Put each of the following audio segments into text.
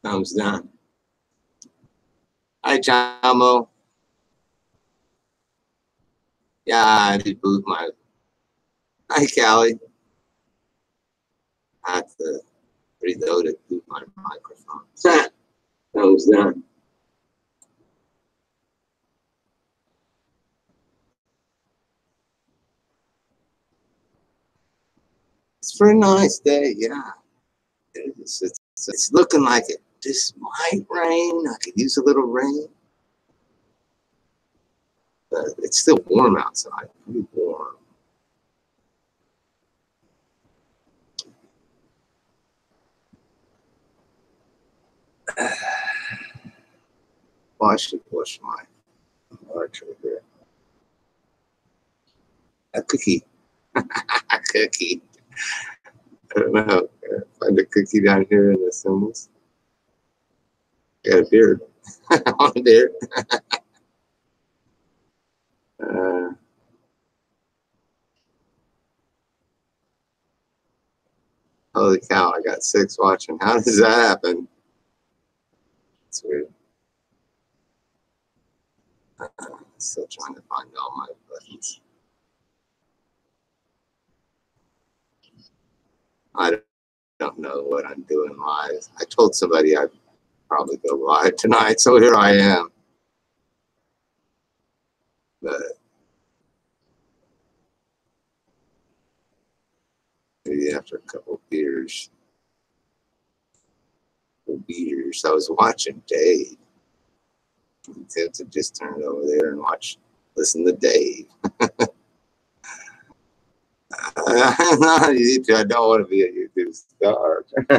Thumbs down. Hi, Chamo. Yeah, I did boot my. Hi, Callie. I have to reload it, boot my microphone. Thumbs down. It's for a nice day, yeah. It's looking like it just might rain. I could use a little rain. But it's still warm outside, pretty warm. Well, I should wash my arch right here. A cookie. A cookie. I don't know. Find a cookie down here in the symbols. Got a beard. On a beard. Holy cow, I got 6 watching. How does that happen? It's weird. Still trying to find all my buttons. I don't know what I'm doing live. I told somebody I'd probably go live tonight, so here I am. But maybe after a couple of beers. I was watching Dave. I'm tempted to just turn it over there and listen to Dave. I don't want to be a YouTube star. I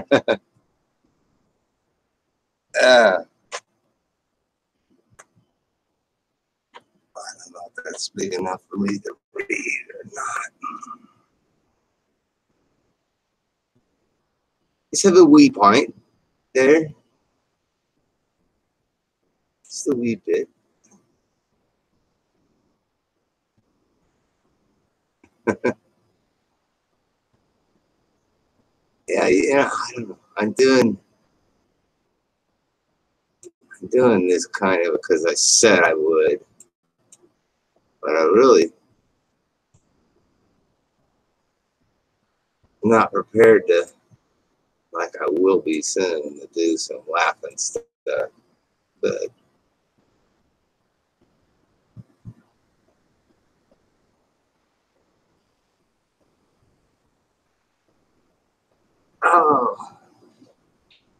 don't know if that's big enough for me to read or not. Let's have a wee pint there. Just a wee bit. Yeah, I don't know. I'm doing this kind of because I said I would, but I really not prepared to, like I will be soon, to do some laughing stuff. But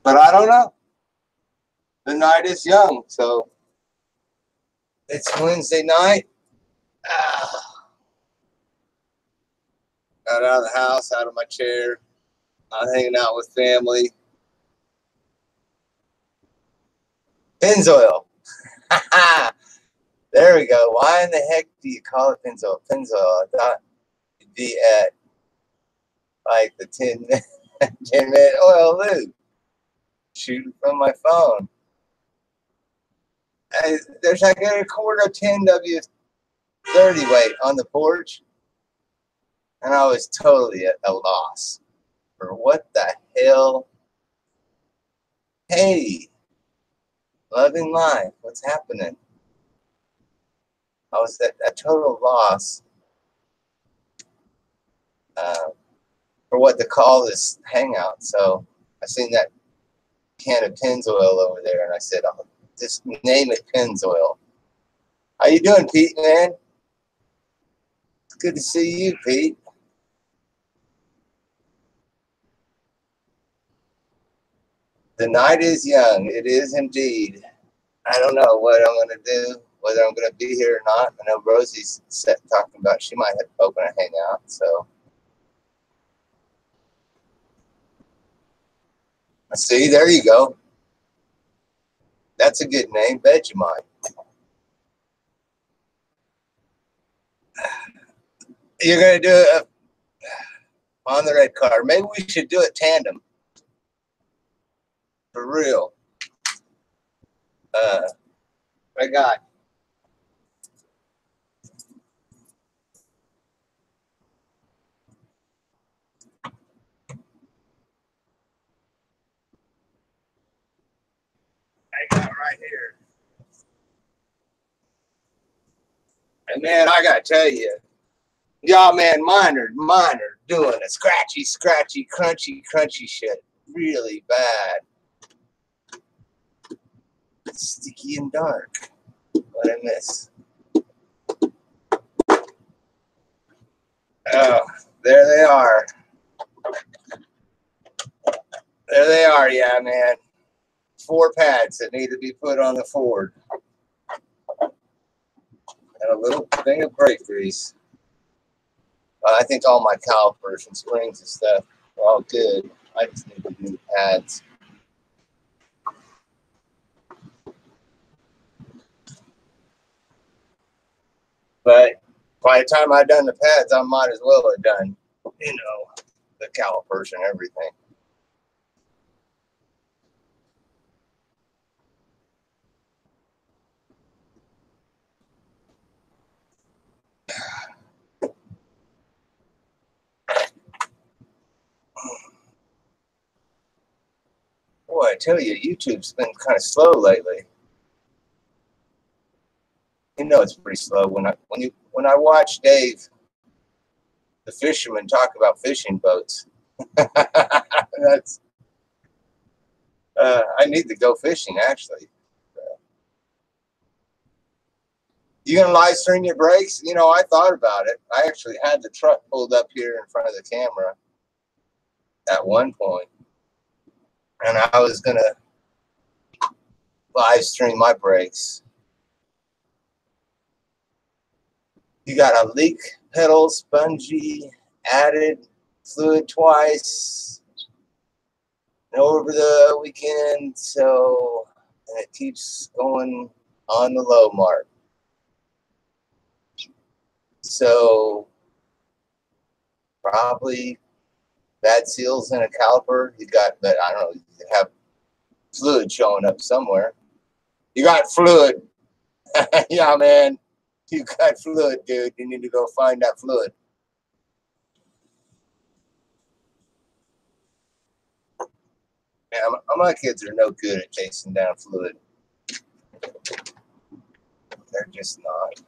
but I don't know. The night is young, so it's Wednesday night. Got out of the house, out of my chair. I'm hanging out with family. Pennzoil. There we go. Why in the heck do you call it Pennzoil? Pennzoil. I thought it'd be at like the 10-minute oil loop. Shooting from my phone. There's like a quarter of 10W30 weight on the porch. And I was totally at a loss for what the hell. Hey, loving life, what's happening? I was at a total loss for what to call this hangout. So I seen that can of Pennzoil over there, and I said, "I'll just name it Pennzoil." How you doing, Pete, man? Good to see you, Pete. The night is young. It is indeed. I don't know what I'm going to do, whether I'm going to be here or not. I know Rosie's talking about she might have to open a hangout. So, see, there you go. That's a good name, Vegemite. You're going to do it on the red card. Maybe we should do it tandem. For real. I got right here. And man, I got to tell you, y'all, man, mine are doing a scratchy, crunchy shit. Really bad. Sticky and dark. What I miss? Oh, there they are. There they are, yeah, man. 4 pads that need to be put on the Ford. And a little thing of brake grease. I think all my calipers and springs and stuff are all good. I just need to do the pads. But by the time I've done the pads, I might as well have done, the calipers and everything. Boy, I tell you, YouTube's been kind of slow lately. It's pretty slow when I watch Dave, the fisherman, talk about fishing boats. That's I need to go fishing actually. You gonna live stream your breaks? I thought about it. I actually had the truck pulled up here in front of the camera at one point, and I was gonna live stream my breaks. You got a leak pedal, spongy, added fluid twice over the weekend, so and it keeps going on the low mark. So probably bad seals in a caliper. You got, but I don't know, you have fluid showing up somewhere. You got fluid. Yeah, man. You got fluid, dude. You need to go find that fluid. Yeah, my kids are no good at chasing down fluid. They're just not.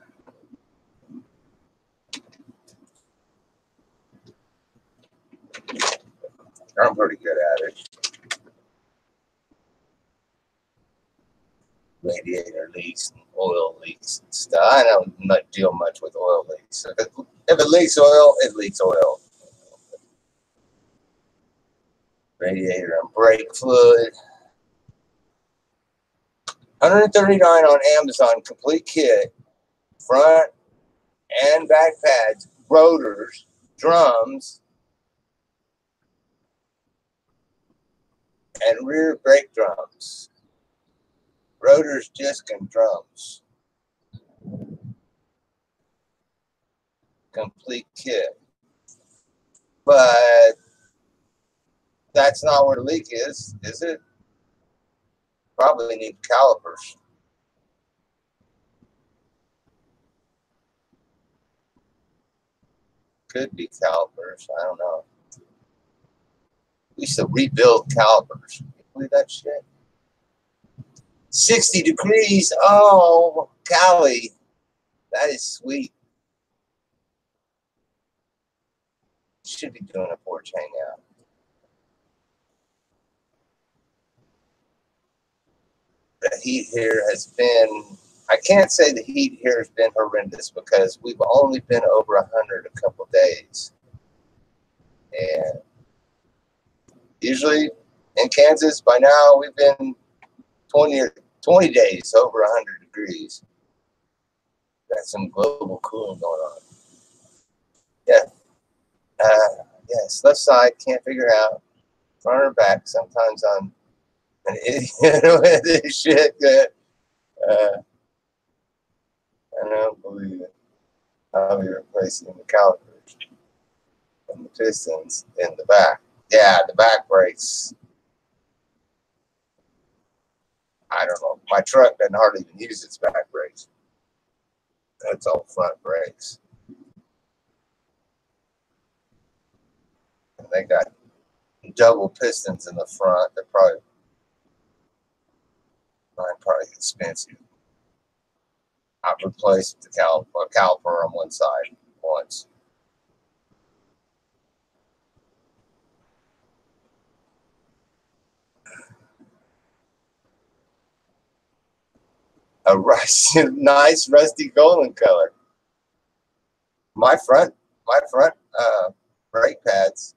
I'm pretty good at it. Radiator leaks and oil leaks and stuff. I don't not deal much with oil leaks. If it leaks oil, it leaks oil. Radiator and brake fluid. $139 on Amazon, complete kit, front and back pads, rotors, drums, and rear brake drums. Rotors, disc, and drums. Complete kit. But that's not where the leak is it? Probably need calipers. Could be calipers. I don't know. We used to rebuild calipers. Can you believe that shit? 60 degrees. Oh, Cali. That is sweet. Should be doing a porch hangout. The heat here has been, I can't say the heat here has been horrendous because we've only been over 100 a couple days. And usually in Kansas, by now, we've been 20 days over 100 degrees. Got some global cooling going on. Yeah. Yes, left side, can't figure out. Front or back, sometimes I'm an idiot with this shit. I don't believe it. I'll be replacing the calipers and the pistons in the back. Yeah, the back brakes. I don't know. My truck doesn't hardly even use its back brakes. That's all front brakes. And they got double pistons in the front. They're probably expensive. I've replaced the caliper on one side once. A nice rusty golden color. My front brake pads,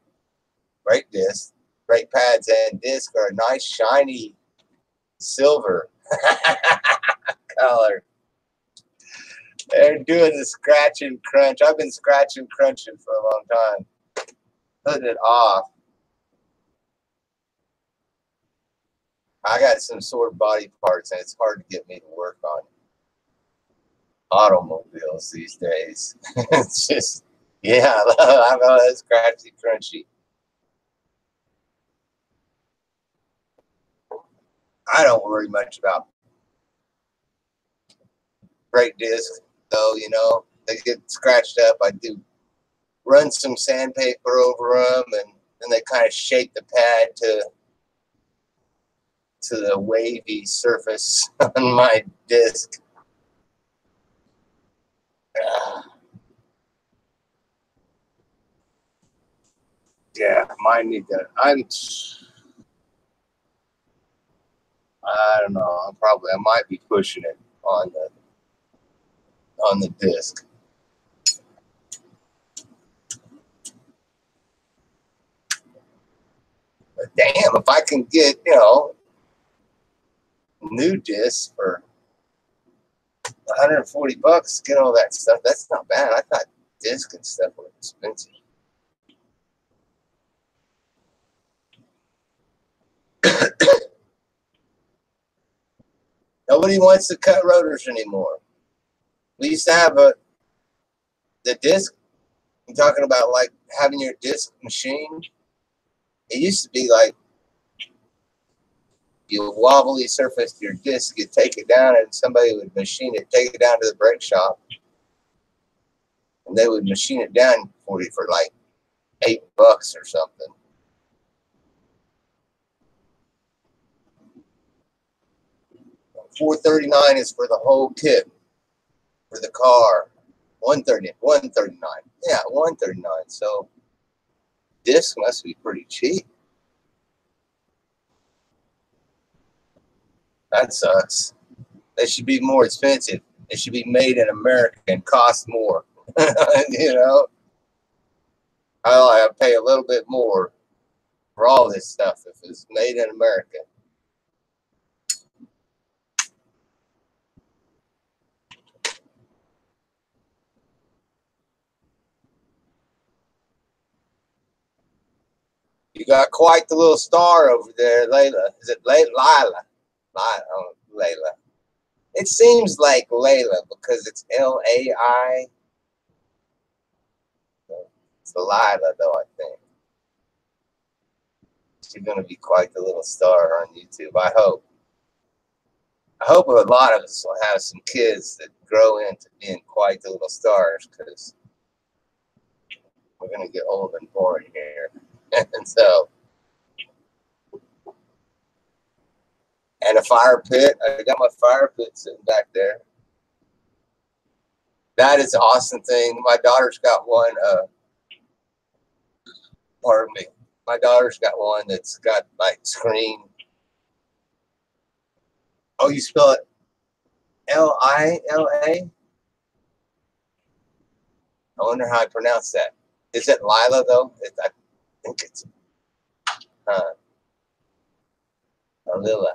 brake disc, brake pads and disc are a nice shiny silver color. They're doing the scratch and crunch. I've been scratching crunching for a long time. Putting it off. I got some sore body parts and it's hard to get me to work on automobiles these days. It's just, yeah, I know that's scratchy, crunchy. I don't worry much about brake discs, though, you know. They get scratched up. I do run some sandpaper over them, and then they kind of shape the pad to the wavy surface on my disc. Yeah, mine need that. I don't know. I might be pushing it on the disc. But damn, if I can get, new discs for $140, get all that stuff. That's not bad. I thought disc and stuff were expensive. Nobody wants to cut rotors anymore. We used to have the disc. I'm talking about like having your disc machined. It used to be like you wobbly surface your disc, you take it down, and somebody would machine it, take it down to the brake shop, and they would machine it down for you for like $8 or something. $439 is for the whole kit for the car. $139. Yeah, $139. So disc must be pretty cheap. That sucks. They should be more expensive. They should be made in America and cost more. You know, I pay a little bit more for all this stuff if it's made in America. You got quite the little star over there, Layla. Is it Lila? Layla. It seems like Layla because it's L-A-I. It's Lila, though, I think. She's going to be quite the little star on YouTube, I hope. I hope a lot of us will have some kids that grow into being quite the little stars because we're going to get old and boring here. And so, and a fire pit. I got my fire pit sitting back there. That is an awesome thing. My daughter's got one. Pardon me. My daughter's got one that's got like screen. Oh, you spell it Lila. I wonder how I pronounce that. Is it Lila though? I think it's Lila.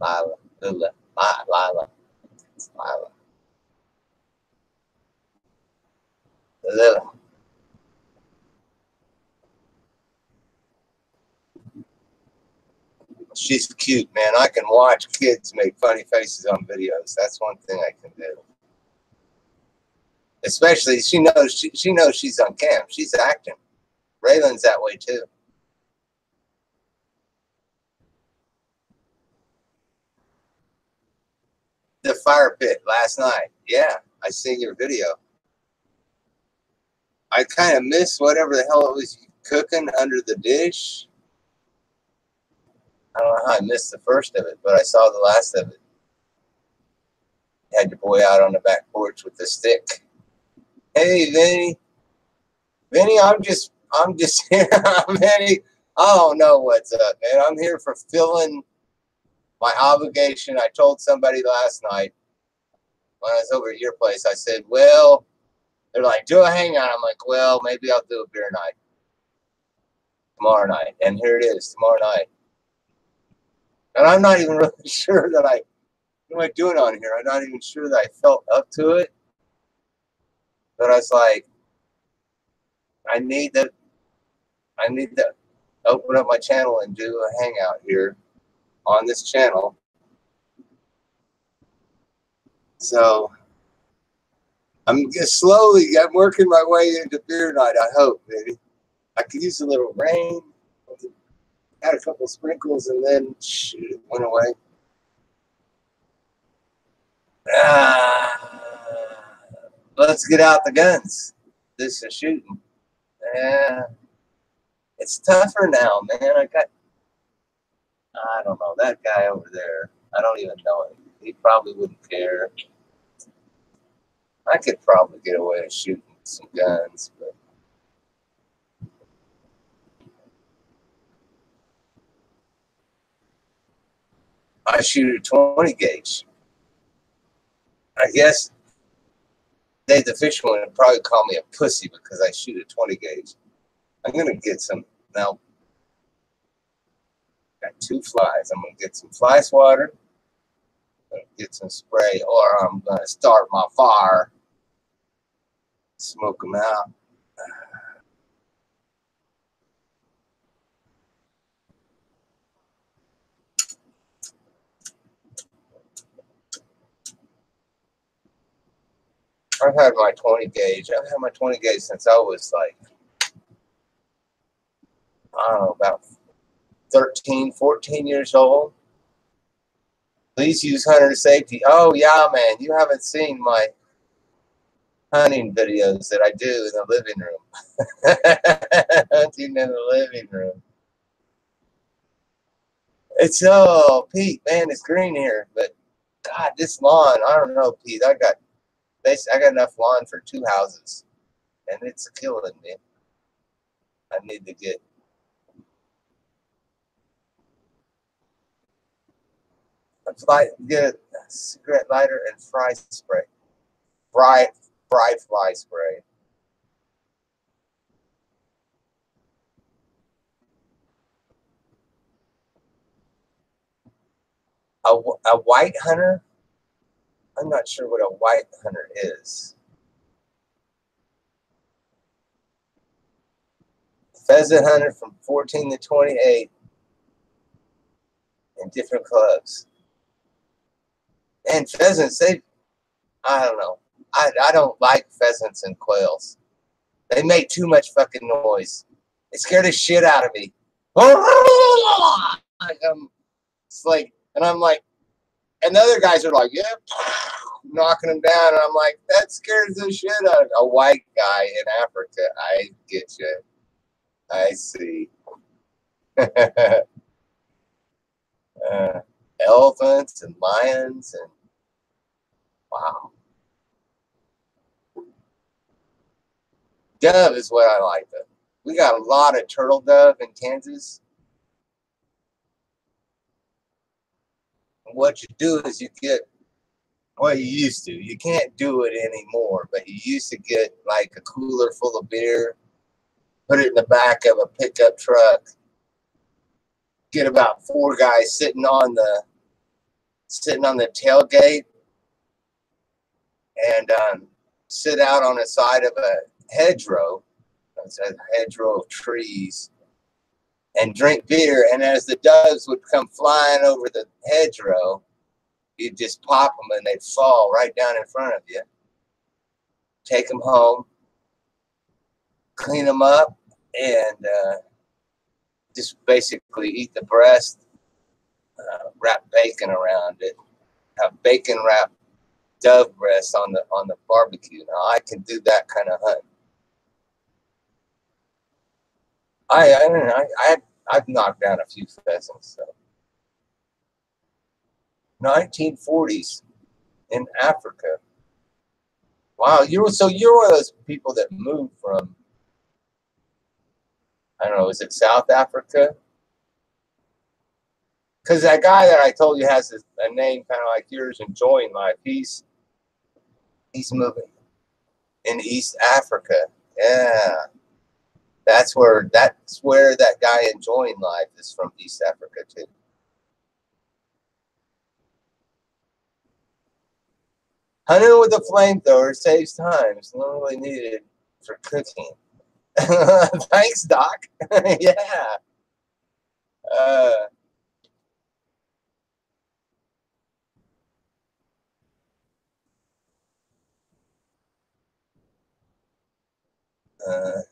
Lila. Lila. It's Lila. Lila. She's cute, man. I can watch kids make funny faces on videos. That's one thing I can do. Especially she knows she's on cam. She's acting. Raylan's that way too. The fire pit last night. Yeah, I seen your video. I kind of missed whatever the hell it was cooking under the dish. I don't know how I missed the first of it, but I saw the last of it. You had your boy out on the back porch with the stick. Hey, Vinny. Vinny, I'm just here. Vinny, I don't know what's up, man. I'm here fulfilling my obligation. I told somebody last night when I was over at your place, I said, well, they're like, do a hangout. I'm like, well, maybe I'll do a beer night tomorrow night. And here it is, tomorrow night. And I'm not even really sure that what am I doing on here? I'm not even sure that I felt up to it. But I was like, I need to open up my channel and do a hangout here on this channel. So I'm working my way into beer night, I hope, maybe. I could use a little rain. Had a couple sprinkles and then shoot, it went away. Let's get out the guns. This is shooting. Yeah. It's tougher now, man. I don't know, that guy over there. I don't even know him. He probably wouldn't care. I could probably get away with shooting some guns, but I shoot a 20 gauge. I guess Dave the Fisherman would probably call me a pussy because I shoot a 20 gauge. I'm going to get some now. Got 2 flies. I'm going to get some fly swatter. I'm going to get some spray, or I'm going to start my fire. Smoke them out. I've had my 20 gauge. I've had my 20 gauge since I was like, I don't know, about 13, 14 years old. Please use hunter safety. Oh, yeah, man. You haven't seen my hunting videos that I do in the living room. Hunting in the living room. It's, oh, Pete, man, it's green here. But, God, this lawn, I don't know, Pete. I got enough lawn for 2 houses. And it's killing me. I need to get a cigarette lighter and fry spray. Fry fly spray. A white hunter? I'm not sure what a white hunter is. Pheasant hunter from 14 to 28 in different clubs. And pheasants, I don't know. I don't like pheasants and quails. They make too much fucking noise. It scared the shit out of me. It's like, and I'm like, and the other guys are like, yeah, knocking them down. And I'm like, that scares the shit out of me. A white guy in Africa. I get you. I see. Elephants and lions and wow. Dove is what I like. Though. We got a lot of turtle dove in Kansas. And what you do is you get Well, you used to. You can't do it anymore, but you used to get like a cooler full of beer, put it in the back of a pickup truck, get about 4 guys sitting on the tailgate, and sit out on the side of a hedgerow. It's a hedgerow of trees, and drink beer. And as the doves would come flying over the hedgerow, you'd just pop them and they'd fall right down in front of you. Take them home, clean them up, and just basically eat the breast, wrap bacon around it, have bacon wrapped dove breast on the barbecue. Now I can do that kind of hunt. I don't know. I've knocked down a few pheasants. So. 1940s in Africa. Wow, you're one of those people that moved from, I don't know, is it South Africa? Because that guy that I told you has a name kind of like yours, Enjoying Life. He's moving in East Africa. Yeah, that's where that guy Enjoying Life is from, East Africa too. Hunting with a flamethrower saves time. It's not really needed for cooking. Thanks, Doc. Yeah. Uh, uh,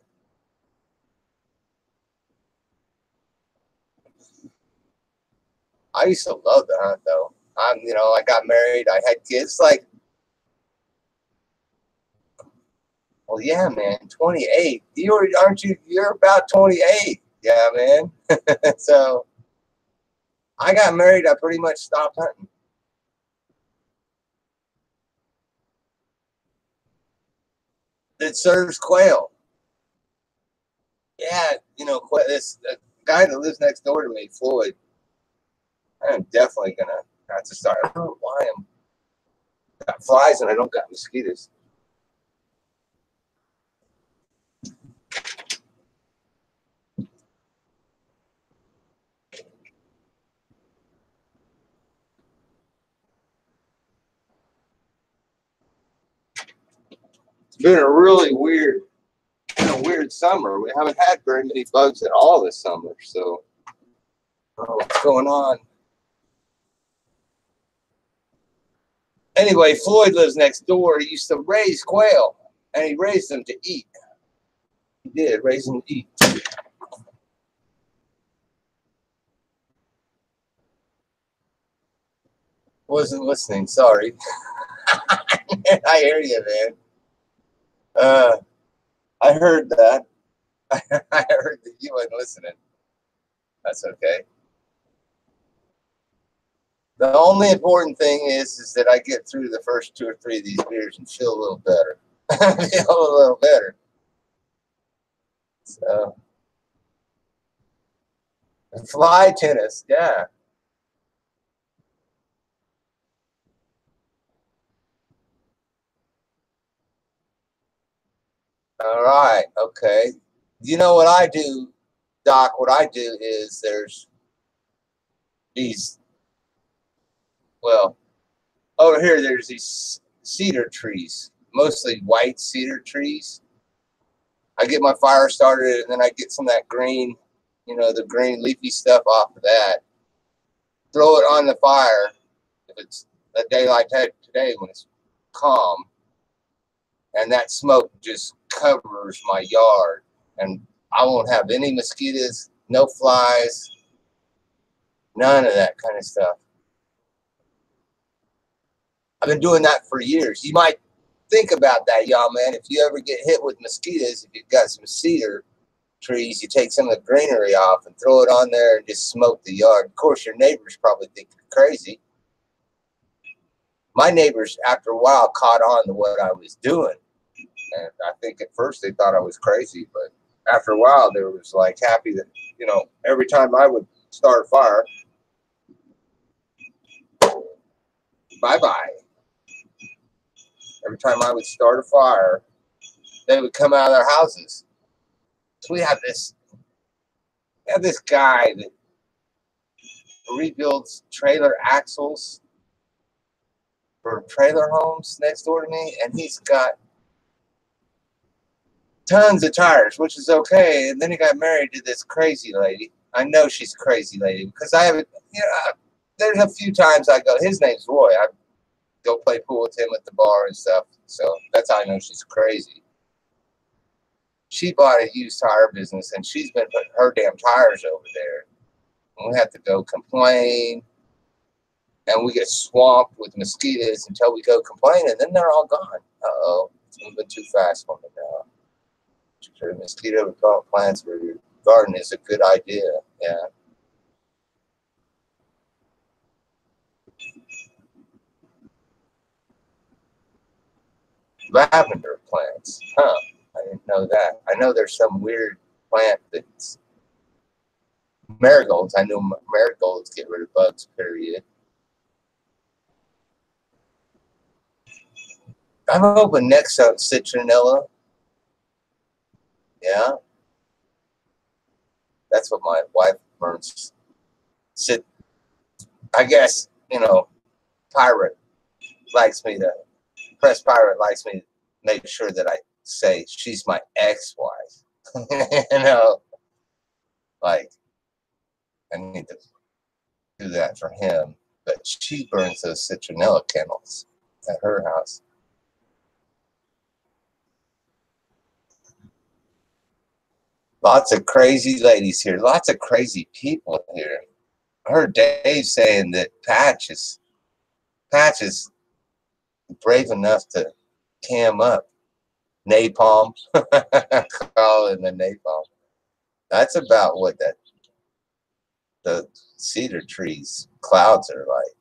I used to love the hunt though. I got married. I had kids. Like, well, yeah, man. 28. Aren't you? You're about 28. Yeah, man. So I got married. I pretty much stopped hunting. It serves quail. Yeah, this guy that lives next door to me, Floyd. I'm definitely gonna have to start. I don't know why I'm got flies and I don't got mosquitoes. It's been a really weird summer. We haven't had very many bugs at all this summer. So, what's going on? Anyway, Floyd lives next door. He used to raise quail, and he raised them to eat. He did raise them to eat. Wasn't listening. Sorry. I hear you, man. I heard that. I heard that you weren't listening. That's okay. The only important thing is that I get through the first 2 or 3 of these beers and feel a little better. Feel a little better. So, fly tennis, yeah. All right, okay. You know what I do, Doc? What I do is there's these, well, over here there's these cedar trees, mostly white cedar trees. I get my fire started and then I get some of that green, the green leafy stuff off of that. Throw it on the fire if it's a day like today when it's calm, and that smoke just covers my yard, and I won't have any mosquitoes, no flies, none of that kind of stuff. I've been doing that for years. You might think about that, y'all, man. If you ever get hit with mosquitoes, if you've got some cedar trees, you take some of the greenery off and throw it on there and just smoke the yard. Of course, your neighbors probably think you're crazy. My neighbors, after a while, caught on to what I was doing. And I think at first they thought I was crazy, but after a while they was like happy that, every time I would start a fire, bye-bye. Every time I would start a fire, they would come out of their houses. So we have this guy that rebuilds trailer axles for trailer homes next door to me, and he's got tons of tires, which is okay. And then he got married to this crazy lady. I know she's a crazy lady because I haven't, there's a few times I go, his name's Roy. I go play pool with him at the bar and stuff. So that's how I know she's crazy. She bought a used tire business, and she's been putting her damn tires over there. And we have to go complain, and we get swamped with mosquitoes until we go complain, and then they're all gone. Uh-oh, it's moving too fast for me now. Mosquito repellent plants for your garden is a good idea. Yeah. Lavender plants. Huh. I didn't know that. I know there's some weird plant that's marigolds. I know marigolds get rid of bugs, period. I'm hoping next up citronella. Yeah. That's what my wife burns. I guess, Pirate likes me to, Press Pirate likes me to make sure that I say she's my ex-wife. Like, I need to do that for him. But she burns those citronella candles at her house. Lots of crazy ladies here. Lots of crazy people here. I heard Dave saying that Patch is brave enough to cam up. Napalm. Call it the napalm. That's about what the cedar trees clouds are like.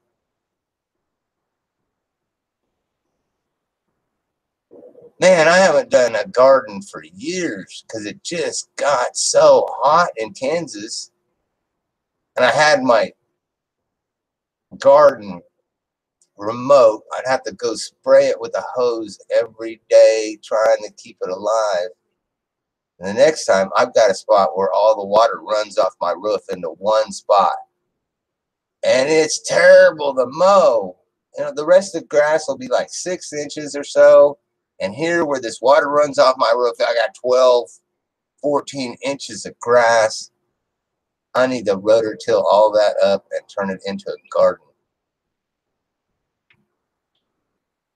Man, I haven't done a garden for years because it just got so hot in Kansas. And I had my garden remote. I'd have to go spray it with a hose every day, trying to keep it alive. And the next time, I've got a spot where all the water runs off my roof into one spot. And it's terrible to mow. The rest of the grass will be like 6 inches or so. And here where this water runs off my roof, I got 12, 14 inches of grass. I need to rotor till all that up and turn it into a garden.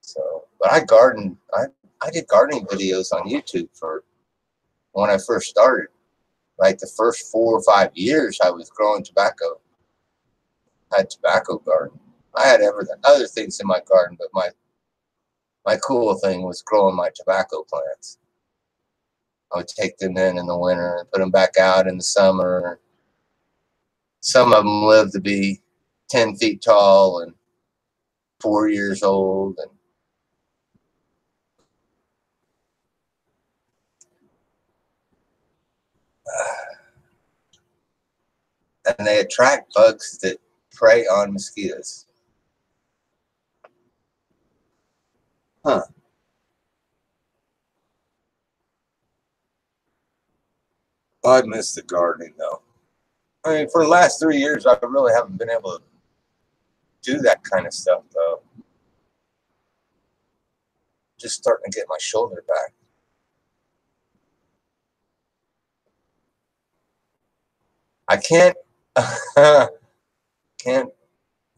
So, but I gardened. I did gardening videos on YouTube for when I first started. Like the first 4 or 5 years, I was growing tobacco. I had tobacco garden. I had other things in my garden, but my cool thing was growing my tobacco plants. I would take them in the winter and put them back out in the summer. Some of them lived to be 10 feet tall and 4 years old. And they attract bugs that prey on mosquitoes. Huh. I miss the gardening, though. I mean, for the last 3 years, I really haven't been able to do that kind of stuff, though. Just starting to get my shoulder back. I can't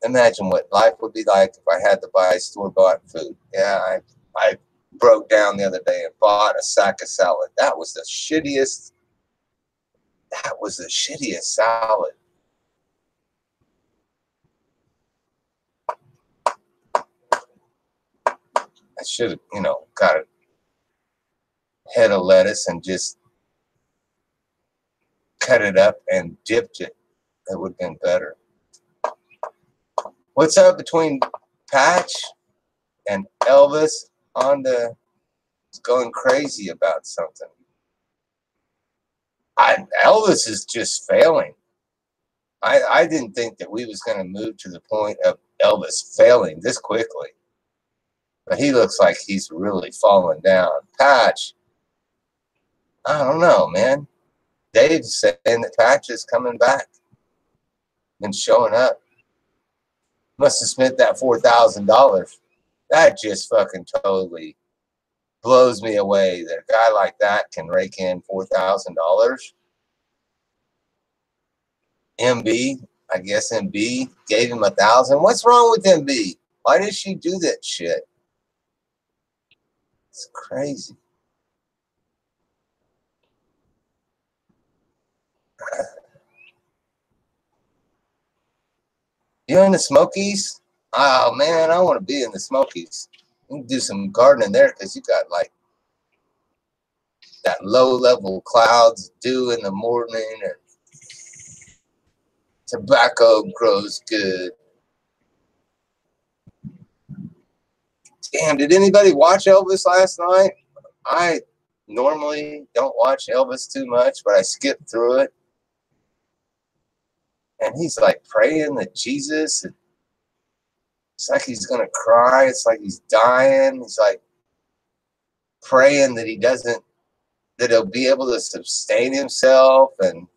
imagine what life would be like if I had to buy store-bought food. Yeah, I broke down the other day and bought a sack of salad. That was the shittiest salad. I should have, got a head of lettuce and just cut it up and dipped it. That would have been better. What's up between Patch and Elvis? Honda is going crazy about something. Elvis is just failing. I didn't think that we was going to move to the point of Elvis failing this quickly. But he looks like he's really falling down. Patch, I don't know, man. Dave's saying that Patch is coming back and showing up. Must have spent that $4,000. That just fucking totally blows me away that a guy like that can rake in $4,000. MB, I guess MB gave him $1,000. What's wrong with MB? Why did she do that shit? It's crazy. You in the Smokies? Oh man, I want to be in the Smokies. You can do some gardening there because you got like that low level clouds, dew in the morning, and tobacco grows good. Damn, did anybody watch Elvis last night? I normally don't watch Elvis too much, but I skipped through it. And he's like praying that Jesus, it's like he's going to cry. It's like he's dying. He's like praying that that he'll be able to sustain himself. And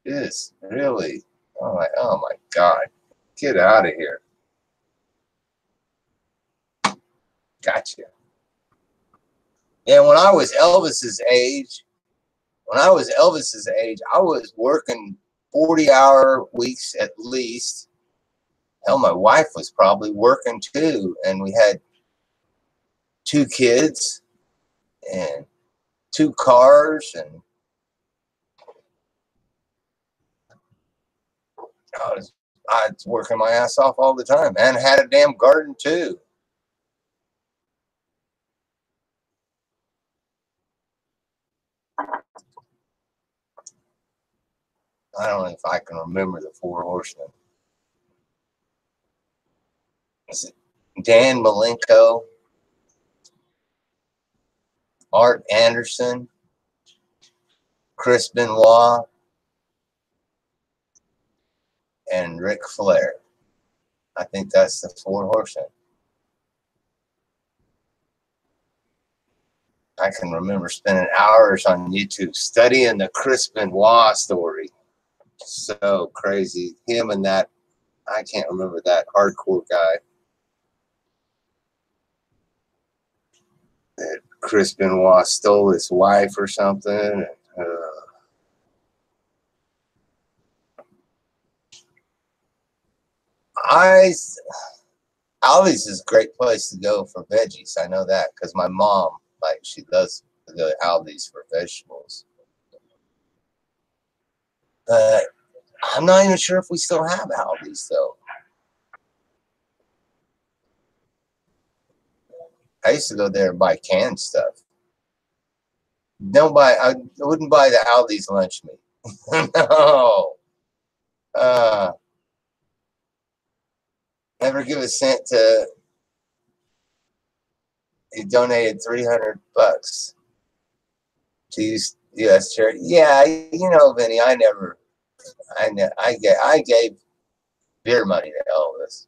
it's really, oh my God, get out of here. Gotcha. And when I was Elvis's age, I was working 40-hour weeks at least. Hell, my wife was probably working too. And we had 2 kids and 2 cars. And I was working my ass off all the time and had a damn garden too. I don't know if I can remember the 4 horsemen. Is it Dan Malenko, Art Anderson, Chris Benoit, and Ric Flair? I think that's the 4 horsemen. I can remember spending hours on YouTube studying the Chris Benoit story. So crazy. Him and that, I can't remember that hardcore guy. That Chris Benoit stole his wife or something. Aldi's is a great place to go for veggies. I know that because my mom, like, she does go to Aldi's for vegetables. But I'm not even sure if we still have Aldi's though. I used to go there and buy canned stuff. I wouldn't buy the Aldi's lunch meat. No. Never give a cent to. He donated $300 to U.S. charity. Yeah, you know, Vinny. I gave beer money to Elvis,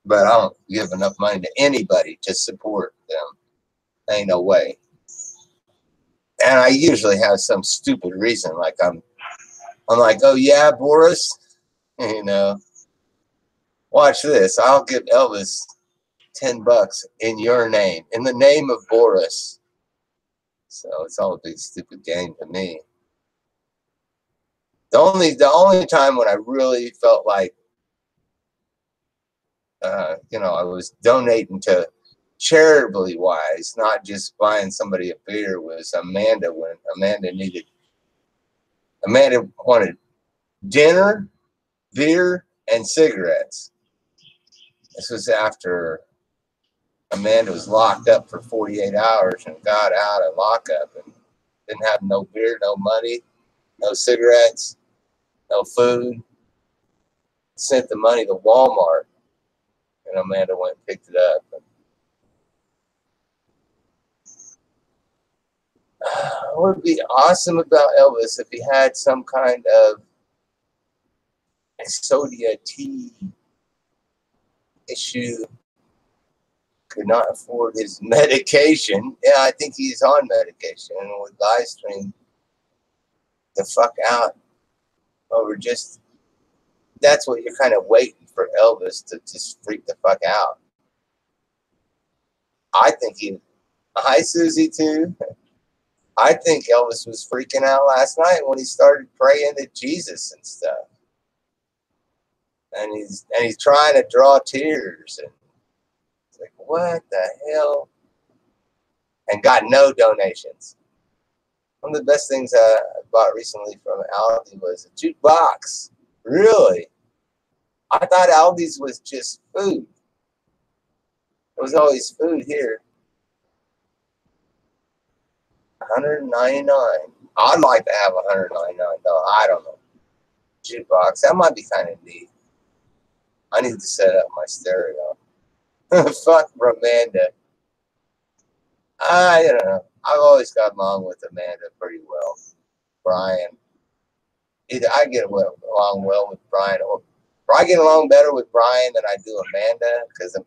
but I don't give enough money to anybody to support them. Ain't no way. And I usually have some stupid reason, like I'm like, oh yeah, Boris, you know, watch this. I'll give Elvis $10 in your name, in the name of Boris. So it's all a big stupid game to me. The only time when I really felt like, I was donating to charitably wise, not just buying somebody a beer, was Amanda when Amanda wanted dinner, beer, and cigarettes. This was after Amanda was locked up for 48 hours and got out of lockup and didn't have no beer, no money, no cigarettes, no food. Sent the money to Walmart, and Amanda went and picked it up. What would be awesome about Elvis if he had some kind of Exodia tea issue could not afford his medication. Yeah, I think he's on medication and would live stream the fuck out over just, that's what you're kind of waiting for Elvis to just freak the fuck out. I think hi Susie too. I think Elvis was freaking out last night when he started praying to Jesus and stuff. And he's trying to draw tears, and it's like, what the hell? And got no donations. One of the best things I bought recently from Aldi was a jukebox. Really? I thought Aldi's was just food. There was always food here. $199. I'd like to have $199. I don't know. Jukebox. That might be kind of neat. I need to set up my stereo. Fuck Amanda. I don't know. I've always got along with Amanda pretty well. Brian. Either I get along well with Brian, or I get along better with Brian than I do Amanda, because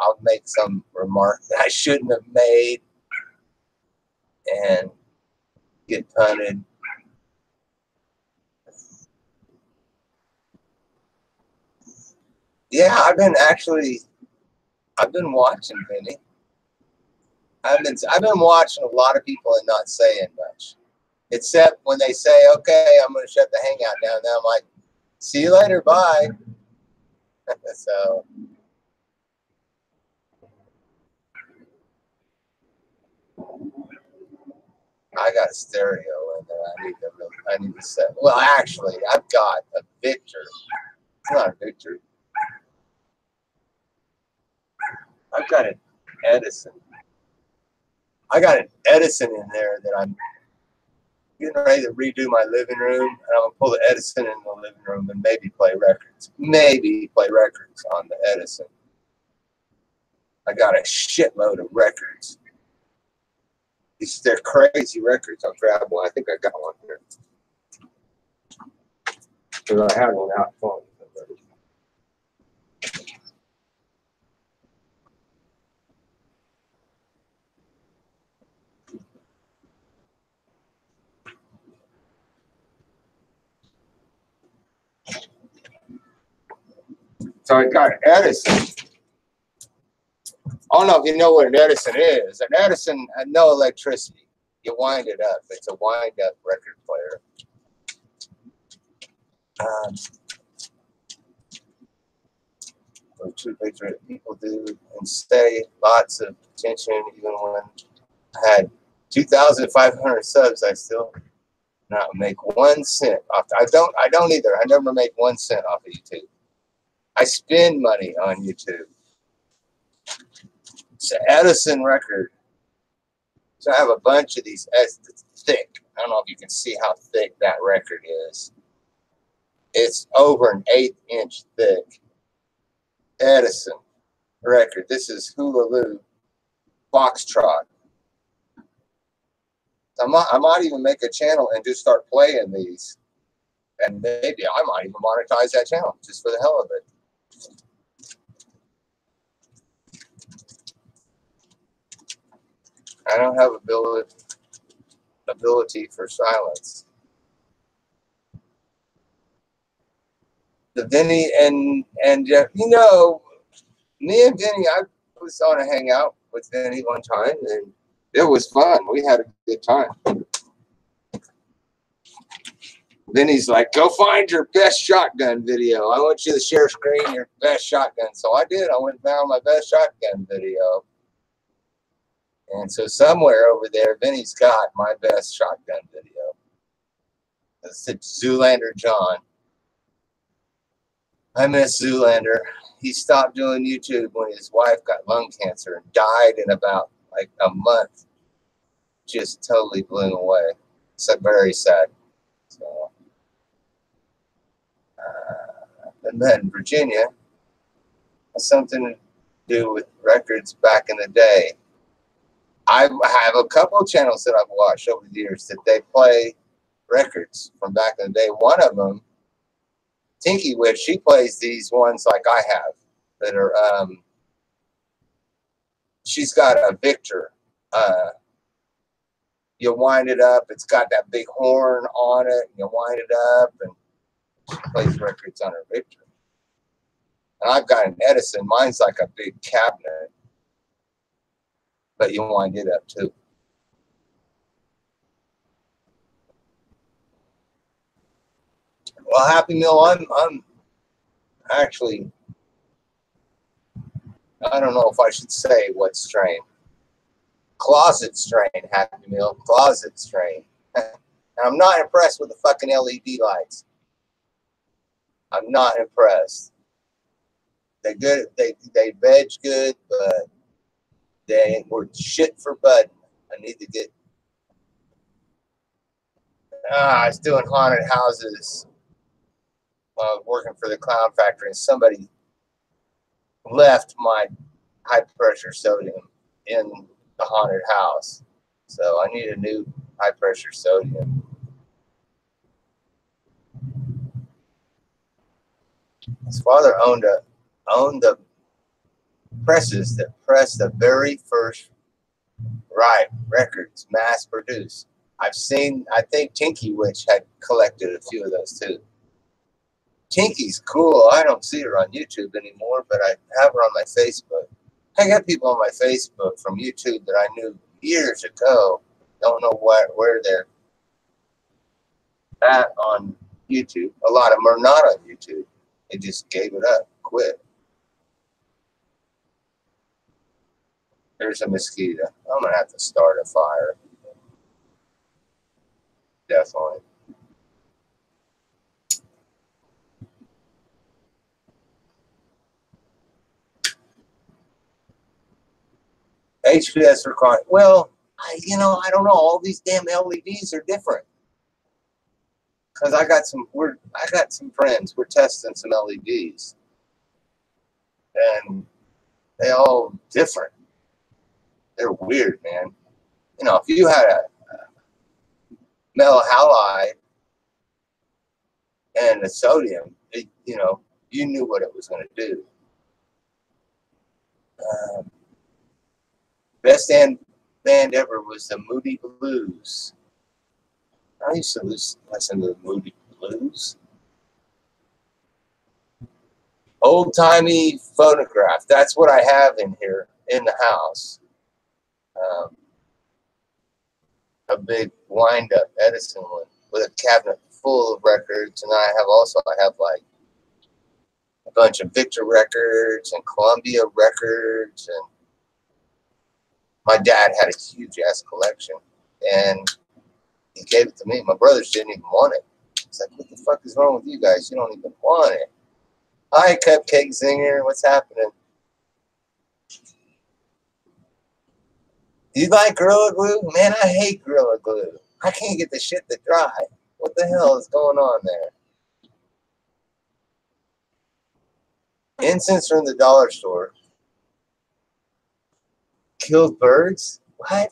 I'll make some remark that I shouldn't have made and get punted. Yeah, I've been watching Vinny. I've been watching a lot of people and not saying much, except when they say, "Okay, I'm going to shut the hangout down." Now I'm like, "See you later, bye." So I got a stereo in there. I need to set. Well, actually, I've got a Victor. It's not a Victor. I've got an Edison. I got an Edison in there that I'm getting ready to redo my living room, and I'm gonna pull the Edison in the living room and maybe play records. Maybe play records on the Edison. I got a shitload of records. They're crazy records. I'll grab one. I think I got one here. Because I had one out phone. So I got an Edison. I don't know if you know what an Edison is. An Edison had no electricity. You wind it up. It's a wind-up record player. People do and stay lots of attention, even when I had 2,500 subs. I still not make 1 cent off. I don't either. I never make 1 cent off of YouTube. I spend money on YouTube. It's an Edison record. So I have a bunch of these. It's thick. I don't know if you can see how thick that record is. It's over an 1/8 thick. Edison record. This is Hula Loo Foxtrot. I might even make a channel and just start playing these. And maybe I might even monetize that channel just for the hell of it. I don't have ability for silence. The Vinny and you know, me and Vinny, I was on a hangout with Vinny one time, and it was fun. We had a good time. Vinny's like, "Go find your best shotgun video. I want you to share screen your best shotgun." So I did. I went and found my best shotgun video. And so somewhere over there, Vinny's got my best shotgun video. It's Zoolander John. I miss Zoolander. He stopped doing YouTube when his wife got lung cancer and died in about like a month. Just totally blew him away. So very sad. So, and then Virginia has something to do with records back in the day. I have a couple of channels that I've watched over the years that they play records from back in the day. One of them, Tinky Witch, she plays these ones like I have that are she's got a Victor. You wind it up. It's got that big horn on it. And you wind it up, and she plays records on her Victor. And I've got an Edison. Mine's like a big cabinet, but you wind it up too. Well, Happy Meal, I'm actually, I don't know if I should say what strain. Closet strain, Happy Meal, closet strain. And I'm not impressed with the fucking LED lights. I'm not impressed. They're good, they veg good, but they ain't worth shit for bud. I need to get, I was doing haunted houses while I was working for the Clown Factory, and somebody left my high pressure sodium in the haunted house. So I need a new high pressure sodium. His father owned the presses that pressed the very first records, mass produced. I've seen, I think Tinky Witch had collected a few of those too. Tinky's cool. I don't see her on YouTube anymore, but I have her on my Facebook. I got people on my Facebook from YouTube that I knew years ago. Don't know where they're at on YouTube. A lot of them are not on YouTube. They just gave it up, quit. There's a mosquito. I'm going to have to start a fire. Definitely. HPS requirement. Well, I don't know. All these damn LEDs are different. Because I got some friends. We're testing some LEDs. And they all different. They're weird, man. You know, if you had a metal halide and a sodium, you knew what it was going to do. Best band ever was the Moody Blues. I used to listen to the Moody Blues. Old-timey phonograph. That's what I have in here in the house. A big wind-up Edison one with a cabinet full of records, and I have like a bunch of Victor records and Columbia records, and my dad had a huge ass collection, and he gave it to me. My brothers didn't even want it. It's like, what the fuck is wrong with you guys? You don't even want it. Hi, Cupcake Zinger. What's happening? Do you like Gorilla Glue? Man, I hate Gorilla Glue. I can't get the shit to dry. What the hell is going on there? Incense from the dollar store. Killed birds? What?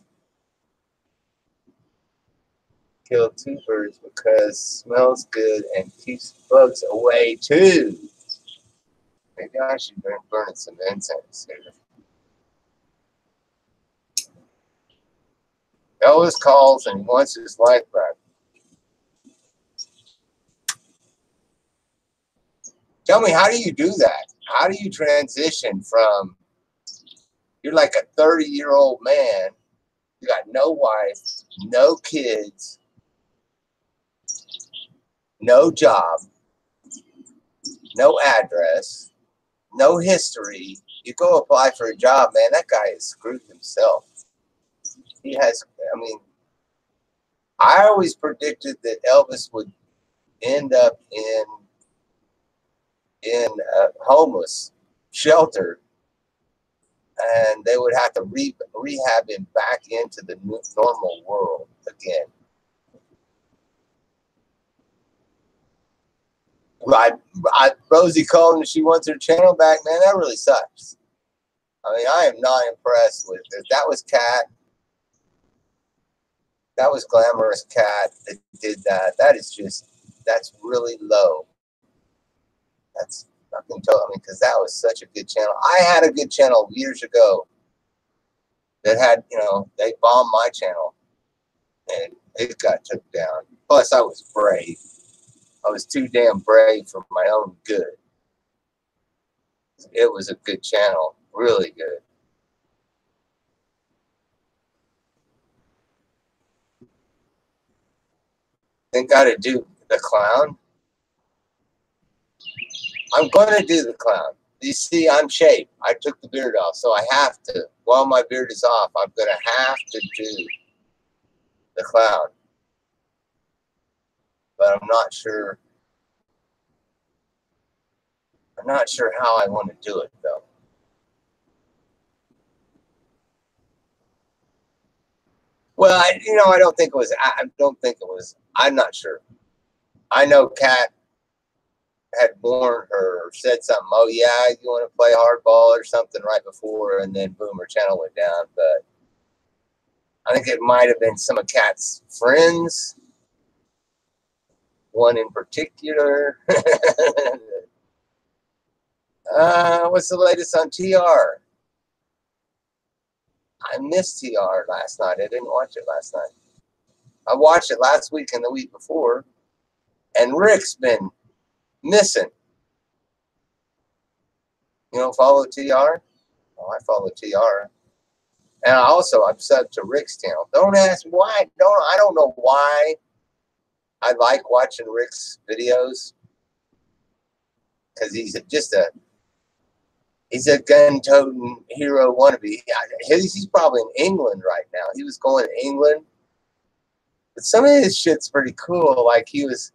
Killed 2 birds because smells good and keeps bugs away too. Maybe I should burn some incense here. Elvis calls and wants his life back. Tell me, how do you do that? How do you transition from, you're like a 30-year-old man, you got no wife, no kids, no job, no address, no history. You go apply for a job, man, that guy has screwed himself. He has, I always predicted that Elvis would end up in a homeless shelter, and they would have to rehab him back into the normal world again. Rosie called and she wants her channel back. Man, that really sucks. I mean, I am not impressed with it. That was Cat. That was Glamorous Cat that did that. That's really low. That's, I can tell, because that was such a good channel. I had a good channel years ago. that had, they bombed my channel and it got took down. Plus, I was brave. I was too damn brave for my own good. It was a good channel, really good. Think I to do the clown? I'm going to do the clown. You see, I'm shaved. I took the beard off, so I have to. While my beard is off, I'm going to have to do the clown. But I'm not sure. I'm not sure how I want to do it, though. Well, I don't think it was. I don't think it was. I'm not sure. I know Kat had warned her or said something. Oh yeah, you want to play hardball or something right before, and then boom, her channel went down. But I think it might have been some of Kat's friends. One in particular. What's the latest on TR? I missed TR last night. I didn't watch it last night. I watched it last week and the week before. And Rick's been missing. You don't follow TR? Oh, I follow TR. And I'm subbed to Rick's channel. Don't ask why. I don't know why I like watching Rick's videos. Because he's a gun-toting hero wannabe. He's probably in England right now. He was going to England. But some of his shit's pretty cool. Like he's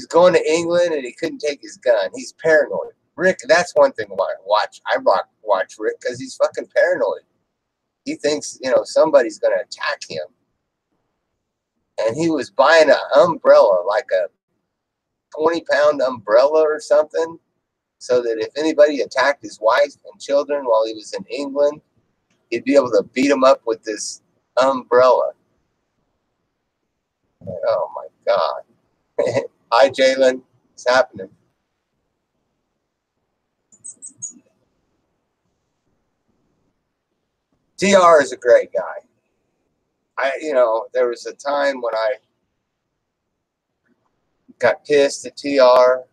going to England and he couldn't take his gun. He's paranoid. Rick, that's one thing I watch. I watch Rick because he's fucking paranoid. He thinks, somebody's going to attack him. And he was buying an umbrella, like a 20-pound umbrella or something, so that if anybody attacked his wife and children while he was in England, he'd be able to beat them up with this umbrella. Oh, my God. Hi, Jalen. What's happening? TR is a great guy. There was a time when I got pissed at TR.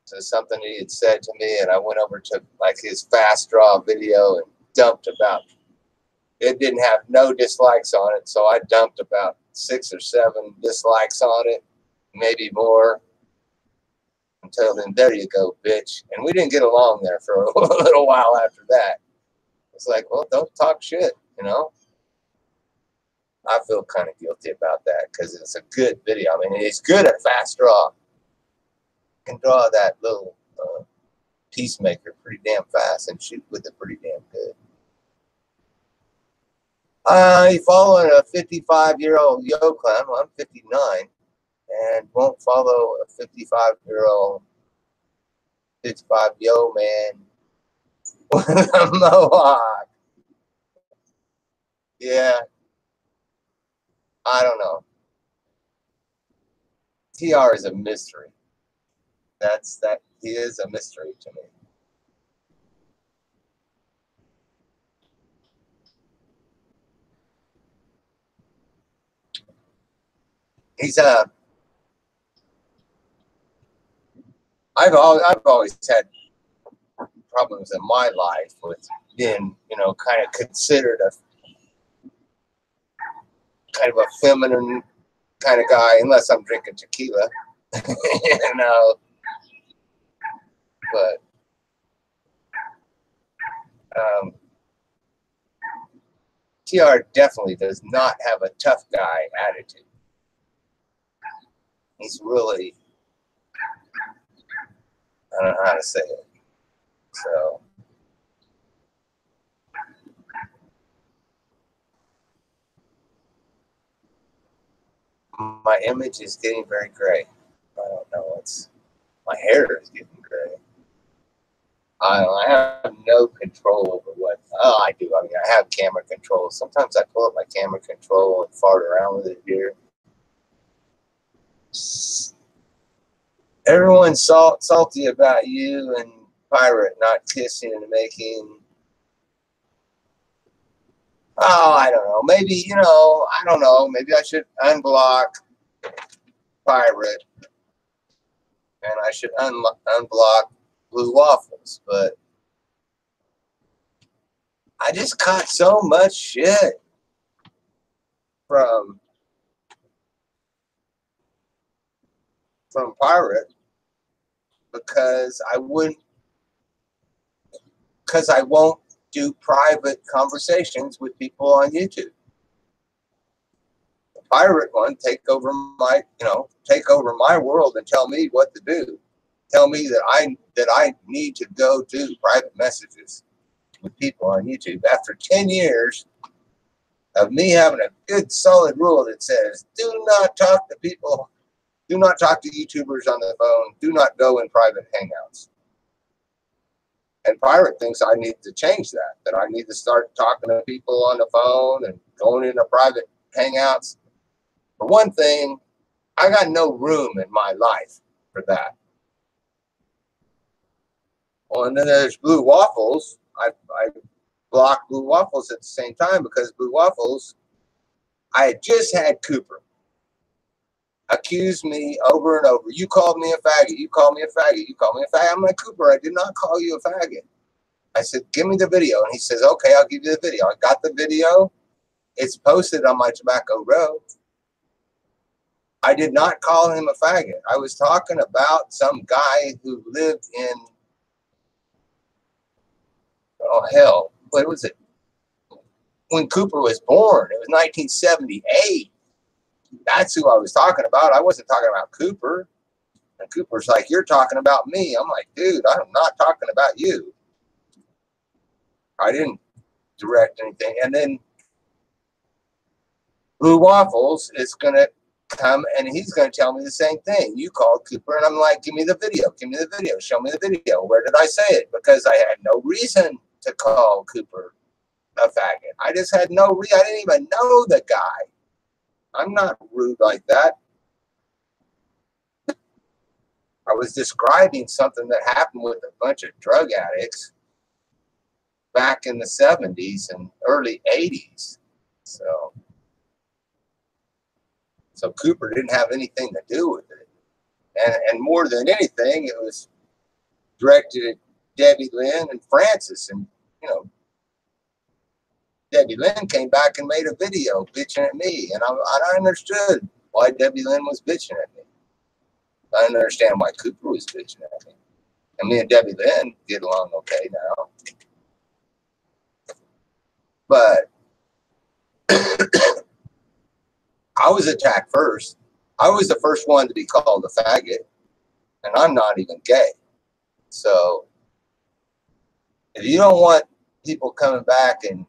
So something he had said to me, and I went over to like his fast draw video and dumped about. It didn't have no dislikes on it, so I dumped about 6 or 7 dislikes on it, maybe more. Until then, there you go, bitch. And we didn't get along there for a little while after that. It's like, well, don't talk shit, I feel kind of guilty about that because it's a good video. I mean, he's good at fast draw. He can draw that little peacemaker pretty damn fast and shoot with it pretty damn good. He following a 55-year-old yo clown. Well, I'm 59 and won't follow a 55-year-old 55 yo man with a mohawk. Yeah, I don't know. TR is a mystery. He is a mystery to me. He's I've always had problems in my life with being, kind of considered a kind of a feminine kind of guy, unless I'm drinking tequila, But TR definitely does not have a tough guy attitude. He's really, I don't know how to say it. So, my image is getting very gray. I don't know. My hair is getting gray. I have no control over what. Oh, I do. I mean, I have camera control. Sometimes I pull up my camera control and fart around with it here. Everyone's salty about you and Pirate not kissing and making Oh, I don't know. Maybe, I don't know. Maybe I should unblock Pirate and I should unblock Blue Waffles. But I just caught so much shit from Pirate because I won't do private conversations with people on YouTube. The Pirate one take over my world and tell me what to do. Tell me that I need to go do private messages with people on YouTube after 10 years of me having a good solid rule that says do not talk to people, do not talk to YouTubers on the phone, do not go in private hangouts. And Pirate thinks I need to change that I need to start talking to people on the phone and going into private hangouts. For one thing, I got no room in my life for that. Well, and then there's Blue Waffles. I blocked Blue Waffles at the same time because Blue Waffles, I had just had Cooper accuse me over and over. You called me a faggot. You called me a faggot. You called me a faggot. I'm like, Cooper, I did not call you a faggot. I said, give me the video. And he says, okay, I'll give you the video. I got the video. It's posted on my Tobacco Road. I did not call him a faggot. I was talking about some guy who lived in, oh, hell, what was it? When Cooper was born, it was 1978. That's who I was talking about. I wasn't talking about Cooper. And Cooper's like, you're talking about me. I'm like, dude, I'm not talking about you. I didn't direct anything. And then Blue Waffles is going to come and he's going to tell me the same thing. You called Cooper. And I'm like, give me the video. Give me the video. Show me the video. Where did I say it? Because I had no reason to call Cooper a faggot. I just had no reason. I didn't even know the guy. I'm not rude like that. I was describing something that happened with a bunch of drug addicts back in the 70s and early 80s. So Cooper didn't have anything to do with it. And more than anything, it was directed at Debbie Lynn and Francis. And, Debbie Lynn came back and made a video bitching at me. And I understood why Debbie Lynn was bitching at me. I understand why Cooper was bitching at me. And me and Debbie Lynn get along okay now. But I was attacked first. I was the first one to be called a faggot. And I'm not even gay. So if you don't want people coming back and,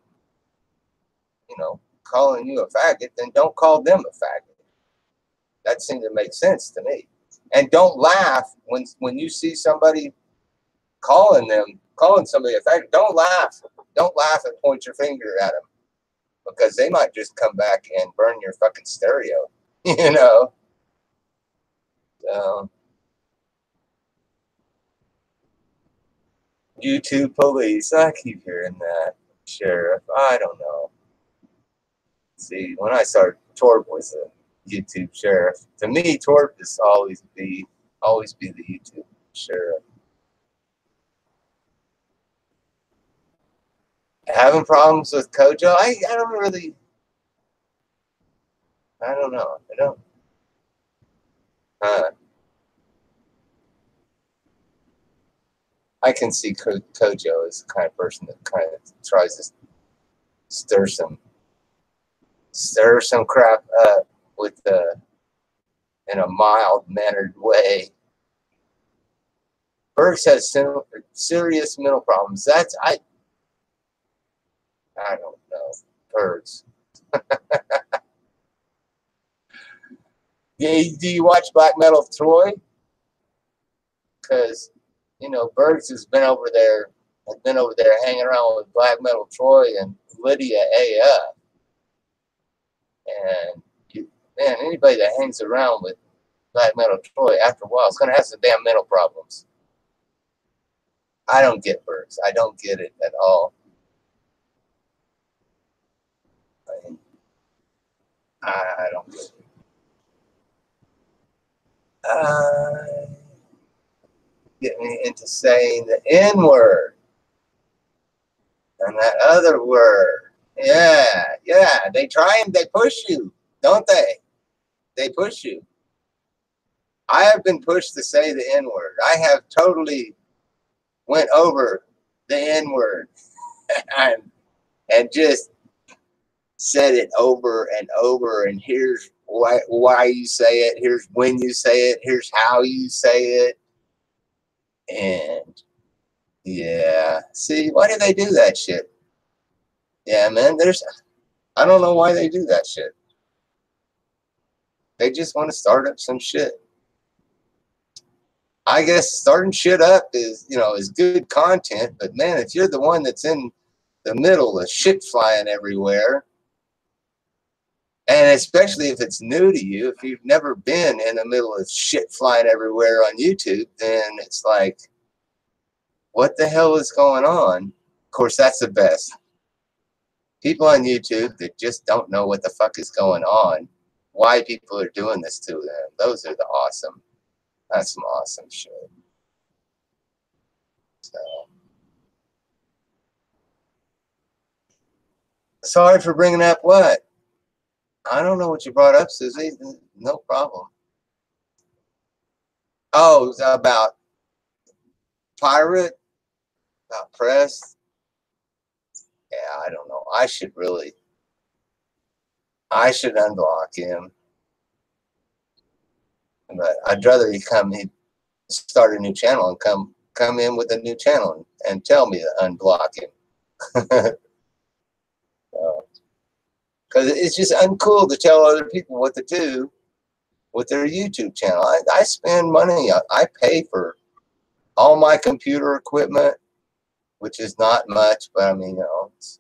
calling you a faggot, then don't call them a faggot. That seemed to make sense to me. And don't laugh when you see somebody calling somebody a faggot. Don't laugh. Don't laugh and point your finger at them because they might just come back and burn your fucking stereo. So, YouTube police. I keep hearing that. Sheriff. I don't know. See, when I started, Torb was a YouTube sheriff. To me, Torb is always be the YouTube sheriff. Having problems with Kojo? I don't really. I don't know. I don't. I can see Kojo as the kind of person that kind of tries to stir some crap up with in a mild mannered way. Bergs has serious mental problems. I don't know. Bergs. Yeah, do you watch Black Metal Troy? Because Bergs has been over there hanging around with Black Metal Troy and Lydia AF. And anybody that hangs around with Black Metal Troy after a while is going to have some damn mental problems. I don't get Bergs. I don't get it at all. I don't. Get me into saying the N word and that other word. Yeah, yeah. They try and they push you, don't they? They push you. I have been pushed to say the N word. I have totally went over the N word and just said it over and over. And here's why you say it. Here's when you say it. Here's how you say it. And yeah, see, why do they do that shit? Yeah, man. I don't know why they do that shit. They just want to start up some shit. I guess starting shit up is good content, but man, if you're the one that's in the middle of shit flying everywhere, and especially if it's new to you, if you've never been in the middle of shit flying everywhere on YouTube, then it's like, what the hell is going on? Of course, that's the best. People on YouTube that just don't know what the fuck is going on, why people are doing this to them. Those are the awesome. That's some awesome shit. So, sorry for bringing up what? I don't know what you brought up, Susie. No problem. Oh, it was about pirate, about press. Yeah, I don't know. I should unblock him. But I'd rather he'd start a new channel and come in with a new channel and tell me to unblock him. Because it's just uncool to tell other people what to do with their YouTube channel. I spend money. I pay for all my computer equipment, which is not much, but I mean, it's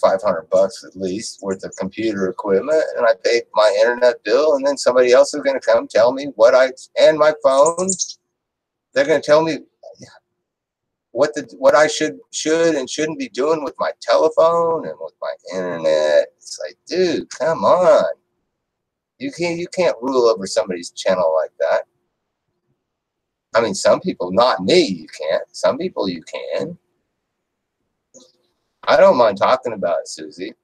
$500 at least worth of computer equipment, and I pay my internet bill, and then somebody else is going to come tell me and my phone. They're going to tell me what I should and shouldn't be doing with my telephone and with my internet. It's like, dude, come on. You can't rule over somebody's channel like that. I mean, some people, not me, you can't. Some people you can. I don't mind talking about it, Susie.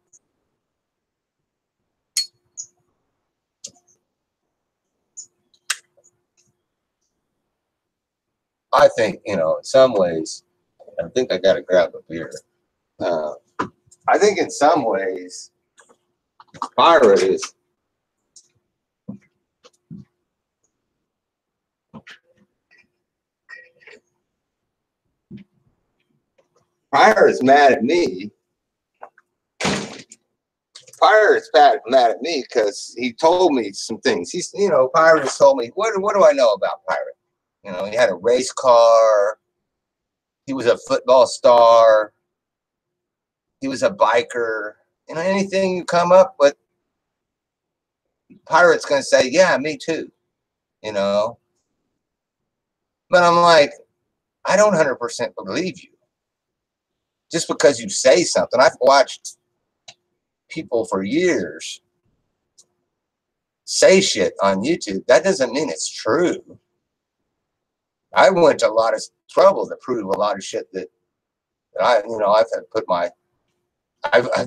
I think, in some ways, I think I got to grab a beer. I think in some ways, pirate is mad at me. Pirate's mad at me because he told me some things. Pirate has told me, what do I know about Pirate? He had a race car. He was a football star. He was a biker. Anything you come up with, Pirate's going to say, yeah, me too. But I'm like, I don't 100% believe you. Just because you say something. I've watched people for years say shit on YouTube. That doesn't mean it's true. I went to a lot of trouble to prove a lot of shit that I've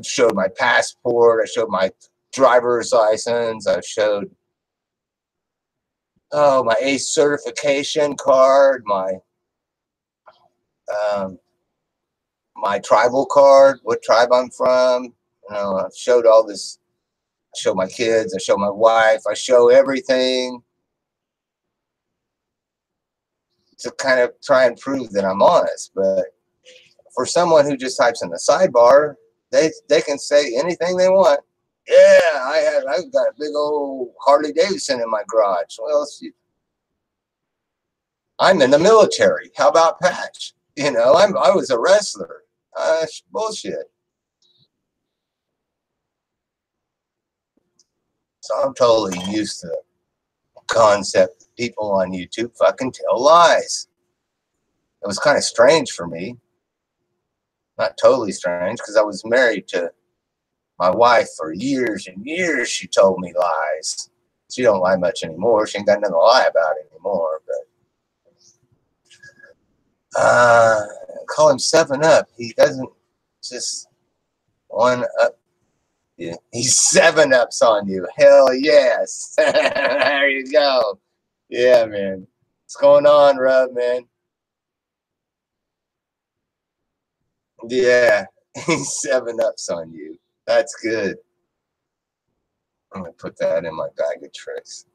showed my passport. I showed my driver's license. I've showed, my ACE certification card, my tribal card, what tribe I'm from. I've showed all this. I show my kids. I show my wife. I show everything to kind of try and prove that I'm honest. But for someone who just types in the sidebar, they can say anything they want. Yeah, I've got a big old Harley Davidson in my garage. Well, I'm in the military. How about Patch? I was a wrestler. Bullshit. So I'm totally used to the concept that people on YouTube fucking tell lies. It was kind of strange for me. Not totally strange, because I was married to My wife, for years and years, she told me lies. She don't lie much anymore. She ain't got nothing to lie about anymore. But call him 7-Up. He doesn't just one up you. He's 7-Ups on you. Hell yes. There you go. Yeah, man. What's going on, Rub, man? Yeah, he's 7-Ups on you. That's good. I'm gonna put that in my bag of tricks.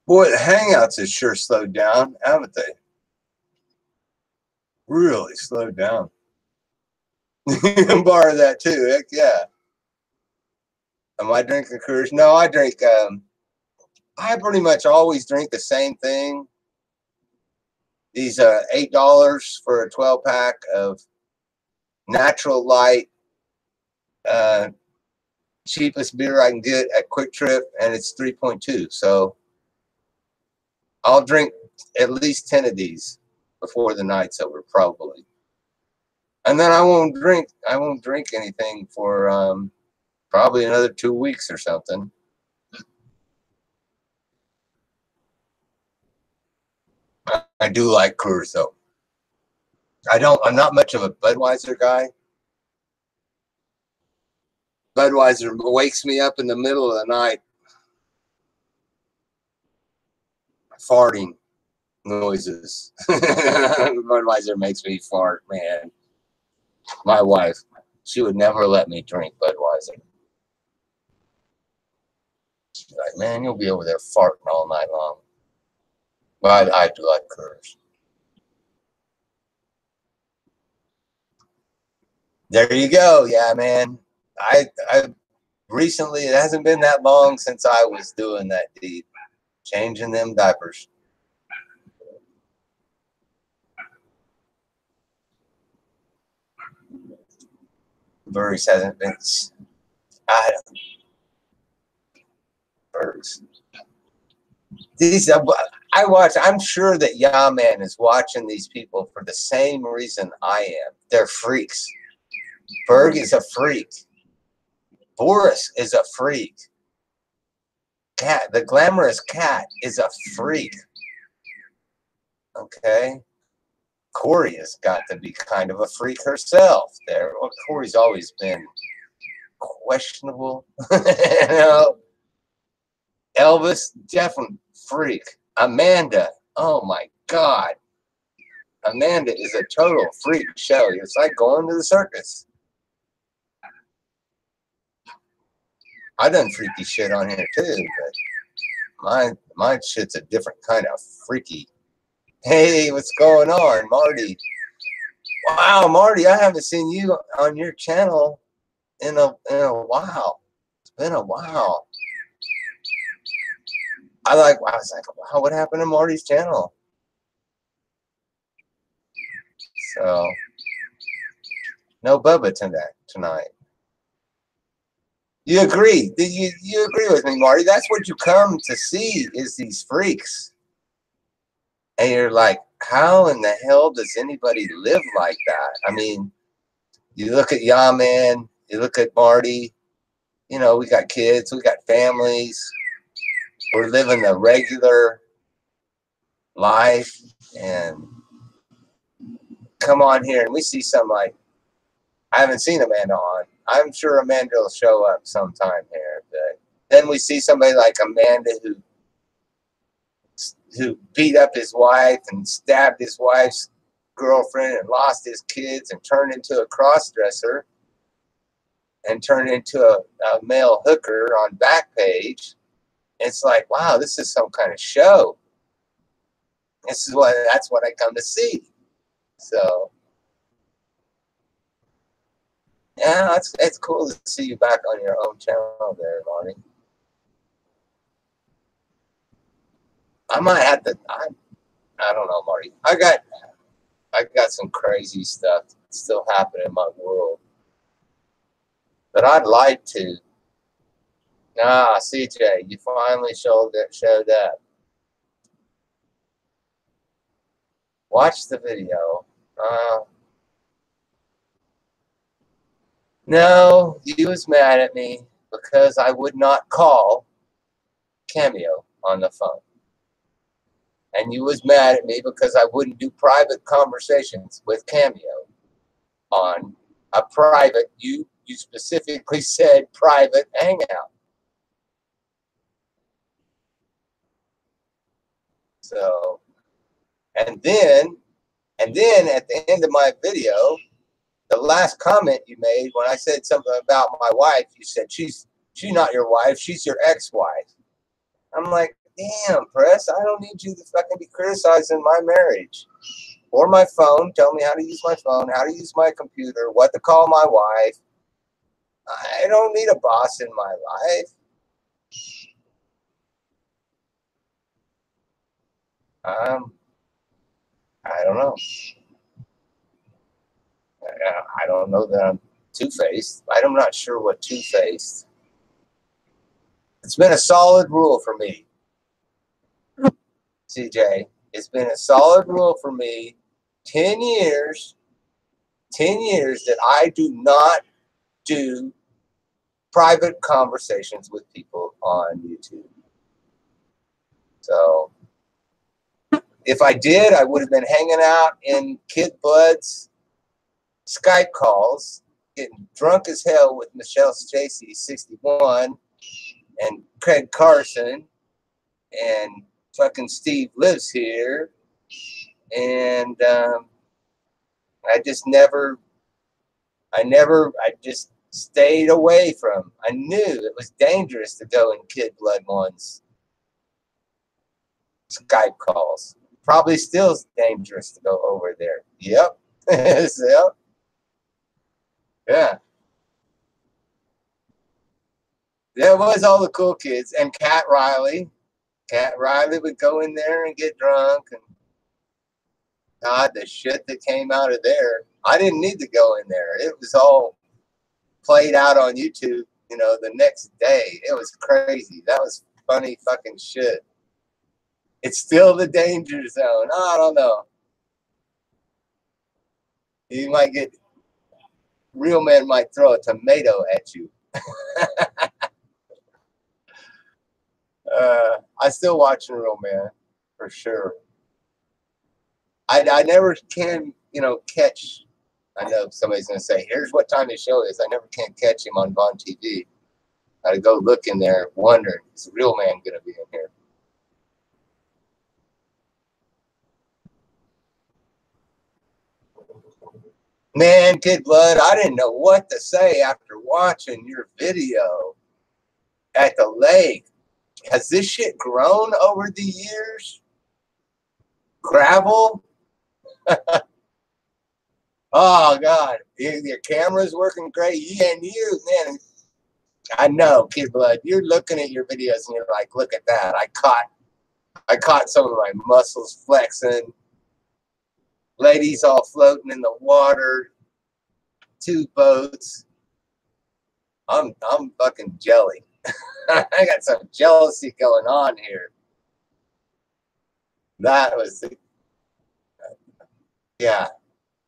Boy, the Hangouts has sure slowed down, haven't they? Really slowed down. You can borrow that too. Heck yeah. Am I drinking Coors? No, I drink. I pretty much always drink the same thing. These $8 for a 12-pack of Natural Light, cheapest beer I can get at Quick Trip, and it's 3.2. So I'll drink at least 10 of these before the night's over, probably. And then I won't drink anything for probably another 2 weeks or something. I do like Coors though. I'm not much of a Budweiser guy. Budweiser wakes me up in the middle of the night farting noises. Budweiser makes me fart, man. My wife, she would never let me drink Budweiser. She's like, man, you'll be over there farting all night long. But I do like Coors. There you go. Yeah, man. I recently, it hasn't been that long since I was doing that deed, changing them diapers. Burries hasn't been. I don't. Burries. These I watch. I'm sure that Man is watching these people for the same reason I am. They're freaks. Berg is a freak. Boris is a freak. Cat, the glamorous cat, is a freak. Okay. Corey has got to be kind of a freak herself. There, well, Corey's always been questionable. You know, Elvis, definitely freak. Amanda, oh my God, Amanda is a total freak show. It's like going to the circus. I done freaky shit on here too, but my shit's a different kind of freaky. Hey, what's going on, Marty? Wow, Marty, I haven't seen you on your channel in a while. It's been a while. I was like, wow, what happened to Marty's channel? So no Bubba tonight. You agree? You agree with me, Marty? That's what you come to see, is these freaks. And you're like, how in the hell does anybody live like that? I mean, you look at Man, you look at Marty, you know, we got kids, we got families, we're living a regular life, and come on here and we see some, like, I haven't seen Amanda on. I'm sure Amanda will show up sometime here, but then we see somebody like Amanda who beat up his wife and stabbed his wife's girlfriend and lost his kids and turned into a crossdresser and turned into a male hooker on Backpage. It's like, wow, this is some kind of show. That's what I come to see. So yeah, it's cool to see you back on your own channel there, Marty. I might have to. I don't know, Marty. I got some crazy stuff still happening in my world. But I'd like to. Ah, CJ, you finally showed up. Watch the video. No, you was mad at me because I would not call Cameo on the phone. And you was mad at me because I wouldn't do private conversations with Cameo on a private, you specifically said private hangout. So, and then at the end of my video, the last comment you made when I said something about my wife, you said she's not your wife, she's your ex-wife. I'm like, damn, Press, I don't need you to fucking be criticizing my marriage or my phone. Tell me how to use my phone, how to use my computer, what to call my wife. I don't need a boss in my life. I don't know. I don't know that I'm two-faced. I'm not sure what two-faced. It's been a solid rule for me, CJ. It's been a solid rule for me 10 years that I do not do private conversations with people on YouTube. So if I did, I would have been hanging out in Kid Bud's Skype calls, getting drunk as hell with Michelle Stacy, 61, and Craig Carson, and fucking Steve lives here. And I just stayed away from. I knew it was dangerous to go in Kid Blood one's Skype calls. Probably still dangerous to go over there. Yep. Yep. Yeah. There was all the cool kids. And Cat Riley. Cat Riley would go in there and get drunk. And God, the shit that came out of there. I didn't need to go in there. It was all played out on YouTube, the next day. It was crazy. That was funny fucking shit. It's still the danger zone. I don't know. You might get, real men might throw a tomato at you. I still watch Real Man, for sure. I never can, catch. I know somebody's going to say, here's what time his show is. I never can catch him on Vaughn TV. I got to go look in there wondering, is the Real Man going to be in here? Man, Kid Blood, I didn't know what to say after watching your video at the lake. Has this shit grown over the years? Gravel? Oh, God. Your camera's working great. Yeah, and you, man, I know, Kid Blood, you're looking at your videos and you're like, look at that. I caught some of my muscles flexing. Ladies all floating in the water. 2 boats. I'm fucking jelly. I got some jealousy going on here. That was, yeah,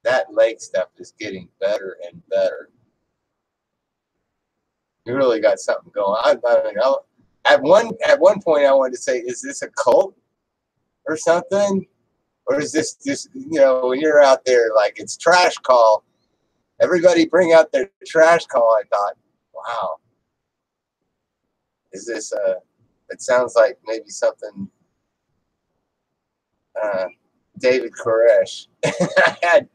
that lake stuff is getting better and better. You really got something going. At one point I wanted to say, is this a cult or something? Or is this just, when you're out there, like it's trash call, everybody bring out their trash call. I thought, wow, is this it sounds like maybe something David Koresh. I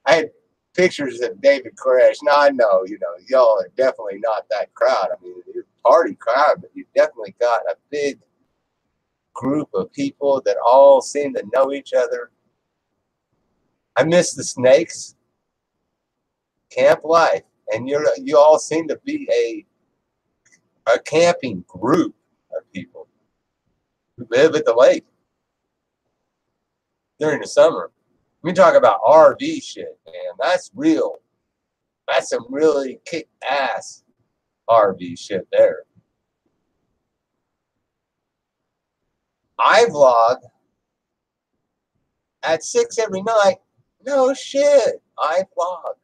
had pictures of David Koresh. Now I know, y'all are definitely not that crowd. I mean, you're a party crowd, but you definitely got a big group of people that all seem to know each other. I miss the Snakes, camp life, and you all seem to be a camping group of people who live at the lake during the summer. We talk about RV shit, man. That's real. That's some really kick ass RV shit there. I vlog at 6 every night. No shit. I vlog.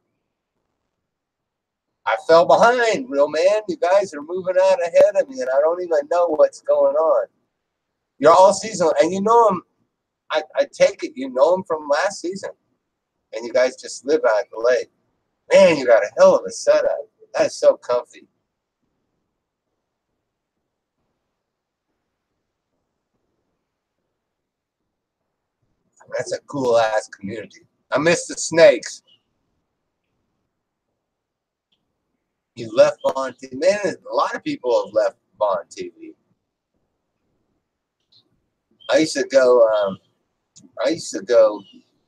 I fell behind, real man. You guys are moving out ahead of me, and I don't even know what's going on. You're all seasonal, and you know them. I take it you know them from last season, and you guys just live out the lake. Man, you got a hell of a setup. That is so comfy. That's a cool ass community. I miss the snakes. You left Bond TV. Man, a lot of people have left Bond TV. I used to go. I used to go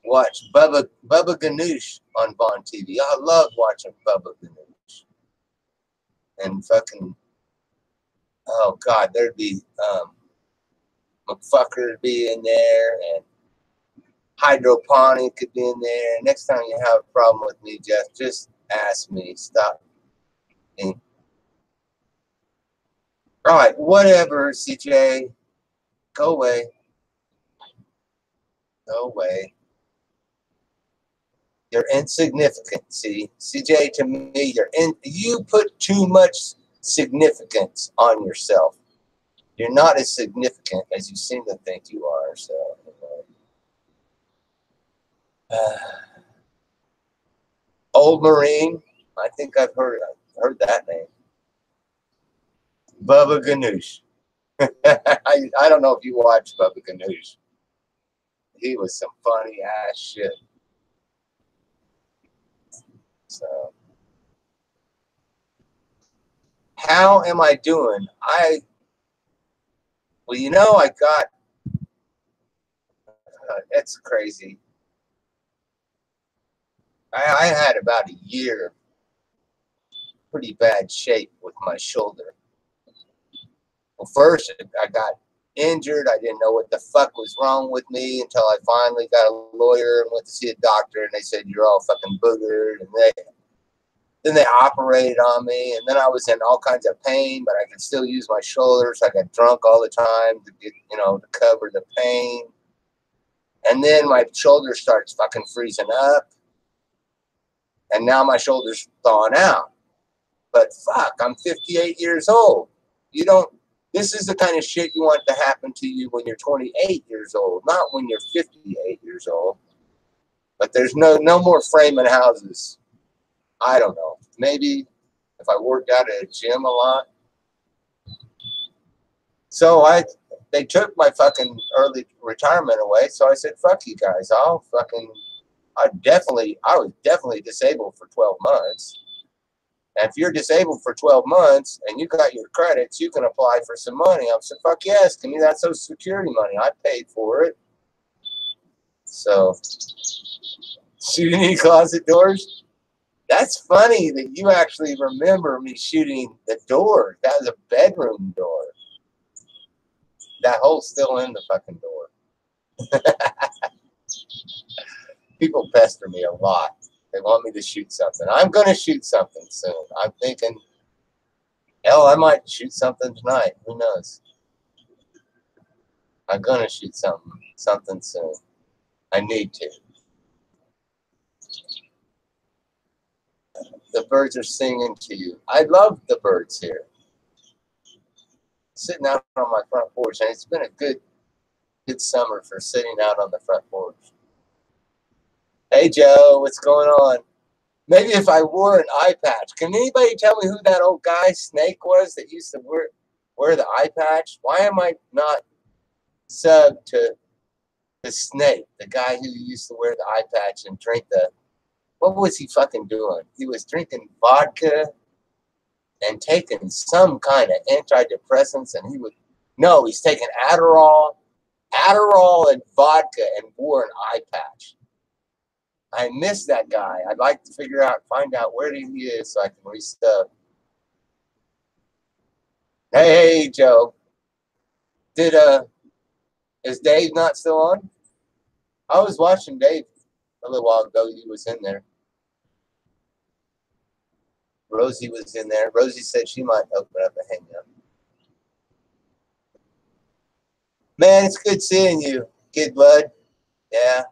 watch Bubba Ganoush on Bond TV. I loved watching Bubba Ganoush. And fucking, oh God, there'd be McFucker be in there, and Hydroponic could be in there. Next time you have a problem with me, Jeff, just ask me. Stop. And, all right, whatever, CJ. Go away. Go away. You're insignificant. See, CJ, to me, you put too much significance on yourself. You're not as significant as you seem to think you are. So, Old Marine. I think I've heard that name. Bubba Ganoush. I don't know if you watched Bubba Ganoush. He was some funny ass shit. So, how am I doing? Well, you know, I got. It's crazy. I had about a year pretty bad shape with my shoulder. Well, first I got injured. I didn't know what the fuck was wrong with me until I finally got a lawyer and went to see a doctor, and they said you're all fucking boogered, and then they operated on me, and then I was in all kinds of pain, but I could still use my shoulders. I got drunk all the time to get, to cover the pain. And then my shoulder starts fucking freezing up, and now my shoulder's thawing out. But fuck, I'm 58 years old. This is the kind of shit you want to happen to you when you're 28 years old, not when you're 58 years old. But there's no more framing houses. I don't know. Maybe if I worked out at a gym a lot. So they took my fucking early retirement away. So I said, fuck you guys. I was definitely disabled for 12 months. And if you're disabled for 12 months and you got your credits, you can apply for some money. I said, fuck yes, give me that Social Security money. I paid for it. So, shooting closet doors? That's funny that you actually remember me shooting the door. That was a bedroom door. That hole's still in the fucking door. People pester me a lot. They want me to shoot something. I'm going to shoot something soon. I'm thinking, hell, I might shoot something tonight. Who knows? I'm going to shoot something soon. I need to. The birds are singing to you. I love the birds here. Sitting out on my front porch, and it's been a good summer for sitting out on the front porch. Hey, Joe, what's going on? Maybe if I wore an eye patch. Can anybody tell me who that old guy, Snake, was that used to wear the eye patch? Why am I not sub to the Snake, the guy who used to wear the eye patch and drink what was he fucking doing? He was drinking vodka and taking some kind of antidepressants, and he's taking Adderall and vodka, and wore an eye patch. I miss that guy. I'd like to find out where he is so I can re-stub. Hey, Joe. Is Dave not still on? I was watching Dave a little while ago. He was in there. Rosie was in there. Rosie said she might open up a hang up. Man, it's good seeing you, Kid Blood. Yeah.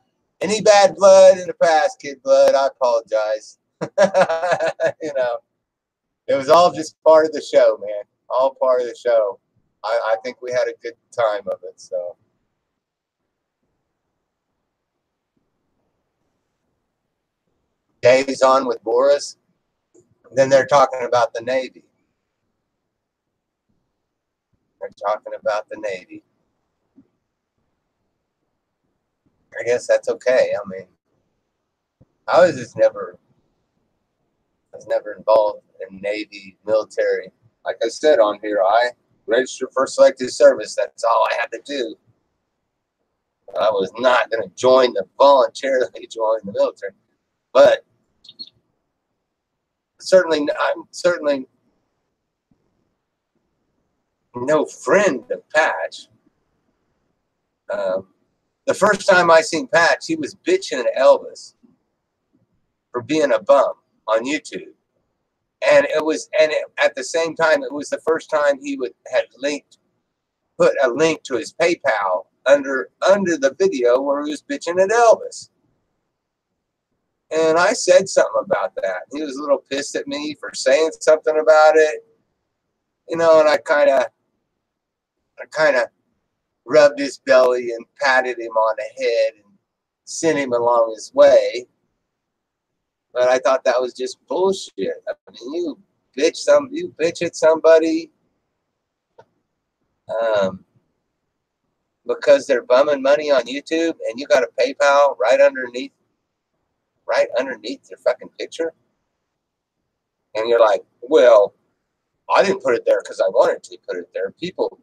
Any bad blood in the past, Kid Blood, I apologize. You know, it was all just part of the show, man. All part of the show. I think we had a good time of it, so. Days on with Boris. Then they're talking about the Navy. They're talking about the Navy. I guess that's okay. I mean, I was never involved in Navy, military. Like I said on here, I registered for selective service. That's all I had to do. I was not going to voluntarily join the military, but I'm certainly no friend of Patch. The first time I seen Patch, he was bitching at Elvis for being a bum on YouTube. And at the same time, it was the first time he had put a link to his PayPal under the video where he was bitching at Elvis. And I said something about that. He was a little pissed at me for saying something about it, you know. And I kind of rubbed his belly and patted him on the head and sent him along his way. But I thought that was just bullshit. I mean, you bitch at somebody because they're bumming money on YouTube, and you got a PayPal right underneath your fucking picture, and you're like, well, I didn't put it there because I wanted to put it there. People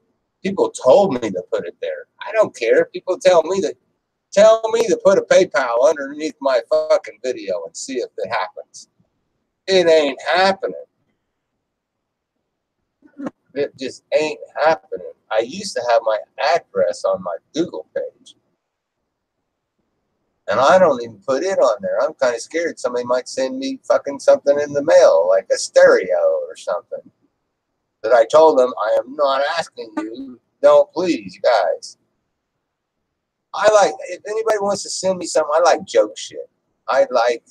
told me to put it there. I don't care. People tell me to put a PayPal underneath my fucking video and see if it happens. It ain't happening. It just ain't happening. I used to have my address on my Google page, and I don't even put it on there. I'm kind of scared somebody might send me fucking something in the mail, like a stereo or something. That I told them, I am not asking you. Don't, please, you guys. If anybody wants to send me something, I like joke shit. I like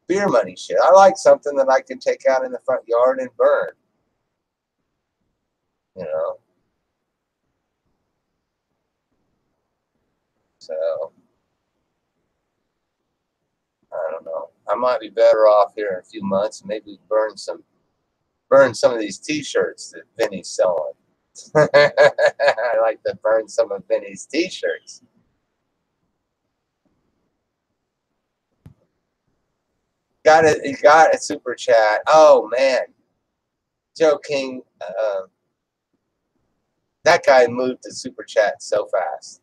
beer money shit. I like something that I can take out in the front yard and burn. You know? So, I don't know. I might be better off here in a few months. Maybe burn some of these t-shirts that Vinny's selling. I like to burn some of Vinny's t-shirts. Got a super chat. Oh man, Joe King, that guy moved to super chat so fast.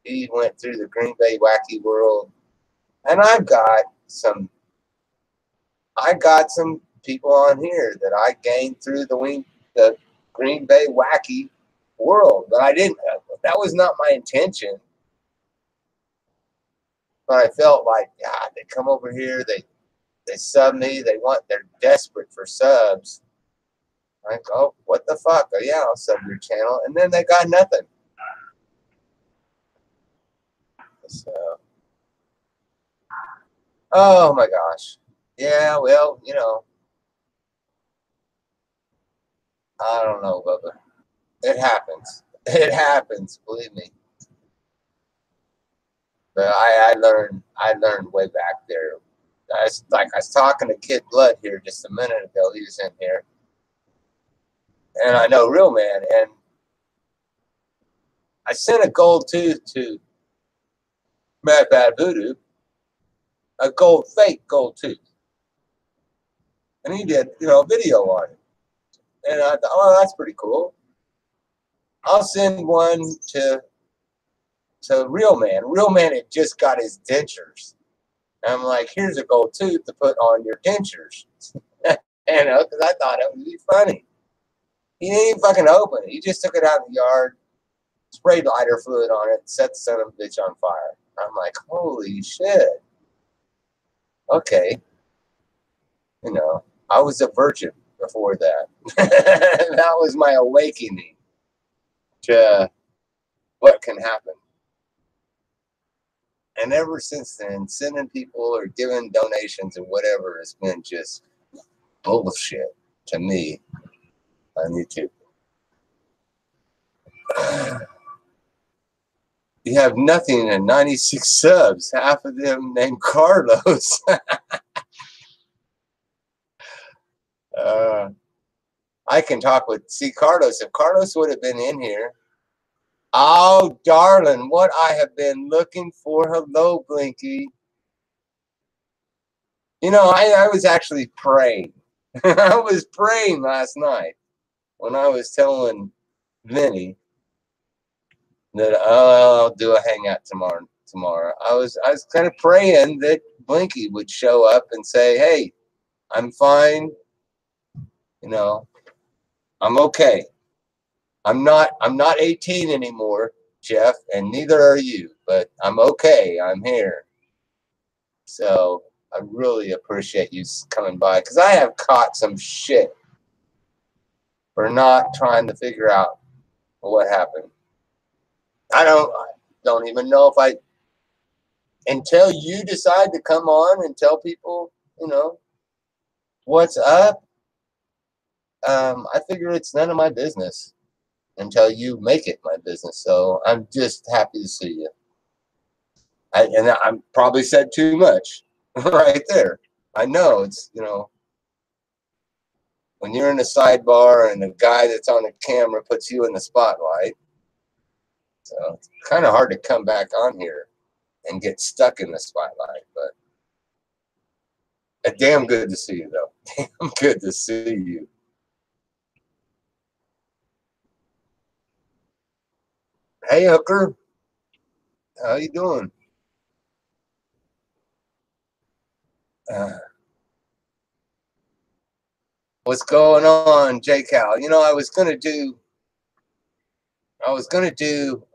He went through the Green Bay wacky world, and I got some people on here that I gained through the Green Bay wacky world. But I didn't. That was not my intention. But I felt like, God, they come over here, they sub me, they're desperate for subs. I go, oh, what the fuck? Oh yeah, I'll sub your channel, and then they got nothing. So, oh my gosh, yeah. Well, you know, I don't know, Bubba. It happens. It happens. Believe me. But I learned way back there. I was talking to Kid Blood here just a minute ago. He was in here, and I know Real Man, and I sent a gold tooth to Mad Bad Voodoo, a fake gold tooth, and he did, you know, a video on it, and I thought, oh, that's pretty cool. I'll send one to Real Man. Real Man had just got his dentures. And I'm like, here's a gold tooth to put on your dentures. You know, because I thought it would be funny. He didn't even fucking open it. He just took it out in the yard, sprayed lighter fluid on it, set the son of a bitch on fire. I'm like, holy shit. Okay. You know, I was a virgin before that. That was my awakening to what can happen. And ever since then, sending people or giving donations or whatever has been just bullshit to me on YouTube. You have nothing and 96 subs, half of them named Carlos. I can talk with, see, Carlos, if Carlos would have been in here. Oh, darling, what I have been looking for. Hello, Blinky. You know, I was actually praying. I was praying last night when I was telling Vinny that I'll do a hangout tomorrow. I was kind of praying that Blinky would show up and say, "Hey, I'm fine. You know, I'm okay. I'm not 18 anymore, Jeff, and neither are you. But I'm okay. I'm here." So I really appreciate you coming by because I have caught some shit for not trying to figure out what happened. I don't even know if I, until you decide to come on and tell people, you know, what's up. I figure it's none of my business until you make it my business. So I'm just happy to see you. And I probably said too much right there. I know it's, you know, when you're in a sidebar and the guy that's on the camera puts you in the spotlight. So it's kind of hard to come back on here and get stuck in the spotlight. But damn good to see you, though. Damn good to see you. Hey, Hooker. How you doing? Uh, what's going on, J Cal? You know, I was gonna do, I was gonna do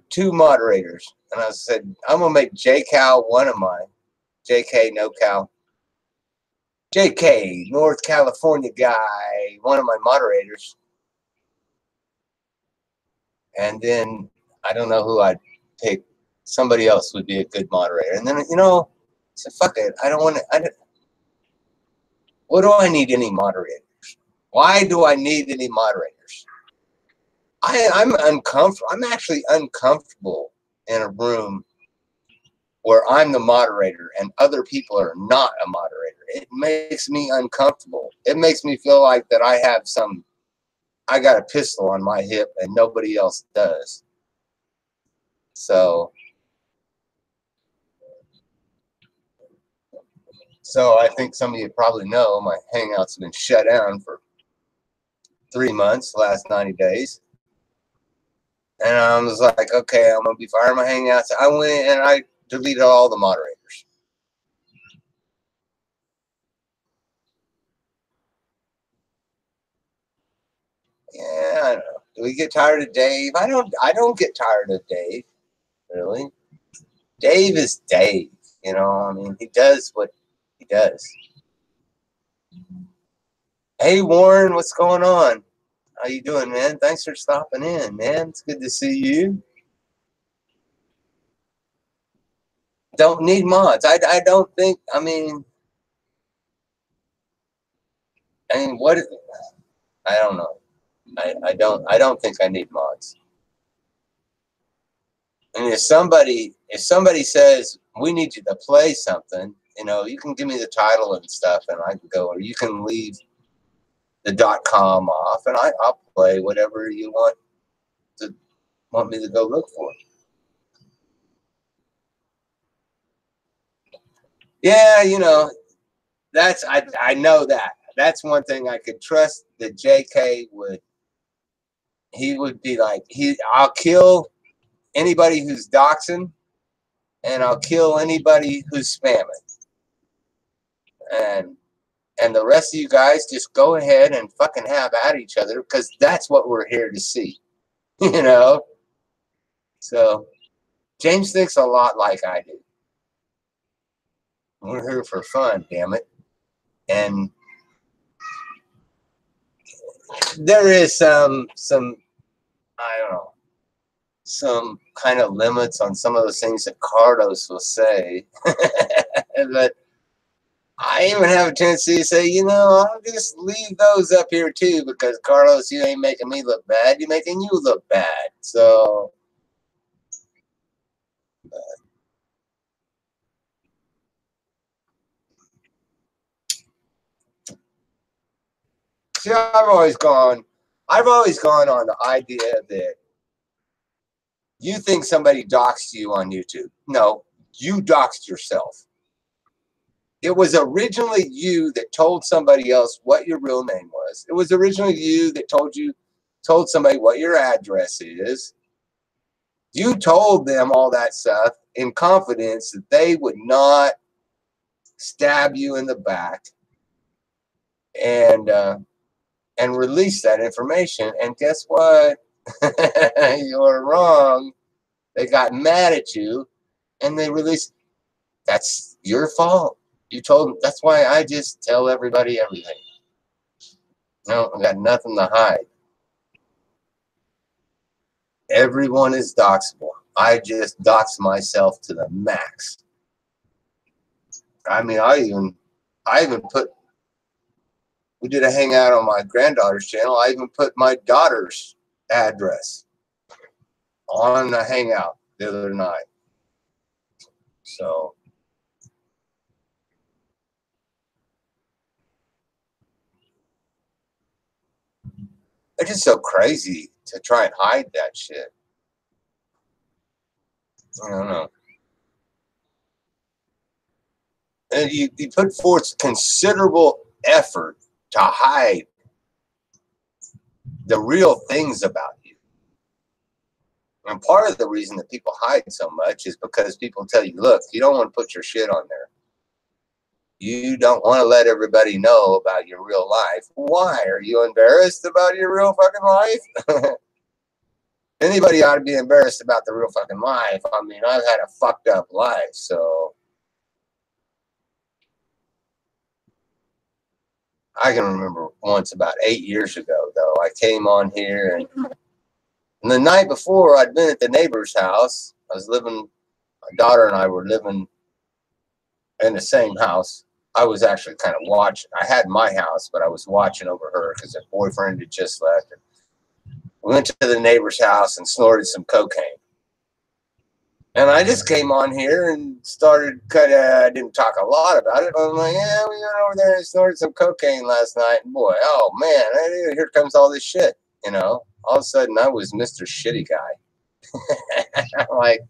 two moderators, and I said I'm gonna make J Cal one of mine. JK, no Cal. JK, North California guy, one of my moderators, and then I don't know who I'd pick. Somebody else would be a good moderator, and then you know, I said fuck it. I don't want to. What do I need any moderators? Why do I need any moderators? I'm uncomfortable. I'm actually uncomfortable in a room where I'm the moderator and other people are not a moderator. It makes me uncomfortable. It makes me feel like that I got a pistol on my hip and nobody else does. So I think some of you probably know my Hangout's been shut down for 3 months, last 90 days. And I was like, okay, I'm going to be firing my Hangouts. I went and I deleted all the moderators. Yeah, I don't know. Do we get tired of Dave? I don't get tired of Dave, really. Dave is Dave, you know. I mean, he does what he does. Hey, Warren, what's going on? How you doing, man? Thanks for stopping in, man. It's good to see you. Don't need mods. I don't think. I mean, what? I don't know. I don't think I need mods. And if somebody says we need you to play something, you know, you can give me the title and stuff, and I can go, or you can leave the .com off, and I'll play whatever you want me to go look for. Yeah, you know, that's I know that. That's one thing I could trust that JK would. He would be like, I'll kill anybody who's doxing, and I'll kill anybody who's spamming. And the rest of you guys just go ahead and fucking have at each other because that's what we're here to see. You know? So James thinks a lot like I do. We're here for fun, damn it. And there is some I don't know, some kind of limits on some of those things that Carlos will say. But I even have a tendency to say, I'll just leave those up here too, because Carlos, you ain't making me look bad. You're making you look bad. So, see, I've always gone on the idea that you think somebody doxed you on YouTube. No, you doxed yourself. It was originally you that told somebody else what your real name was. It was originally you that told somebody what your address is. You told them all that stuff in confidence that they would not stab you in the back and release that information. And guess what? You're wrong. They got mad at you and they released. That's your fault. You told them. That's why I just tell everybody everything. No, I got nothing to hide. Everyone is doxable. I just dox myself to the max. I mean, I even put. We did a hangout on my granddaughter's channel. I even put my daughter's address on the hangout the other night. So it's just so crazy to try and hide that shit. I don't know. And you put forth considerable effort to hide the real things about you. And part of the reason that people hide so much is because people tell you, look, you don't want to put your shit on there. You don't want to let everybody know about your real life. Why? Are you embarrassed about your real fucking life? Anybody ought to be embarrassed about the real fucking life. I mean, I've had a fucked up life, so I can remember once about 8 years ago, though, I came on here and the night before I'd been at the neighbor's house. I was living, my daughter and I were living in the same house. I was actually kind of watching. I had my house, but I was watching over her because her boyfriend had just left. We went to the neighbor's house and snorted some cocaine. And I just came on here and started I didn't talk a lot about it, but I'm like, yeah, we went over there and snorted some cocaine last night. And boy, oh man, here comes all this shit. All of a sudden I was Mr. Shitty Guy. I'm like,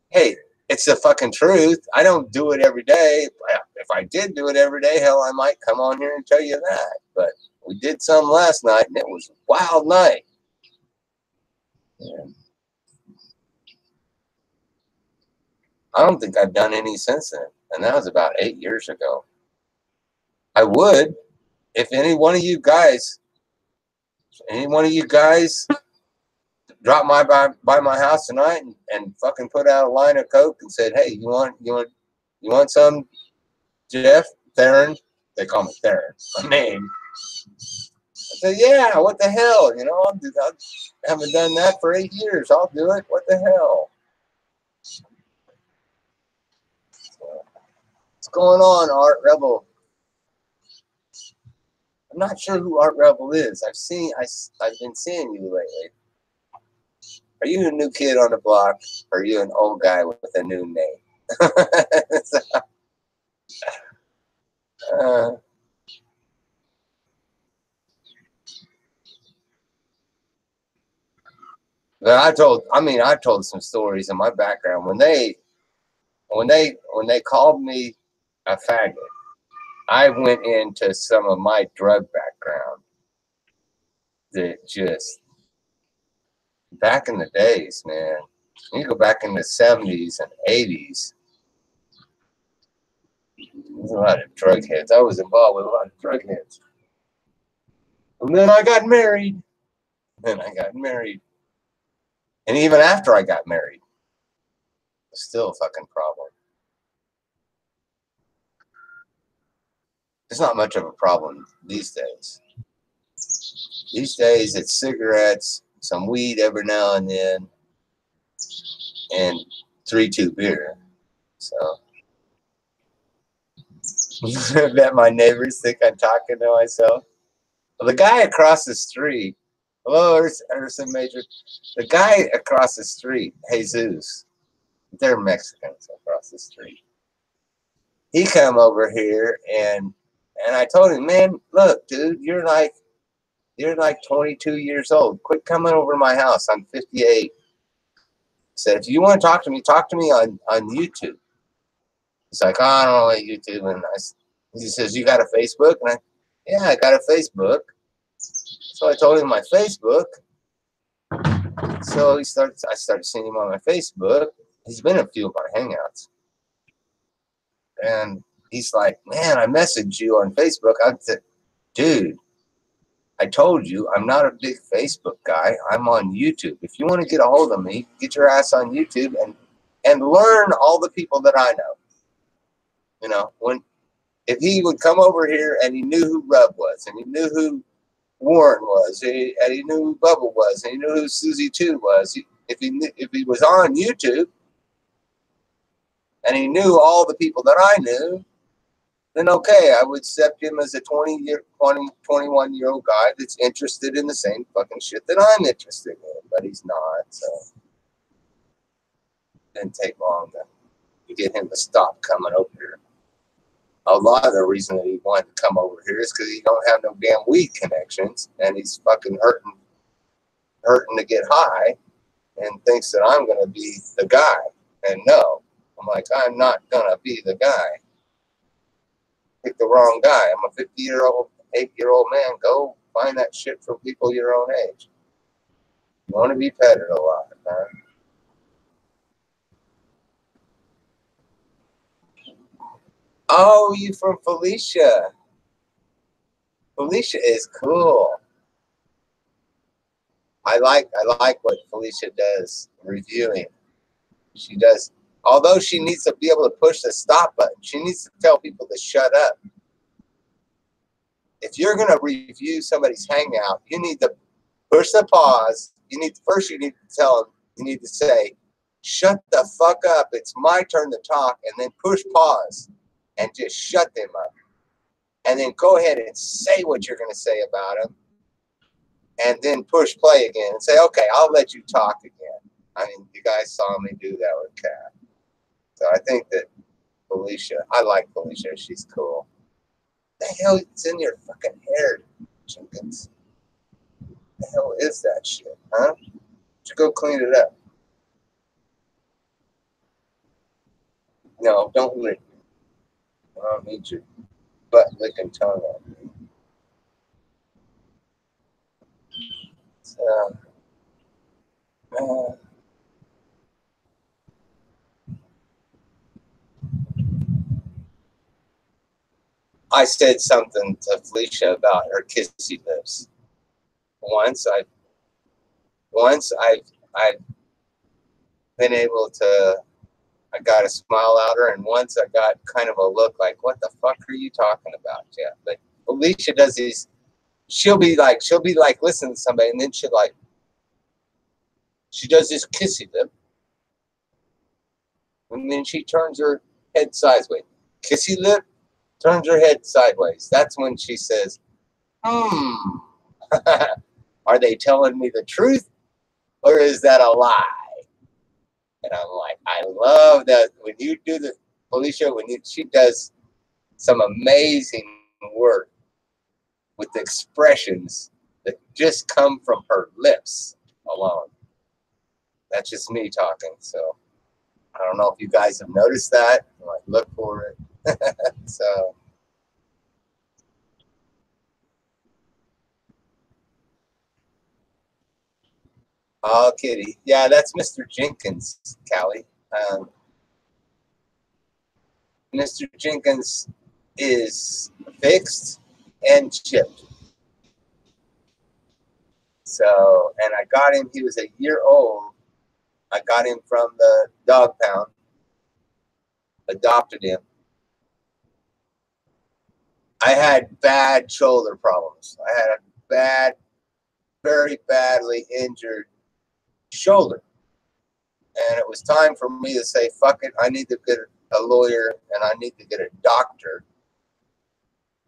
hey, it's the fucking truth. I don't do it every day. If I did do it every day, hell, I might come on here and tell you that. But we did some last night and it was a wild night. Yeah. I don't think I've done any since then. And that was about 8 years ago. I would, if any one of you guys dropped by my house tonight and fucking put out a line of coke and said, hey, you want some, Jeff, Theron? They call me Theron, my name. I said, yeah, what the hell? I'll do that. I haven't done that for 8 years. I'll do it. What the hell? What's going on, Art Rebel? I'm not sure who Art Rebel is. I've been seeing you lately. Are you a new kid on the block, or are you an old guy with a new name? But I told some stories in my background when they called me a faggot. I went into some of my drug background that just back in the days, man. You go back in the 70s and 80s. There's a lot of drug heads. I was involved with a lot of drug heads. And then I got married. And even after I got married, it's still a fucking problem. It's not much of a problem these days. These days, it's cigarettes, some weed every now and then, and 3-2 beer. So I bet my neighbors think I'm talking to myself. Well, the guy across the street, hello, Erson Major. The guy across the street, Jesus, they're Mexicans across the street. He come over here and I told him, man, look, dude, you're like 22 years old. Quit coming over to my house. I'm 58. He said, if you want to talk to me on YouTube. He's like, oh, I don't know what YouTube. And he says, you got a Facebook? And yeah, I got a Facebook. So I told him my Facebook. So I started seeing him on my Facebook. He's been in a few of our hangouts. And he's like, man, I messaged you on Facebook. I said, dude, I told you I'm not a big Facebook guy. I'm on YouTube. If you want to get a hold of me, get your ass on YouTube and learn all the people that I know. You know, if he would come over here and he knew who Rub was, and he knew who Warren was, and he knew who Bubba was, and he knew who Susie 2 was. If he was on YouTube and he knew all the people that I knew, then okay, I would accept him as a 21-year-old guy that's interested in the same fucking shit that I'm interested in, but he's not, so it didn't take long to get him to stop coming over here. A lot of the reason that he wanted to come over here is because he don't have no damn weed connections, and he's fucking hurting to get high, and thinks that I'm gonna be the guy. And no, I'm like, I'm not gonna be the guy. Pick the wrong guy. I'm a 50-year-old, 8-year-old man. Go find that shit from people your own age. You want to be petted a lot, huh? Oh, you from Felicia? Felicia is cool. I like what Felicia does reviewing. She does, although she needs to be able to push the stop button. She needs to tell people to shut up. If you're going to review somebody's hangout, you need to push the pause. You need to tell them, you need to say, shut the fuck up. It's my turn to talk, and then push pause and just shut them up. And then go ahead and say what you're going to say about them. And then push play again and say, okay, I'll let you talk again. I mean, you guys saw me do that with Kat. So I think that Felicia, I like Felicia. She's cool. What the hell is in your fucking hair, Jenkins? What the hell is that shit, huh? You go clean it up. No, don't lick me. I don't need your butt licking tongue on me. So, I said something to Felicia about her kissy lips. Once I've been able to, I got a smile out her, and once I got kind of a look like, what the fuck are you talking about, Jeff? But Felicia does these, she'll be like listening to somebody, and then she does this kissy lip, and then she turns her head sideways. Kissy lip, turns her head sideways. That's when she says, are they telling me the truth, or is that a lie? And I'm like, I love that when you do the Felicia, she does some amazing work with expressions that just come from her lips alone. That's just me talking. So I don't know if you guys have noticed that. Like, look for it. So. Oh, kitty. Yeah, that's Mr. Jenkins, Callie. Mr. Jenkins is fixed and chipped. So, and I got him, he was a year old. I got him from the dog pound, adopted him. I had bad shoulder problems. I had a bad, very badly injured shoulder. And it was time for me to say, fuck it, I need to get a lawyer and I need to get a doctor.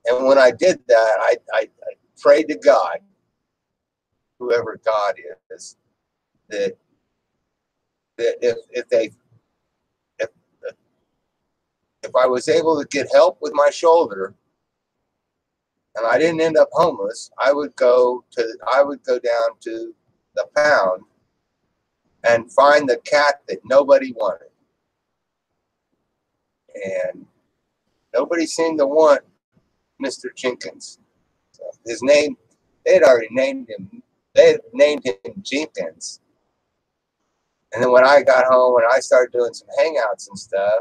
And when I did that, I prayed to God, whoever God is, that if they if if I was able to get help with my shoulder and I didn't end up homeless, I would go down to the pound and find the cat that nobody wanted. And nobody seemed to want Mr. Jenkins. So his name, they had already named him. They had named him Jenkins. And then when I got home and I started doing some hangouts and stuff,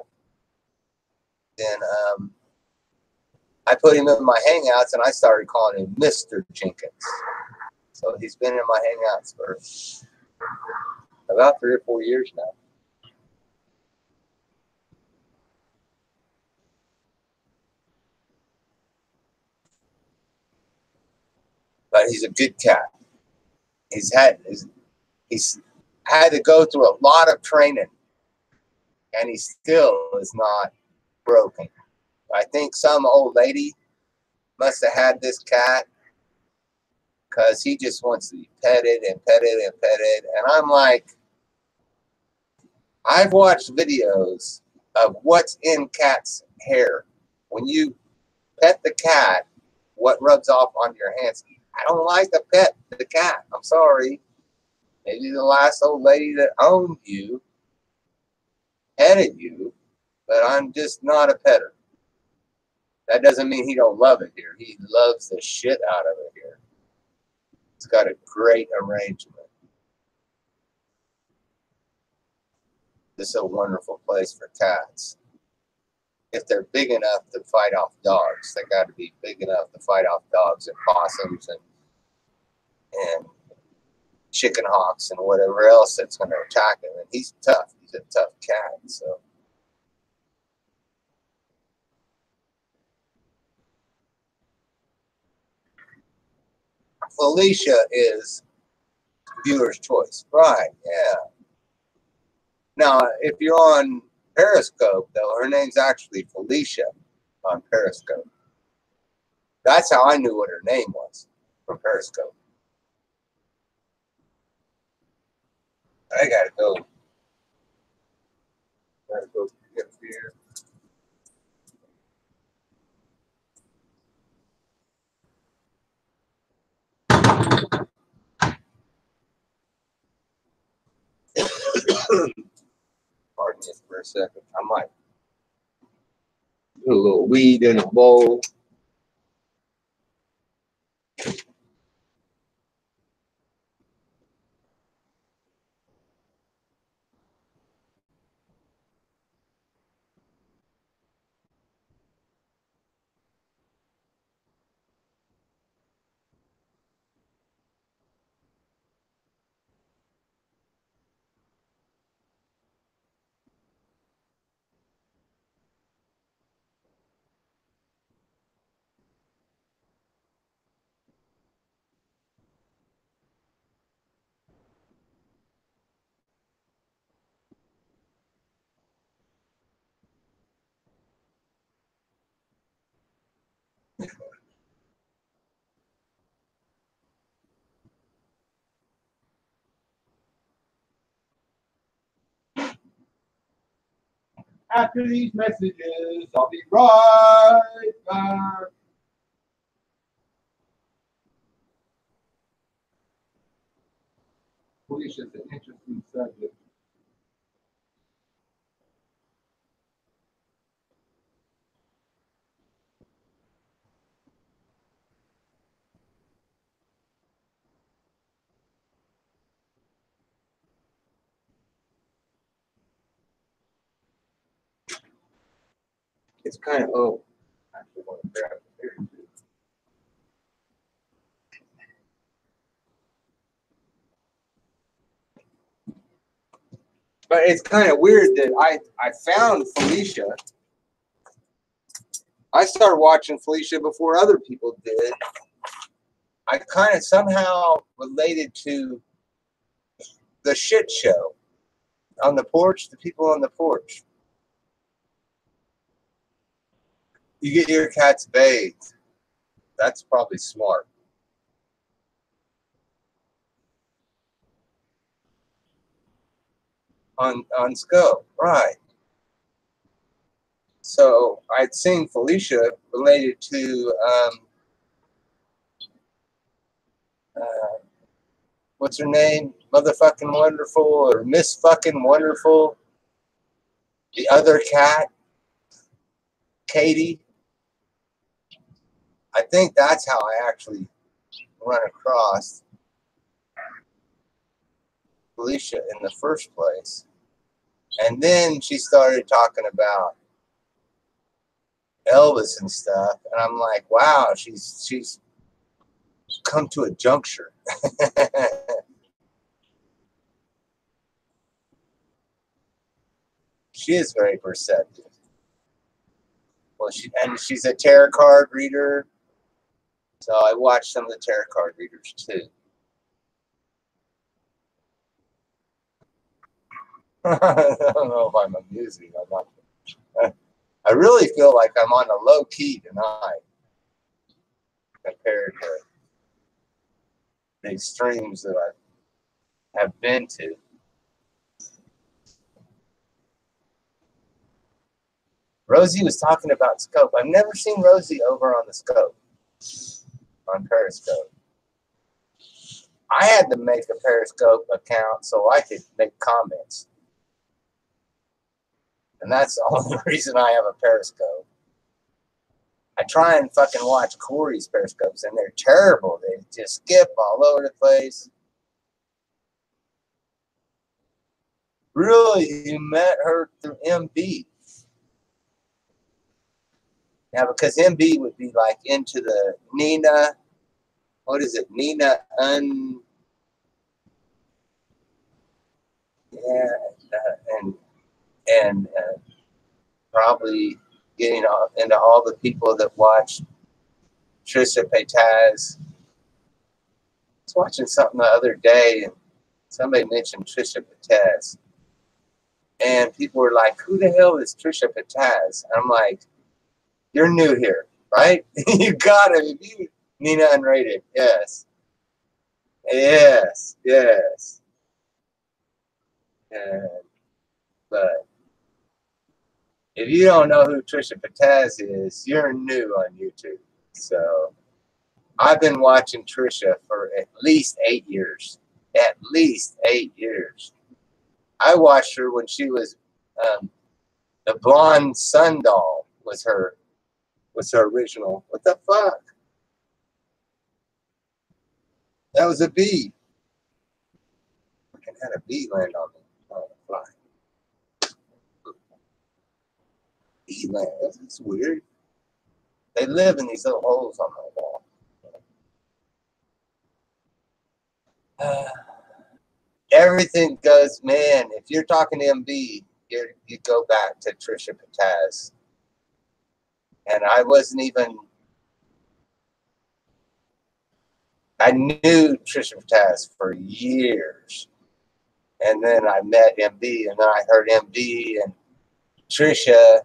then I put him in my hangouts and I started calling him Mr. Jenkins. So he's been in my hangouts for about 3 or 4 years now. But he's a good cat. He's had to go through a lot of training, and he still is not broken. I think some old lady must have had this cat because he just wants to be petted and petted and petted. And I'm like, I've watched videos of what's in cats' hair. When you pet the cat, what rubs off on your hands. I don't like to pet the cat. I'm sorry. Maybe the last old lady that owned you petted you, but I'm just not a petter. That doesn't mean he don't love it here. He loves the shit out of it here. It's got a great arrangement. This is a wonderful place for cats. If they're big enough to fight off dogs, they got to be big enough to fight off dogs and possums and chicken hawks and whatever else that's going to attack him. And he's tough. He's a tough cat. So Felicia is viewer's choice. Right, yeah. Now, if you're on Periscope, though, her name's actually Felicia on Periscope. That's how I knew what her name was from Periscope. I gotta go. Gotta go get a beer. Pardon me for a second. I might put a little weed in a bowl. After these messages, I'll be right back. Felicia's an interesting subject. It's kind of, oh, I actually want to grab the beer too. But it's kind of weird that I found Felicia I started watching Felicia before other people did. I kind of somehow related to the shit show on the porch, the people on the porch. You get your cats bathed. That's probably smart. On scope, right. So I'd seen Felicia related to what's her name? Motherfucking Wonderful or Miss Fucking Wonderful. The other cat, Katie. I think that's how I actually run across Felicia in the first place. And then she started talking about Elvis and stuff, and I'm like, wow, she's come to a juncture. She is very perceptive. Well, she's a tarot card reader, so I watch some of the tarot card readers too. I don't know if I'm amusing. I'm not. I really feel like I'm on a low key tonight compared to the extremes that I have been to. Rosie was talking about Scope. I've never seen Rosie over on the Scope, on Periscope. I had to make a Periscope account so I could make comments. And that's the only reason I have a Periscope. I try and fucking watch Corey's Periscopes, and they're terrible. They just skip all over the place. Really, you met her through MB. Yeah, because MB would be like into the Nina, what is it? Nina yeah, and probably getting into all the people that watch Trisha Paytas. I was watching something the other day, and somebody mentioned Trisha Paytas, and people were like, "Who the hell is Trisha Paytas?" And I'm like, "You're new here, right? You got it. Nina Unrated, yes, yes, yes." And, but if you don't know who Trisha Paytas is, you're new on YouTube. So I've been watching Trisha for at least 8 years. At least 8 years. I watched her when she was the blonde sun doll was her original. What the fuck? That was a bee. I had a bee land on me on the fly. Bee land. That's weird. They live in these little holes on my wall. Everything goes, man. If you're talking to MB, you go back to Trisha Paytas. And I wasn't even, I knew Trisha Paytas for years. And then I met MB, and then I heard MB and Trisha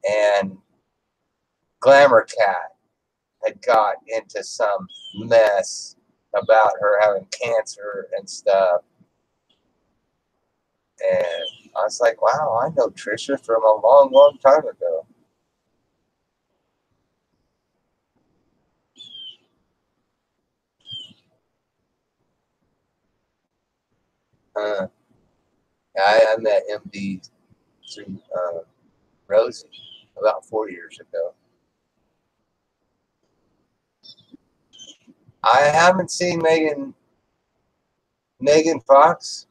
and Glamour Cat had got into some mess about her having cancer and stuff. And I was like, wow, I know Trisha from a long, long time ago. I met MD through Rosie about 4 years ago. I haven't seen Megan Fox.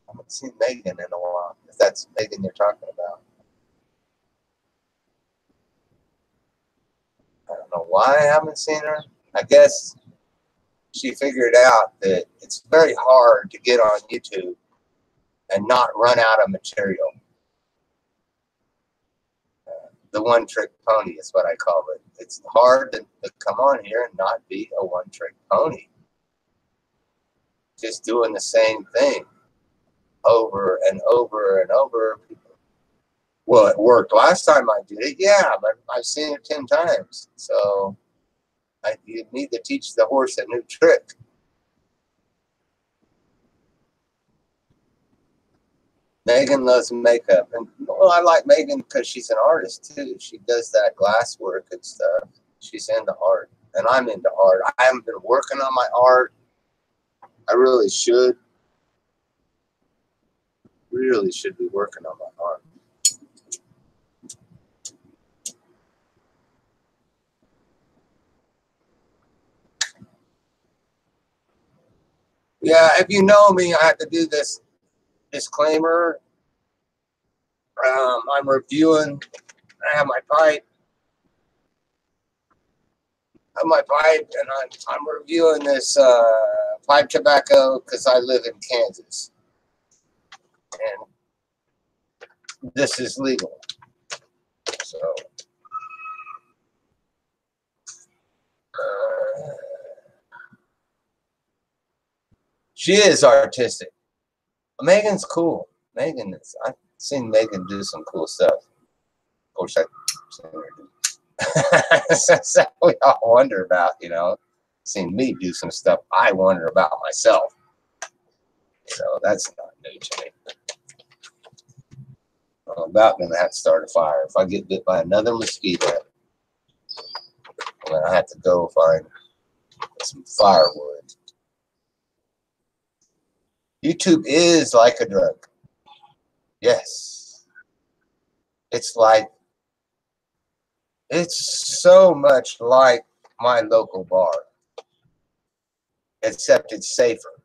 I haven't seen Megan in a while, if that's Megan you're talking about. I don't know why I haven't seen her. I guess she figured out that it's very hard to get on YouTube and not run out of material. The one trick pony is what I call it. It's hard to come on here and not be a one trick pony. Just doing the same thing over and over and over. Well, it worked last time I did it, yeah, but I've seen it 10 times. So you need to teach the horse a new trick. Megan loves makeup. And well, I like Megan because she's an artist too. She does that glass work and stuff. She's into art. And I'm into art. I haven't been working on my art. I really should. Really should be working on my art. Yeah, if you know me, I have to do this disclaimer. I'm reviewing. I have my pipe. And I'm reviewing this pipe tobacco because I live in Kansas, and this is legal. So she is artistic. Megan's cool. Megan is. I've seen Megan do some cool stuff. Of course, I've seen her do. That's what we all wonder about, you know. Seen me do some stuff I wonder about myself. So that's not new to me. I'm about going to have to start a fire. If I get bit by another mosquito, then I have to go find some firewood. YouTube is like a drug. Yes. It's so much like my local bar, except it's safer.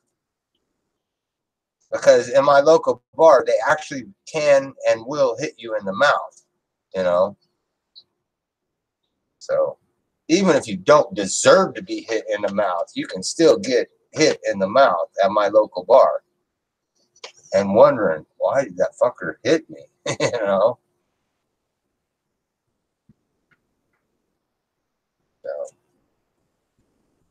Because in my local bar, they actually can and will hit you in the mouth, you know. So even if you don't deserve to be hit in the mouth, you can still get hit in the mouth at my local bar. And wondering, why did that fucker hit me, you know. So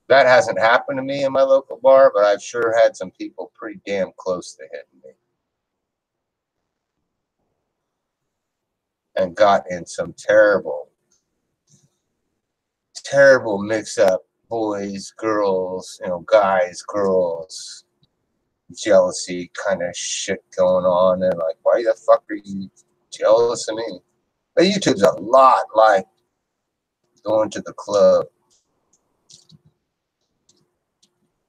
that hasn't happened to me in my local bar, but I've sure had some people pretty damn close to hitting me. And got in some terrible mix-up, boys, girls, you know, guys, girls, jealousy kind of shit going on. And like, why the fuck are you jealous of me? But YouTube's a lot like going to the club.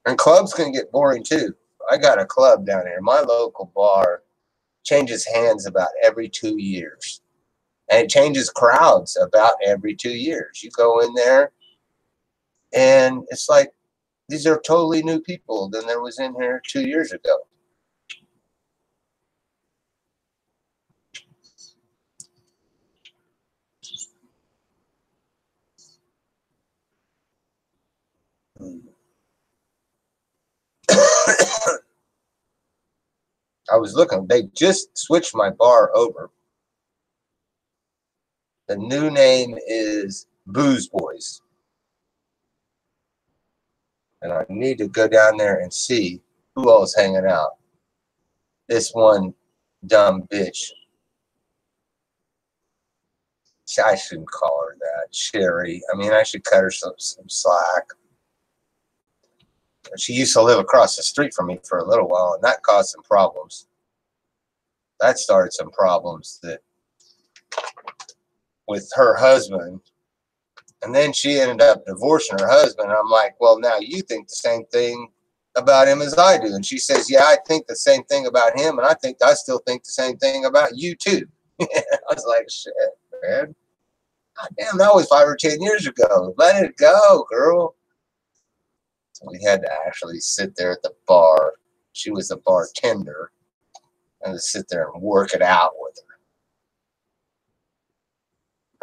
And clubs can get boring too. I got a club down here. My local bar changes hands about every 2 years. And it changes crowds about every 2 years. You go in there, and it's like, these are totally new people than there was in here 2 years ago. I was looking. They just switched my bar over. The new name is Booze Boys. And I need to go down there and see who all's hanging out. This one dumb bitch. I shouldn't call her that. Sherry. I mean, I should cut her some slack. She used to live across the street from me for a little while, and that caused some problems. That started some problems with her husband. And then she ended up divorcing her husband. And I'm like, well, now you think the same thing about him as I do. And she says, yeah, I think the same thing about him. And I still think the same thing about you too. I was like, shit, man. God damn, that was 5 or 10 years ago. Let it go, girl. So we had to actually sit there at the bar. She was the bartender. And to sit there and work it out with her.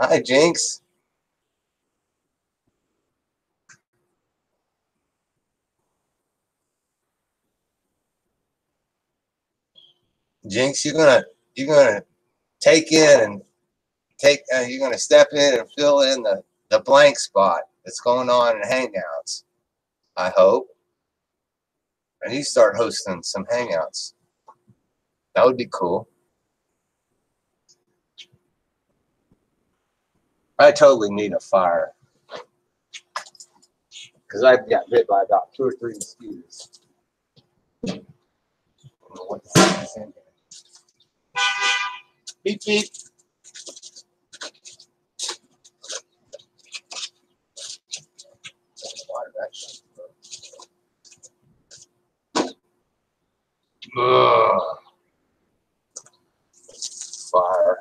Hi, Jinx. Jinx, you're gonna take in and you're gonna step in and fill in the blank spot that's going on in Hangouts. I hope, and you start hosting some Hangouts. That would be cool. I totally need a fire because I got bit by about 2 or 3 mosquitoes. I don't know what the fuck is in here. Beep beep. Ugh. Fire.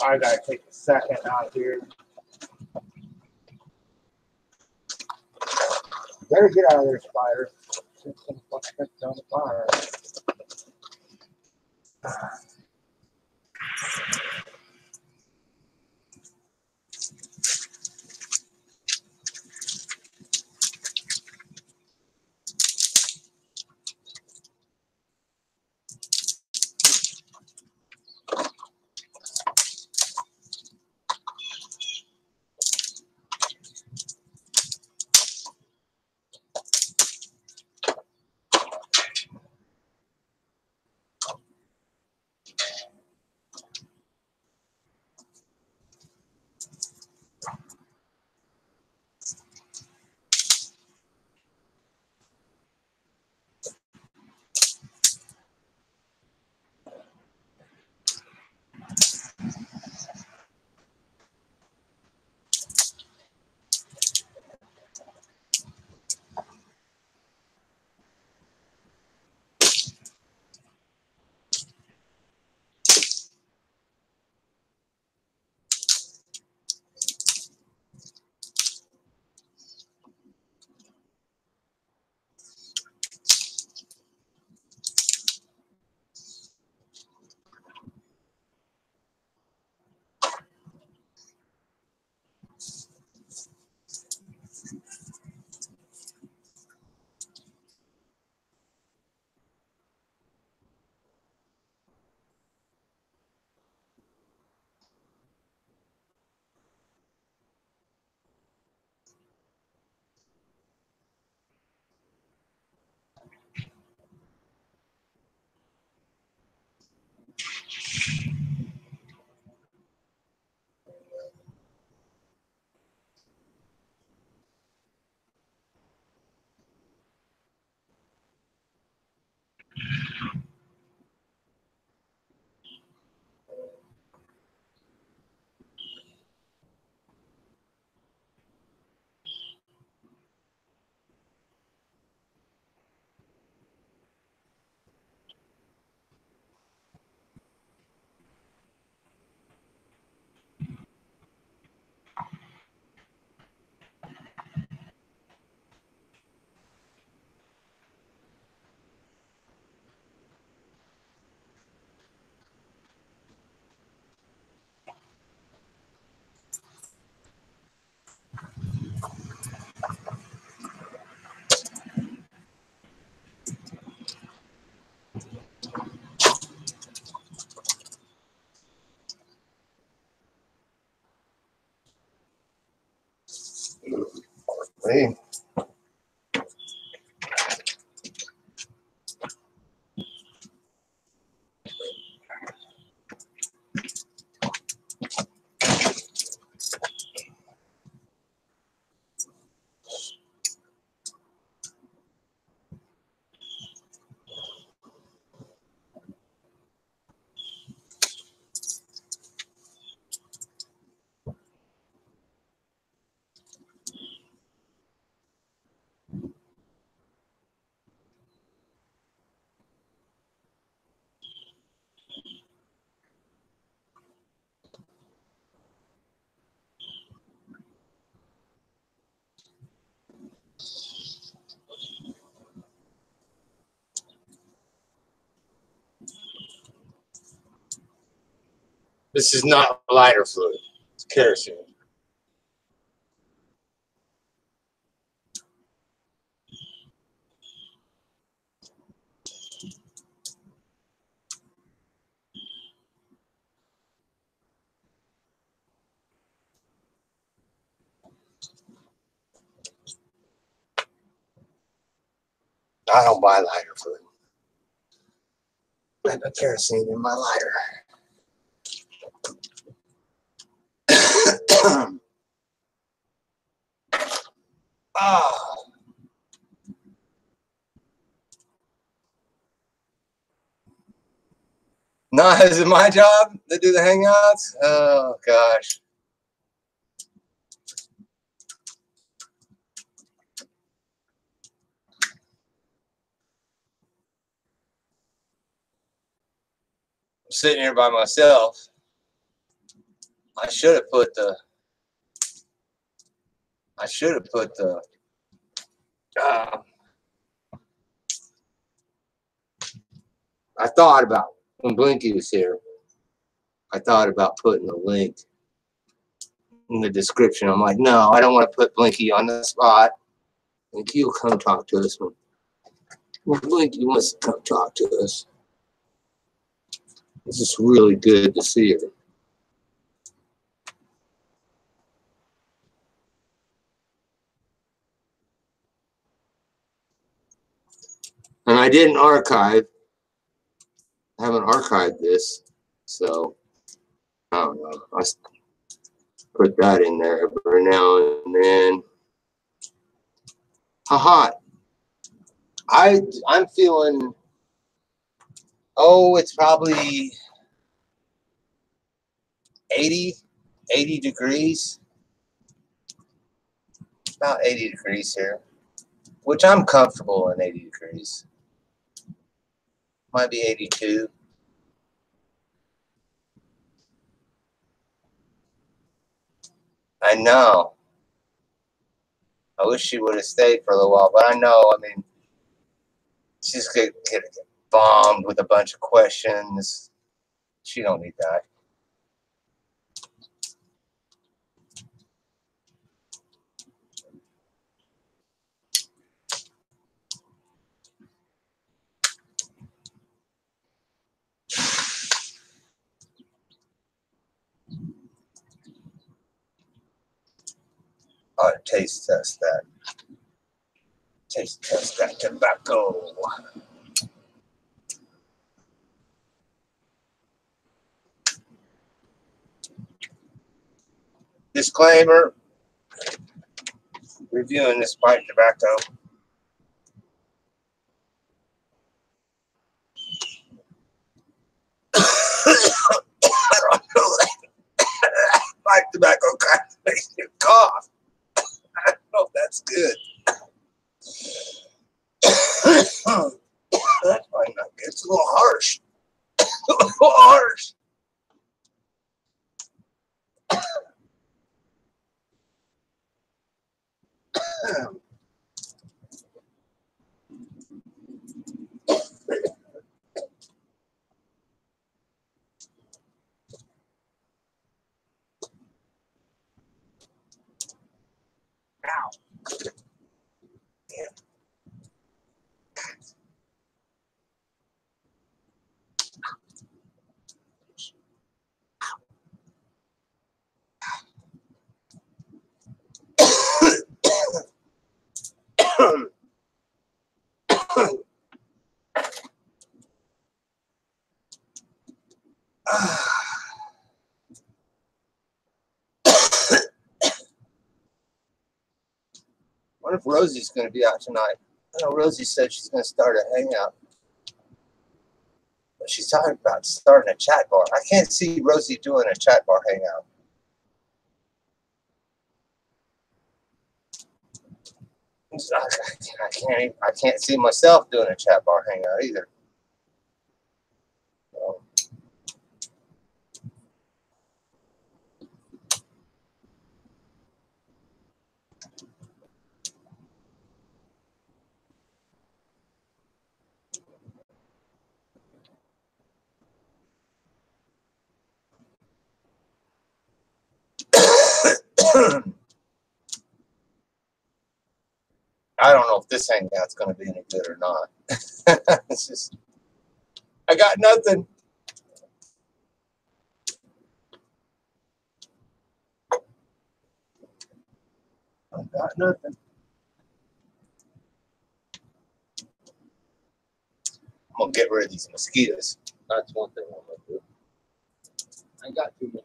I gotta take a second out here. Better get out of there, spider. It's gonna fucking catch on the fire. Hey. This is not lighter fluid. It's kerosene. I don't buy lighter fluid. I put kerosene in my lighter. Oh. No, is it my job to do the hangouts? Oh, gosh. I'm sitting here by myself. I should have put the I thought about, when Blinky was here, I thought about putting a link in the description. I'm like, no, I don't want to put Blinky on the spot. Blinky will come talk to us when Blinky wants to come talk to us. It's just really good to see her. And I didn't archive. I haven't archived this, so I don't know. I put that in there every now and then. Haha. I'm feeling, oh, it's probably 80 degrees. About 80 degrees here, which I'm comfortable in 80 degrees. Might be 82. I know. I wish she would have stayed for a little while, but I know, I mean, she's gonna get bombed with a bunch of questions. She don't need that. I'll taste test that. Taste test that tobacco. Disclaimer, reviewing this pipe tobacco. I don't know that pipe tobacco kind of makes you cough. I don't know if that's good. That might not good. It's a little harsh. A little harsh. Ow. What if Rosie's going to be out tonight? I know Rosie said she's going to start a hangout. But she's talking about starting a chat bar. I can't see Rosie doing a chat bar hangout. I can't see myself doing a chat bar hangout either. So, I don't know if this hangout's going to be any good or not. It's just, I got nothing. I got nothing. I'm going to get rid of these mosquitoes. That's one thing I'm going to do. I got too many.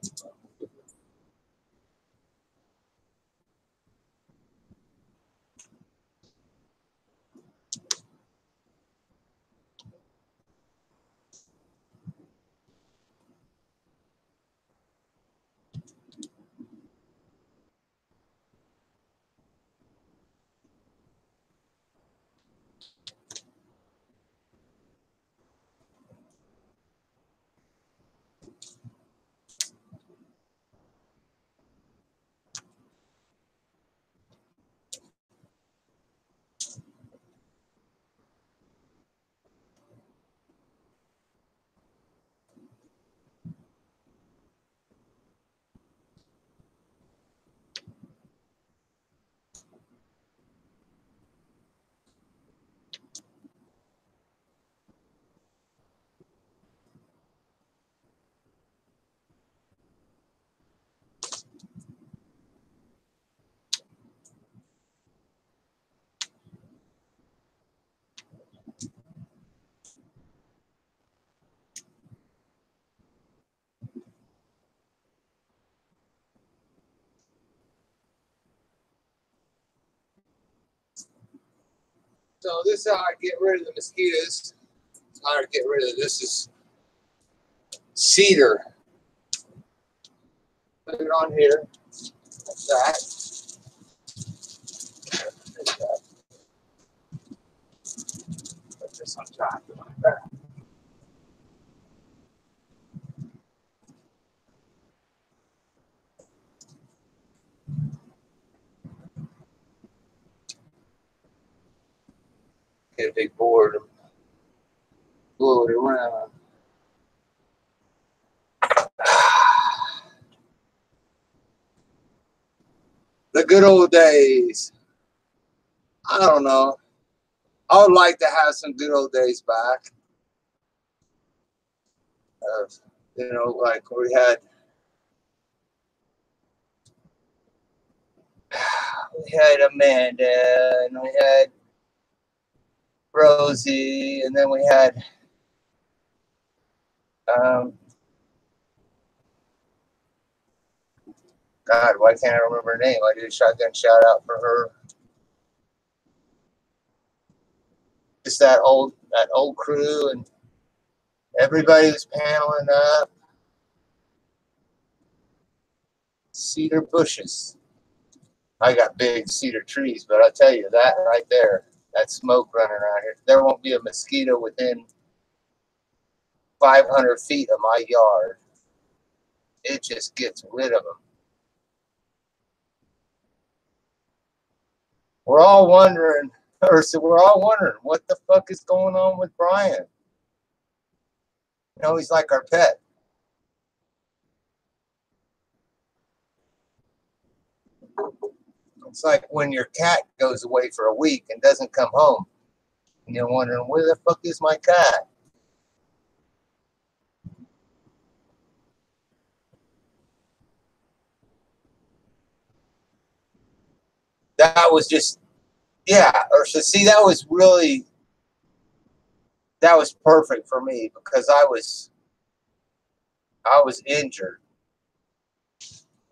So this is how I get rid of the mosquitoes. How to get rid of this is cedar. Put it on here, like that. Like that. Put this on top, like that. Get a big board and blow it around. The good old days. I don't know. I would like to have some good old days back. You know, like we had Amanda and we had Rosie, and then we had God, why can't I remember her name? I did a shotgun shout out for her. Just that old crew, and everybody was paneling up. Cedar bushes. I got big cedar trees, but I'll tell you that right there, that smoke running around here. There won't be a mosquito within 500 feet of my yard. It just gets rid of them. We're all wondering what the fuck is going on with Brian. You know, he's like our pet. It's like when your cat goes away for a week and doesn't come home. And you're wondering, where the fuck is my cat? That was just, yeah. Or so see, that was perfect for me because I was injured.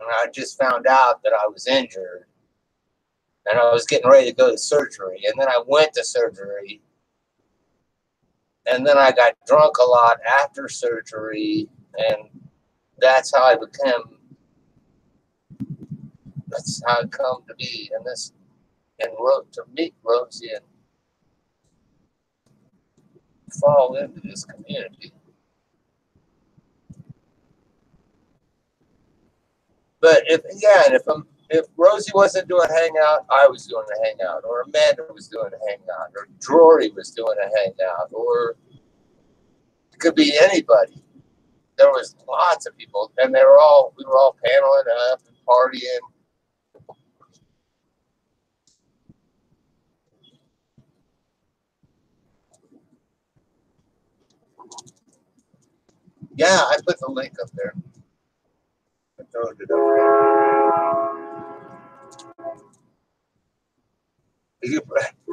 And I just found out that I was injured. And I was getting ready to go to surgery. And then I went to surgery. And then I got drunk a lot after surgery. And that's how I became, that's how I come to be in this, and wrote to meet Rosie and fall into this community. But if Rosie wasn't doing hangout, I was doing a hangout, or Amanda was doing a hangout, or Drury was doing a hangout, or it could be anybody. There was lots of people, and we were all paneling up and partying. Yeah, I put the link up there. I throwed it up there.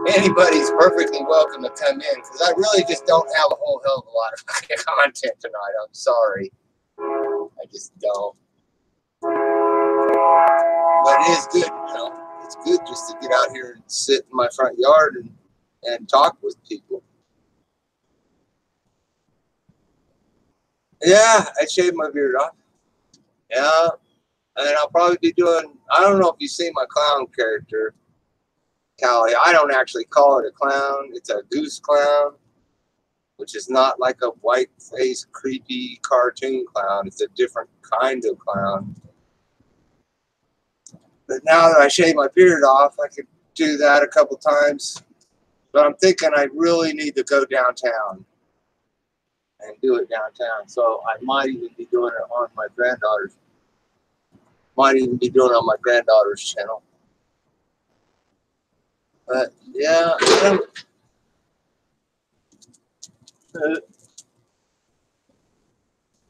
Anybody's perfectly welcome to come in because I really just don't have a whole hell of a lot of content tonight. I'm sorry. I just don't. But it is good, you know. It's good just to get out here and sit in my front yard and talk with people. Yeah, I shaved my beard off. Yeah, and I'll probably be doing, I don't know if you've seen my clown character, Callie. I don't actually call it a clown. It's a goose clown, which is not like a white-faced, creepy cartoon clown. It's a different kind of clown. But now that I shaved my beard off, I could do that a couple times. But I'm thinking I really need to go downtown and do it downtown. So I might even be doing it on my granddaughter's. Might even be doing it on my granddaughter's channel. But yeah,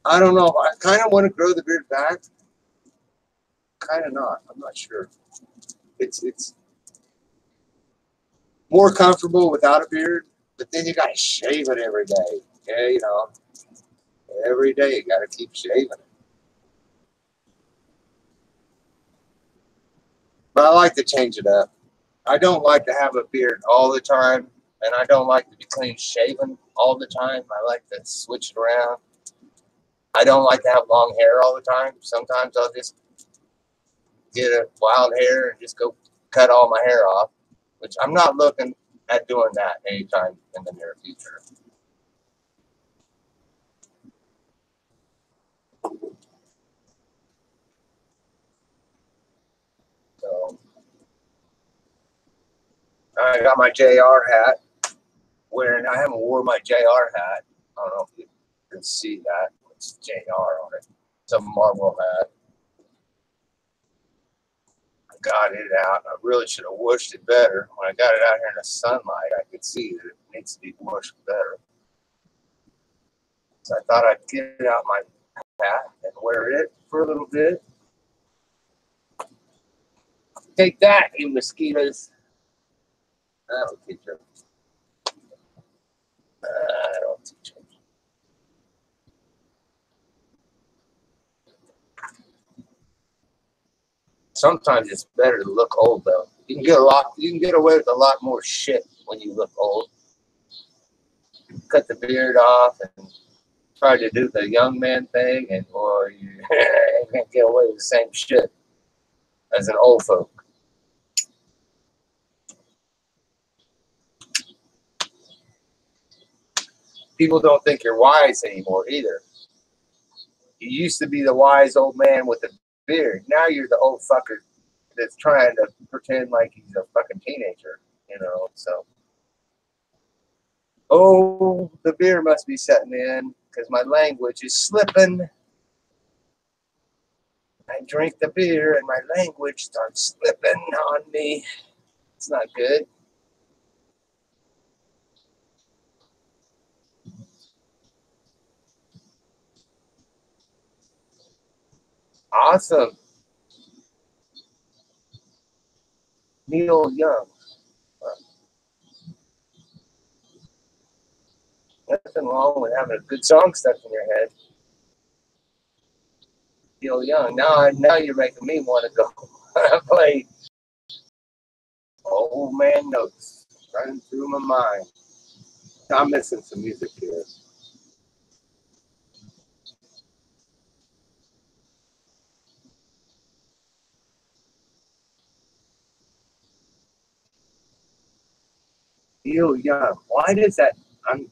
I don't know. I kind of want to grow the beard back. Kind of not. I'm not sure. It's more comfortable without a beard, but then you got to shave it every day. Okay, you know, every day you got to keep shaving it. But I like to change it up. I don't like to have a beard all the time, and I don't like to be clean shaven all the time. I like to switch it around. I don't like to have long hair all the time. Sometimes I'll just get a wild hair and just go cut all my hair off, which I'm not looking at doing that anytime in the near future. So I got my JR hat. I haven't worn my JR hat. I don't know if you can see that. It's JR on it. It's a Marvel hat. I got it out. I really should have washed it better. When I got it out here in the sunlight, I could see that it needs to be washed better. So I thought I'd get out my hat and wear it for a little bit. Take that, you mosquitoes. That'll teach them. I don't teach them. Sometimes it's better to look old though. You can get away with a lot more shit when you look old. Cut the beard off and try to do the young man thing, and or you can't get away with the same shit as an old folk. People don't think you're wise anymore either. You used to be the wise old man with the beard. Now you're the old fucker that's trying to pretend like he's a fucking teenager, you know. So, oh, the beer must be setting in because my language is slipping. I drink the beer and my language starts slipping on me. It's not good. Awesome. Neil Young. Nothing wrong with having a good song stuck in your head. Neil Young. Now you're making me want to go play old man notes running through my mind. I'm missing some music here. Neil Young. Why does that? I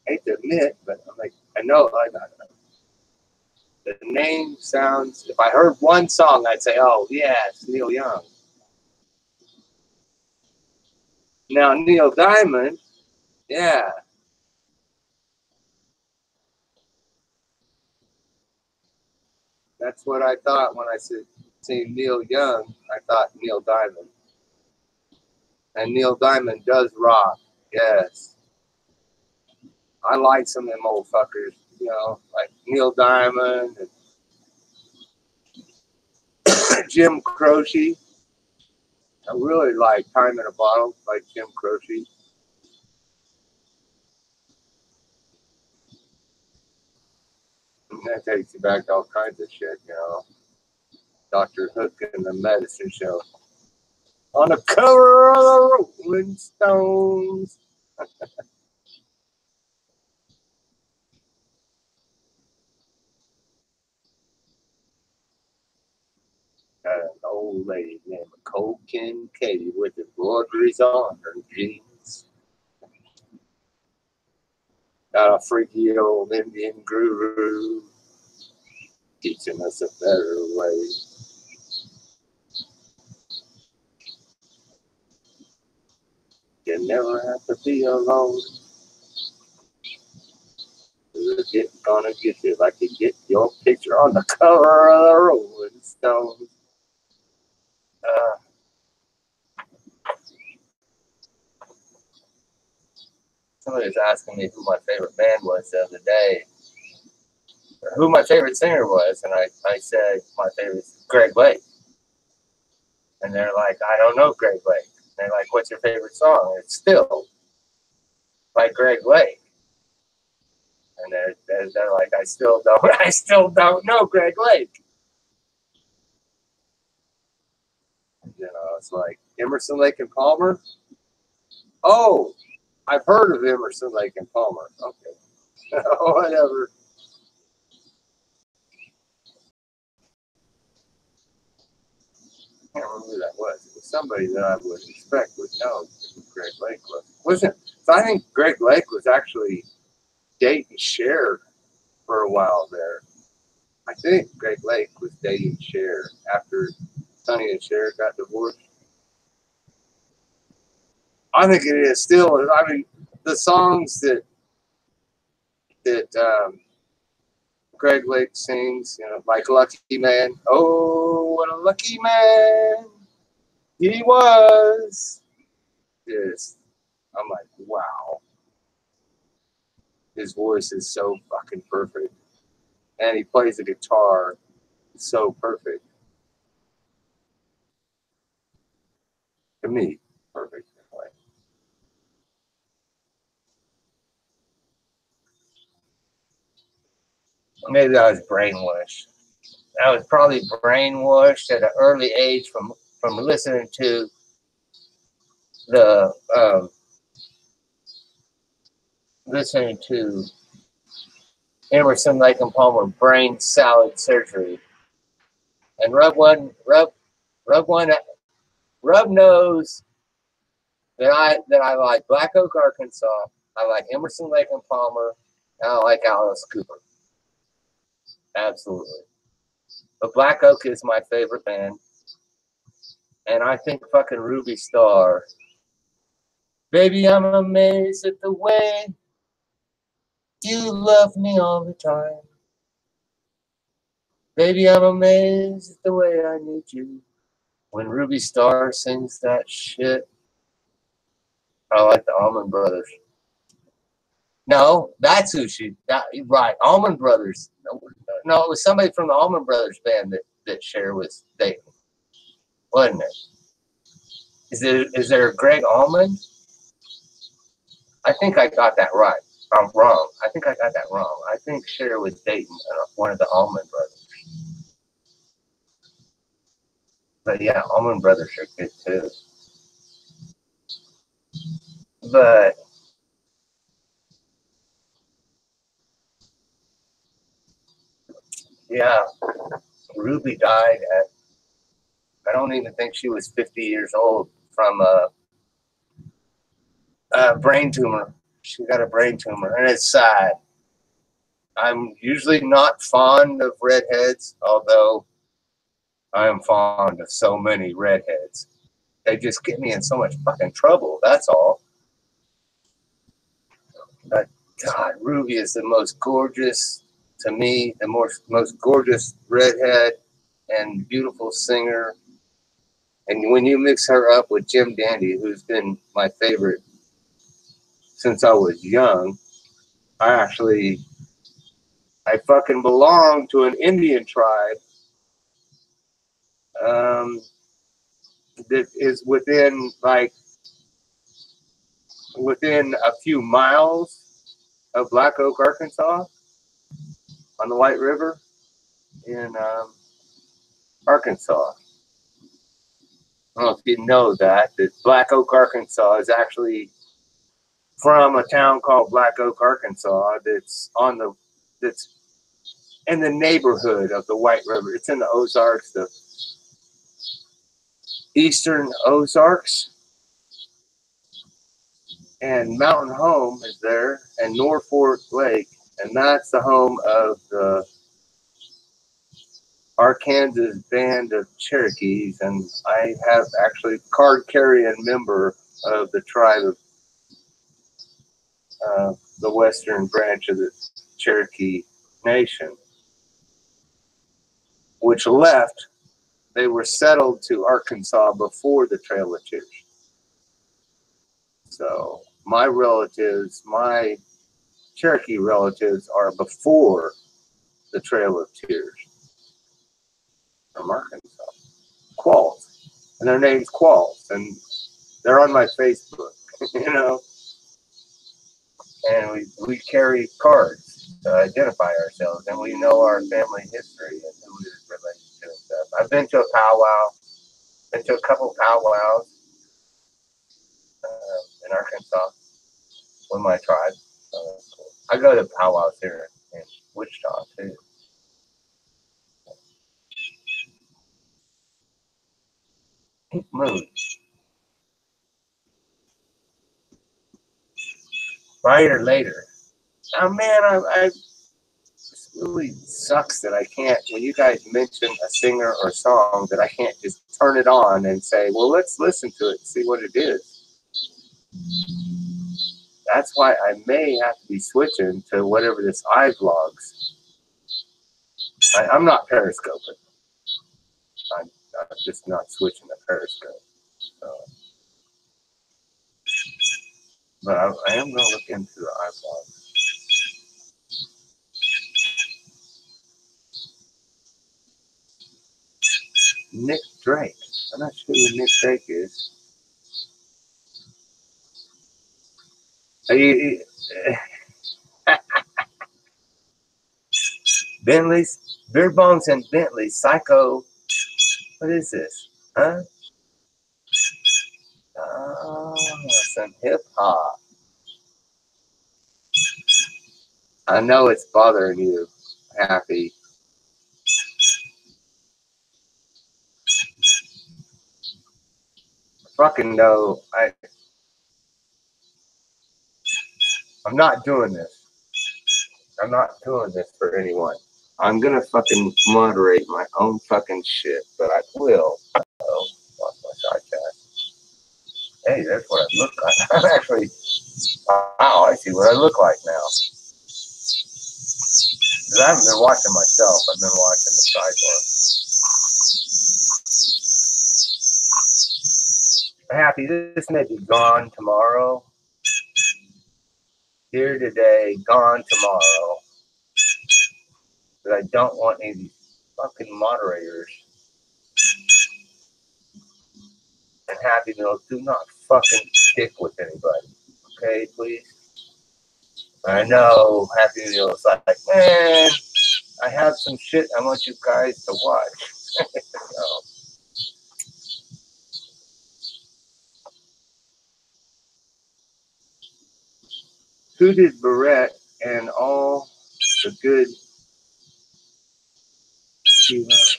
hate to admit, but I'm like, I know the name sounds. If I heard one song, I'd say, "Oh yeah, it's Neil Young." Now Neil Diamond, yeah, that's what I thought when I said seen Neil Young. I thought Neil Diamond, and Neil Diamond does rock. Yes, I like some of them old fuckers. you know, like Neil Diamond and Jim Croce. I really like Time in a Bottle by Jim Croce. And that takes you back to all kinds of shit, you know. Dr. Hook and the Medicine Show. On the cover of the Rolling Stones. An old lady named Cole Kincaid with embroideries on her jeans. Got a freaky old Indian guru teaching us a better way. You never have to be alone. It's gonna get you like you get your picture on the cover of the Rolling Stone. Somebody was asking me who my favorite band was the other day, or who my favorite singer was, and I said my favorite is Greg Lake. And they're like, I don't know Greg Lake. And they're like, what's your favorite song? It's Still by Greg Lake. And they're like, I still don't know Greg Lake. You know, it's like Emerson, Lake and Palmer. Oh, I've heard of Emerson, Lake and Palmer. Okay. Whatever. I can't remember who that was. It was somebody that I would expect would know who Greg Lake was. Wasn't so I think Greg Lake was actually dating Cher for a while there. I think Greg Lake was dating Cher after Sonny and Cher got divorced. I think it is still. I mean, the songs that Greg Lake sings, you know, like "Lucky Man." Oh, what a lucky man he was. Yes, I'm like, wow. His voice is so fucking perfect, and he plays the guitar so perfect. To me, perfect. Anyway. Maybe I was brainwashed. I was probably brainwashed at an early age from listening to the listening to Emerson, Lake and Palmer brain salad surgery, and Rub knows that I like Black Oak, Arkansas. I like Emerson, Lake and Palmer, and I like Alice Cooper. Absolutely. But Black Oak is my favorite band. And I think fucking Ruby Star. Baby, I'm amazed at the way you love me all the time. Baby, I'm amazed at the way I need you. When Ruby Star sings that shit, I like the Allman Brothers. No, that's who right, Allman Brothers. No, it was somebody from the Allman Brothers band that Cher was dating, wasn't it? Is there a Greg Allman? I think I got that right. I'm wrong. I think I got that wrong. I think Cher was dating one of the Allman Brothers. But yeah, Allman Brothers are good too. But yeah, Ruby died at, I don't even think she was 50 years old from a brain tumor. She got a brain tumor, and it's sad. I'm usually not fond of redheads, although I am fond of so many redheads. They just get me in so much fucking trouble, that's all. But God, Ruby is the most gorgeous, to me, the most gorgeous redhead and beautiful singer. And when you mix her up with Jim Dandy, who's been my favorite since I was young, I actually I fucking belong to an Indian tribe that is within a few miles of Black Oak, Arkansas, on the White River in Arkansas. I don't know if you know that Black Oak, Arkansas is actually from a town called Black Oak, Arkansas that's in the neighborhood of the White River. It's in the Ozarks, the eastern Ozarks. And Mountain Home is there, and Norfolk Lake, and that's the home of the Arkansas Band of Cherokees, and I have actually card-carrying member of the tribe of the western branch of the Cherokee Nation, which left. They were settled to Arkansas before the Trail of Tears. So my relatives, my Cherokee relatives, are before the Trail of Tears from Arkansas. Qualls. And their name's Qualls. And they're on my Facebook, you know. And we carry cards to identify ourselves, and we know our family history and who is related to and stuff. I've been to a powwow, been to a couple powwows in Arkansas with my tribe. Cool. I go to powwows here in Wichita too. Pink moon. Right or later. Oh man, I this really sucks that I can't, when you guys mention a singer or song, that I can't just turn it on and say, well, let's listen to it and see what it is. That's why I may have to be switching to whatever this iVlogs. I'm not periscoping. I'm just not switching to Periscope. So, but I am going to look into the iVlogs. Nick Drake. I'm not sure who Nick Drake is. Bentley's, Beer Bongs and Bentley, Psycho. What is this? Huh? Oh, some hip hop. I know it's bothering you, Happy. Fucking no. I'm not doing this. I'm not doing this for anyone. I'm gonna fucking moderate my own fucking shit, but I will. Oh, lost my side cast. Hey, that's what I look like. I'm actually, wow, I see what I look like now. Because I haven't been watching myself. I've been watching the sidebar. Happy, this may be gone tomorrow. Here today, gone tomorrow. But I don't want any of these fucking moderators. And Happy Meal, do not fucking stick with anybody. Okay, please? I know Happy Meal is like, man, I have some shit I want you guys to watch. So, who did Barrett and all the good she wrote?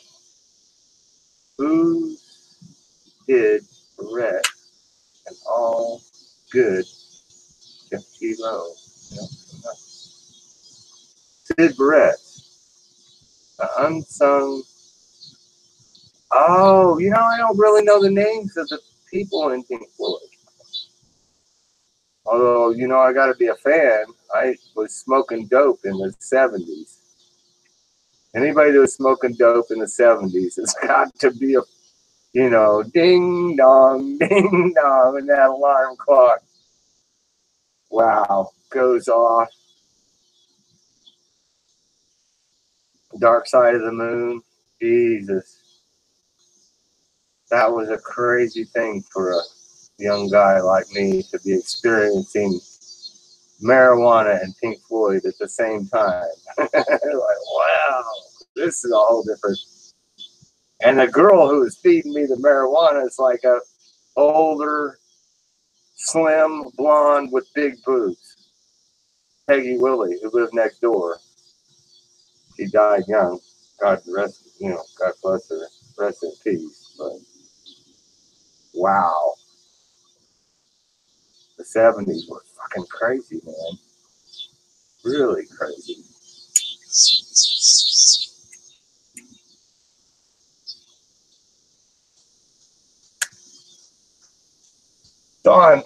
Who did Barrett and all good Jeff T. Lowe? No, Sid Barrett, the unsung. Oh, you know, I don't really know the names of the people in Pink Floyd. Although, you know, I got to be a fan. I was smoking dope in the 70s. Anybody that was smoking dope in the 70s has got to be a, you know, ding dong, and that alarm clock, wow, goes off. Dark Side of the Moon. Jesus. That was a crazy thing for a young guy like me to be experiencing marijuana and Pink Floyd at the same time. Like, wow, this is a whole different. And the girl who was feeding me the marijuana is like a older, slim, blonde with big boobs. Peggy Willie, who lived next door. She died young. God rest, God bless her. Rest in peace. But wow, the 70s were fucking crazy, man. Really crazy. Don,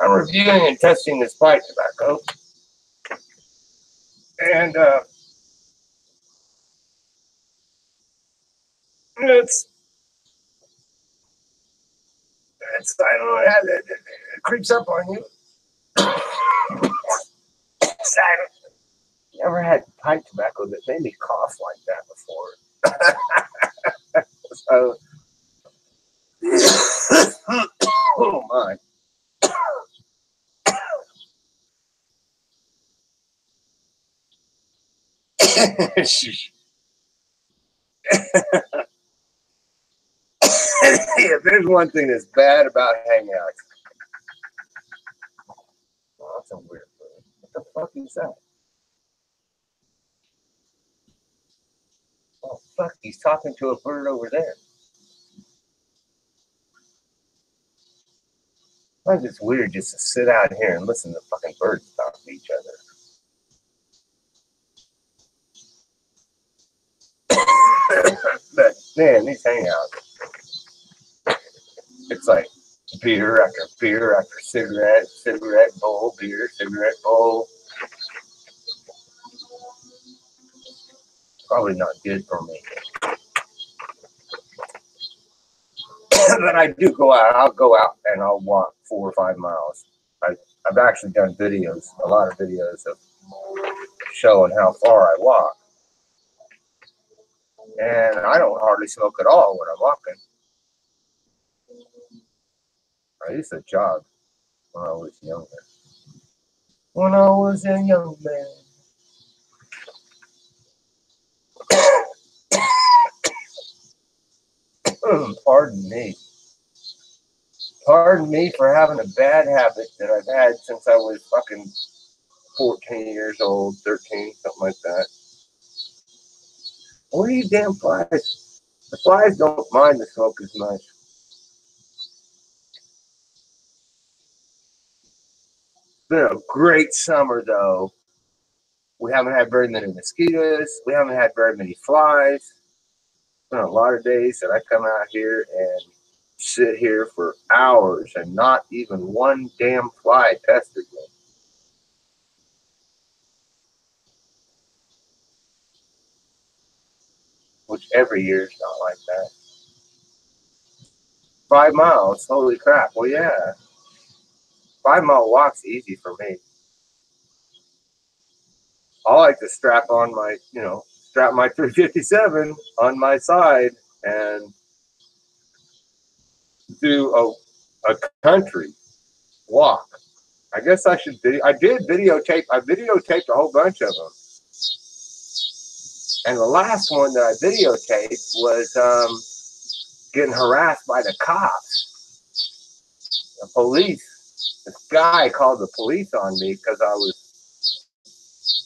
I'm reviewing and testing this pipe tobacco, and it's I don't know, it creeps up on you. I never had pipe tobacco that made me cough like that before. So, oh my. Yeah, there's one thing that's bad about hangouts. Oh, that's a weird bird. What the fuck is that? Oh, fuck, he's talking to a bird over there. Sometimes it's weird just to sit out here and listen to fucking birds talk to each other. But, man, these hangouts, it's like beer after beer after cigarette, cigarette bowl, beer, cigarette bowl. Probably not good for me. But I do go out. I'll go out and I'll walk 4 or 5 miles. I've actually done videos, a lot of videos of showing how far I walk. And I don't hardly smoke at all when I'm walking. I used to jog when I was younger. When I was a young man. Pardon me. Pardon me for having a bad habit that I've had since I was fucking 14 years old, 13, something like that. What are you damn flies? The flies don't mind the smoke as much. It's been a great summer, though. We haven't had very many mosquitoes. We haven't had very many flies. It's been a lot of days that I come out here and sit here for hours and not even one damn fly pestered me. Which every year is not like that. 5 miles, holy crap. Well, yeah. 5 mile walk's easy for me. I like to strap my 357 on my side and do a country walk. I guess I should. I videotaped a whole bunch of them. And the last one that I videotaped was getting harassed by the cops, the police. This guy called the police on me because I was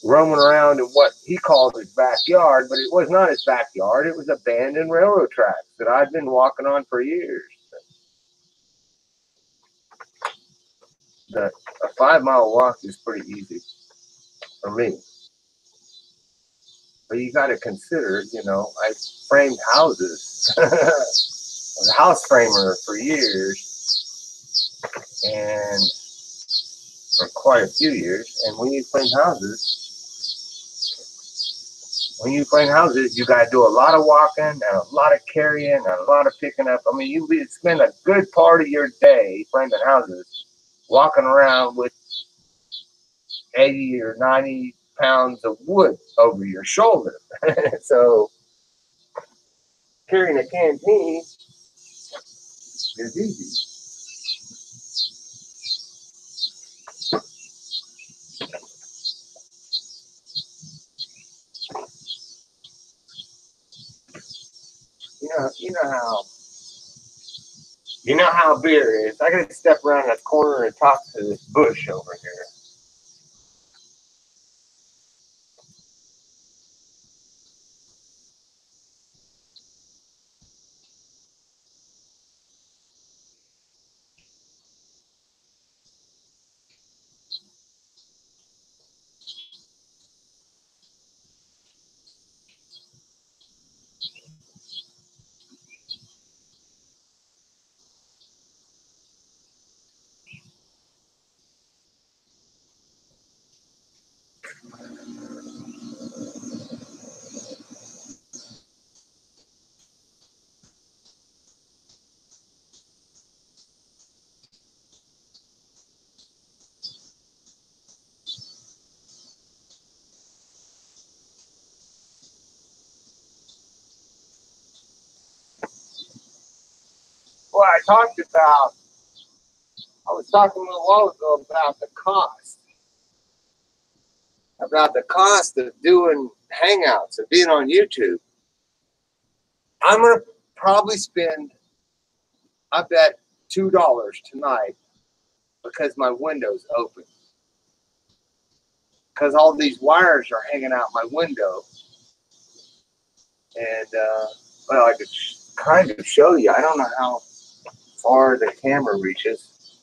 roaming around in what he called his backyard, but it was not his backyard. It was abandoned railroad tracks that I'd been walking on for years. A 5 mile walk is pretty easy for me. But you got to consider, I framed houses. I was a house framer for years and for quite a few years. And when you frame houses, you got to do a lot of walking and a lot of carrying and a lot of picking up. I mean, you spend a good part of your day framing houses, walking around with 80 or 90 pounds of wood over your shoulder. So carrying a canteen is easy. You know how beer is. I gotta step around that corner and talk to this bush over here. Well, I was talking a little while ago about the cost of doing hangouts, of being on YouTube. I'm going to probably spend, I bet, $2 tonight because my window's open. Because all these wires are hanging out my window. And, well, I could kind of show you. I don't know how far the camera reaches.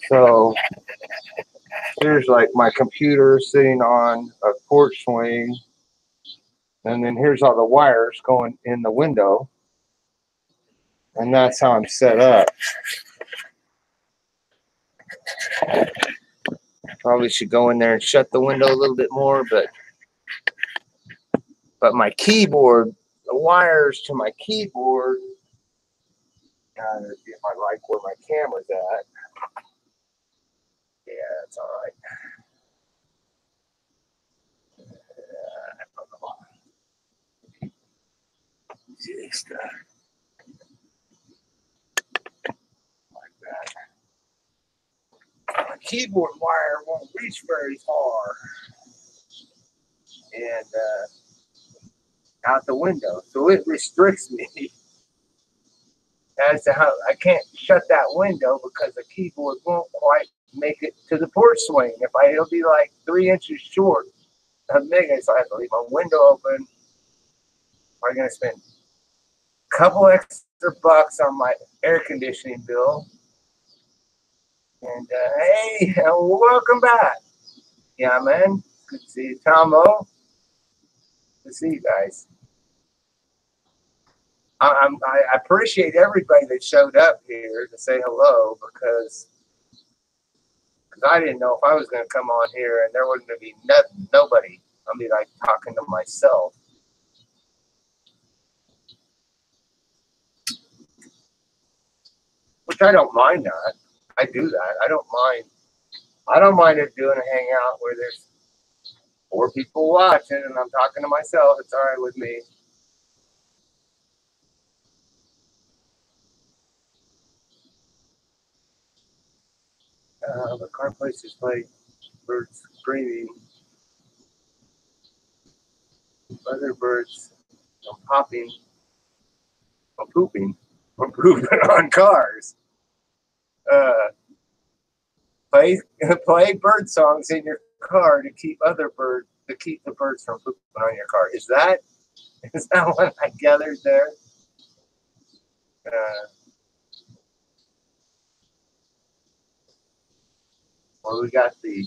So here's like my computer sitting on a porch swing. And then here's all the wires going in the window. And that's how I'm set up. Probably should go in there and shut the window a little bit more, but my keyboard, the wires to my keyboard, gotta get my like where my camera's at. Yeah, that's all right. Just like that. My keyboard wire won't reach very far, and out the window, so it restricts me as to how I can't shut that window because the keyboard won't quite make it to the porch swing. It'll be like 3 inches short of making it, so I have to leave my window open. I'm gonna spend a couple extra bucks on my air conditioning bill. And hey, welcome back. Yeah, man. Good to see you, Tomo. Good to see you guys. I appreciate everybody that showed up here to say hello because I didn't know if I was going to come on here and there wasn't going to be nobody. I mean, like talking to myself. Which I don't mind that. I do that. I don't mind. I don't mind it doing a hangout where there's 4 people watching and I'm talking to myself. It's all right with me. The car places like birds screaming, other birds popping, pooping on cars. Play bird songs in your car to keep the birds from pooping on your car. Is that what I gathered there? Well, we got I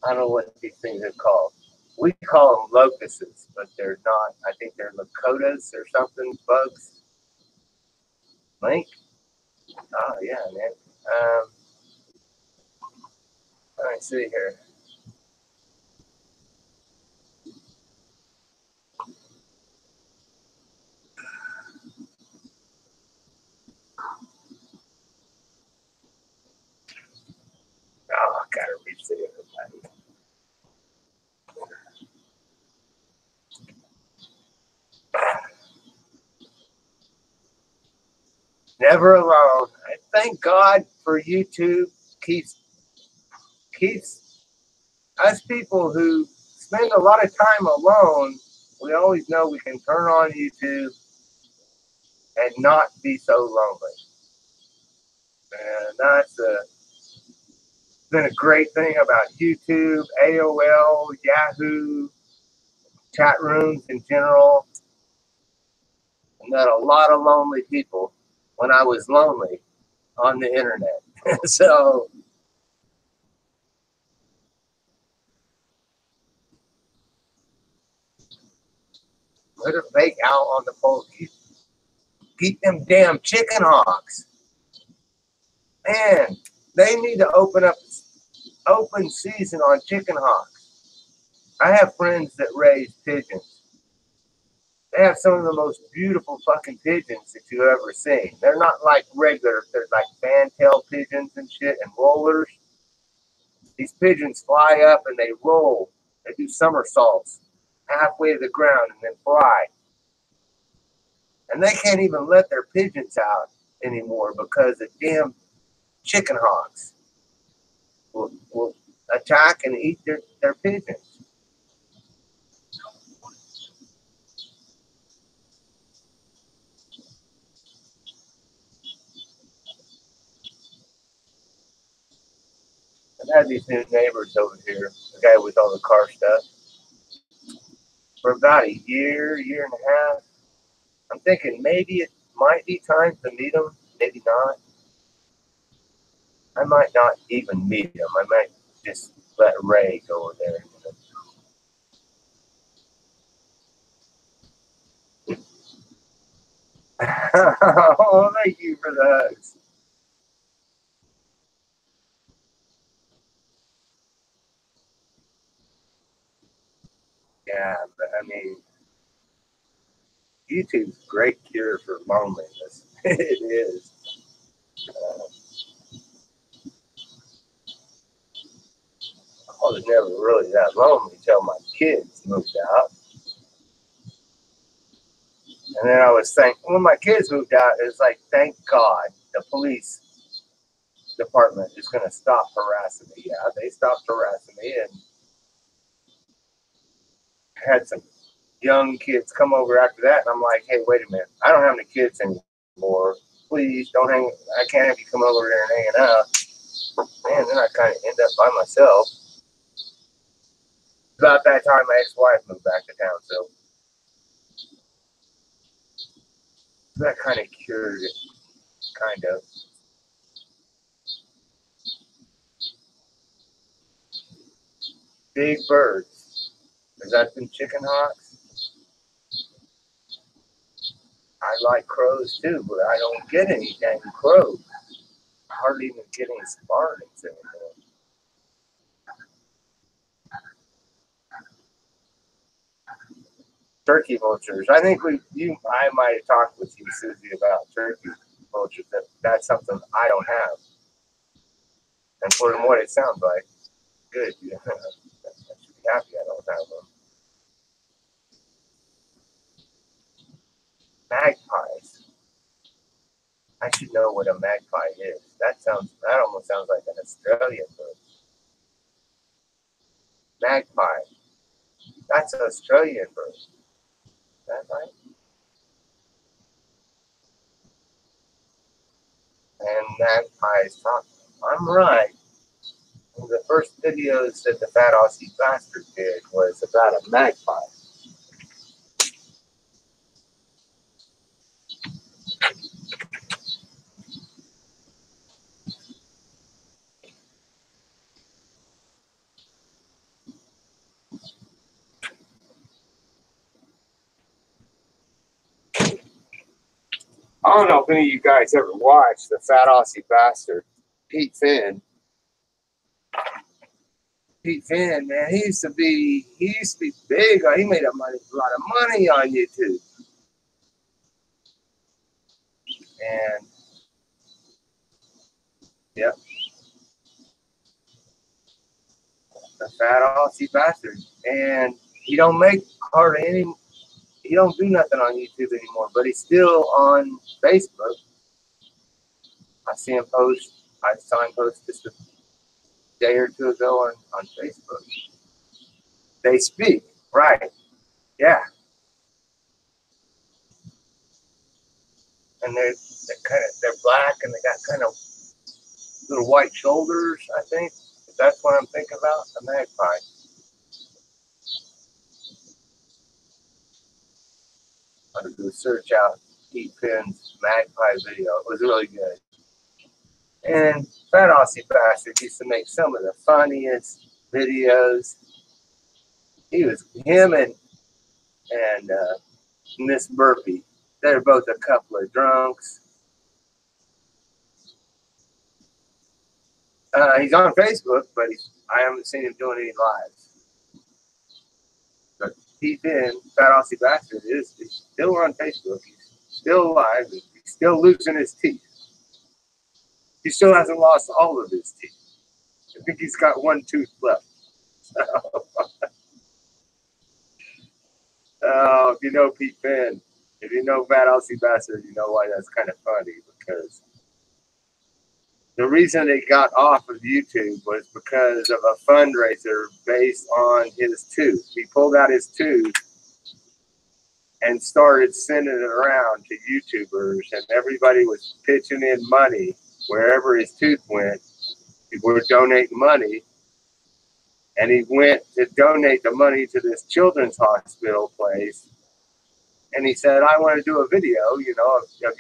don't know what these things are called. We call them locusts, but they're not. I think they're lakotas or something, bugs. Link? Oh, yeah, man. Let me see here. Never alone. I thank God for YouTube. Keeps us people who spend a lot of time alone. We always know we can turn on YouTube and not be so lonely. And that's been a great thing about YouTube, AOL, Yahoo, chat rooms in general. I met a lot of lonely people when I was lonely on the internet. So let her bake out on the pole. Keep them damn chicken hawks. Man, they need to open season on chicken hawks. I have friends that raise pigeons. They have some of the most beautiful fucking pigeons that you've ever seen. They're not like regular, they're like fantail pigeons and shit and rollers. These pigeons fly up and they roll. They do somersaults halfway to the ground and then fly. And they can't even let their pigeons out anymore because the damn chicken hawks will attack and eat their pigeons. I've had these new neighbors over here, the guy with all the car stuff, for about a year, year and a half. I'm thinking maybe it might be time to meet him, maybe not. I might not even meet him. I might just let Ray go over there. Oh, thank you for the hugs. Yeah, but I mean, YouTube's a great cure for loneliness. It is. Uh, I was never really that lonely until my kids moved out. And then I was thinking, when my kids moved out, it was like, thank God the police department is going to stop harassing me. Yeah, they stopped harassing me and had some young kids come over after that. And I'm like, hey, wait a minute. I don't have any kids anymore. Please don't hang. I can't have you come over here and hanging out. Man, then I kind of end up by myself. About that time, my ex-wife moved back to town. So that kind of cured it, kind of. Big birds. Is that them chicken hawks? I like crows too, but I don't get any dang crows. I hardly even get any sparrows anymore. Turkey vultures. I think I might have talked with you, Susie, about turkey vultures. That's something I don't have. And for what it sounds like, good. Yeah. I should be happy I don't have them. Magpies. I should know what a magpie is. That almost sounds like an Australian bird. Magpie. That's an Australian bird. Is that right? And magpies talk. I'm right. The first videos that the fat Aussie bastard did was about a magpie. I don't know if any of you guys ever watched the fat Aussie bastard, Pete Finn. Pete Finn, man, he used to be big. He made a lot of money on YouTube. And yep, the fat Aussie bastard. And he don't make hardly any. He don't do nothing on YouTube anymore, but he's still on Facebook. I see him post. I saw him post just a day or two ago on Facebook. They speak, right? Yeah, and they're black and they got kind of little white shoulders. I think if that's what I'm thinking about. A magpie. I'm gonna go search out Pete Penn's magpie video. It was really good. And Fat Aussie Bastard used to make some of the funniest videos. He was him and Miss Burpee. They're both a couple of drunks. He's on Facebook, but I haven't seen him doing any lives. But Pete Penn, Fat Aussie Bastard, is still on Facebook. He's still alive. He's still losing his teeth. He still hasn't lost all of his teeth. I think he's got one tooth left. If you know Pete Penn, if you know Fat Aussie Bastard, you know why that's kind of funny, because the reason it got off of YouTube was because of a fundraiser based on his tooth. He pulled out his tooth and started sending it around to YouTubers, and everybody was pitching in money wherever his tooth went. People were donating money, and he went to donate the money to this children's hospital place. And he said, I want to do a video, of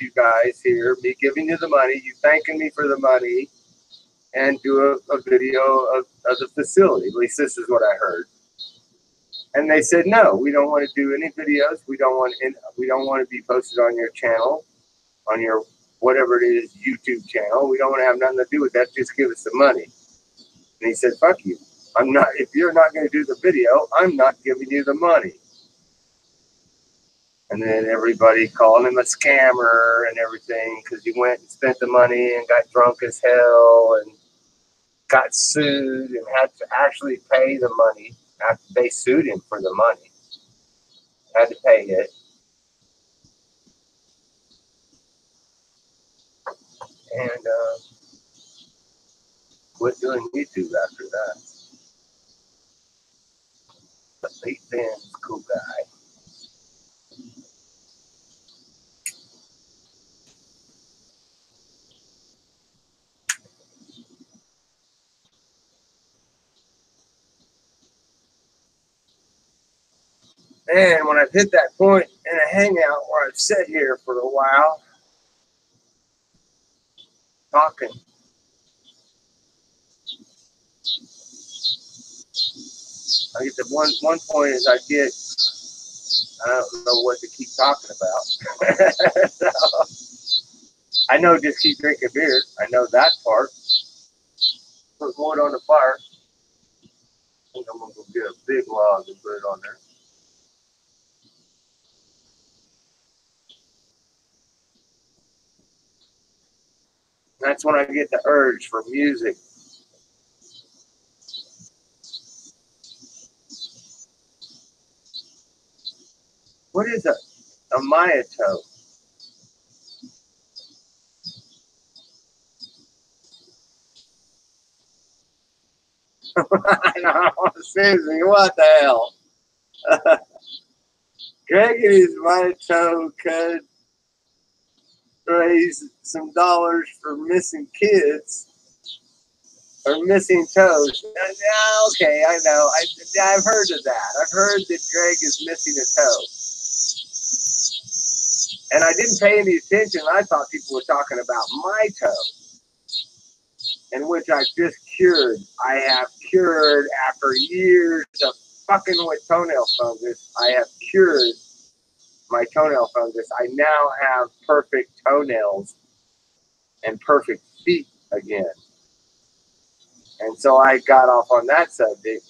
you guys here, me giving you the money, you thanking me for the money, and do a video of the facility. At least this is what I heard. And they said, no, we don't want to do any videos. We don't want to be posted on your channel, on your whatever it is, YouTube channel. We don't want to have nothing to do with that. Just give us the money. And he said, fuck you. If you're not going to do the video, I'm not giving you the money. And then everybody called him a scammer and everything because he went and spent the money and got drunk as hell and got sued and had to actually pay the money after they sued him for the money. Had to pay it. And quit doing YouTube after that. But Pete Penn's a cool guy. And when I've hit that point in a hangout where I've sat here for a while talking, I get to one point is I don't know what to keep talking about. So, I know just keep drinking beer. I know that part. Put wood on the fire. I think I'm going to go get a big log and put it on there. That's when I get the urge for music. What is a Mayato? I know, seriously, what the hell? Greg and his Mayato could raise some dollars for missing kids or missing toes. Okay, I know. I've heard of that. I've heard that Greg is missing a toe. And I didn't pay any attention. I thought people were talking about my toe, in which I just cured. I have cured after years of fucking with toenail fungus. I have cured my toenail fungus. I now have perfect toenails and perfect feet again. And so I got off on that subject,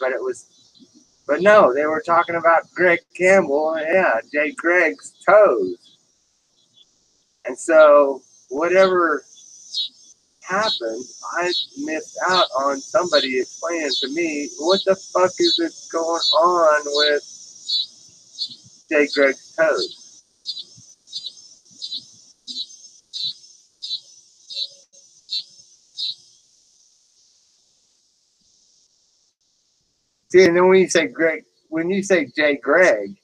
but no, they were talking about Greg Campbell, yeah, Jay Greg's toes. And so whatever happened, I missed out on somebody explaining to me what the fuck is it going on with Jay Greg's toes. See, and then when you say Greg, when you say J. Greg,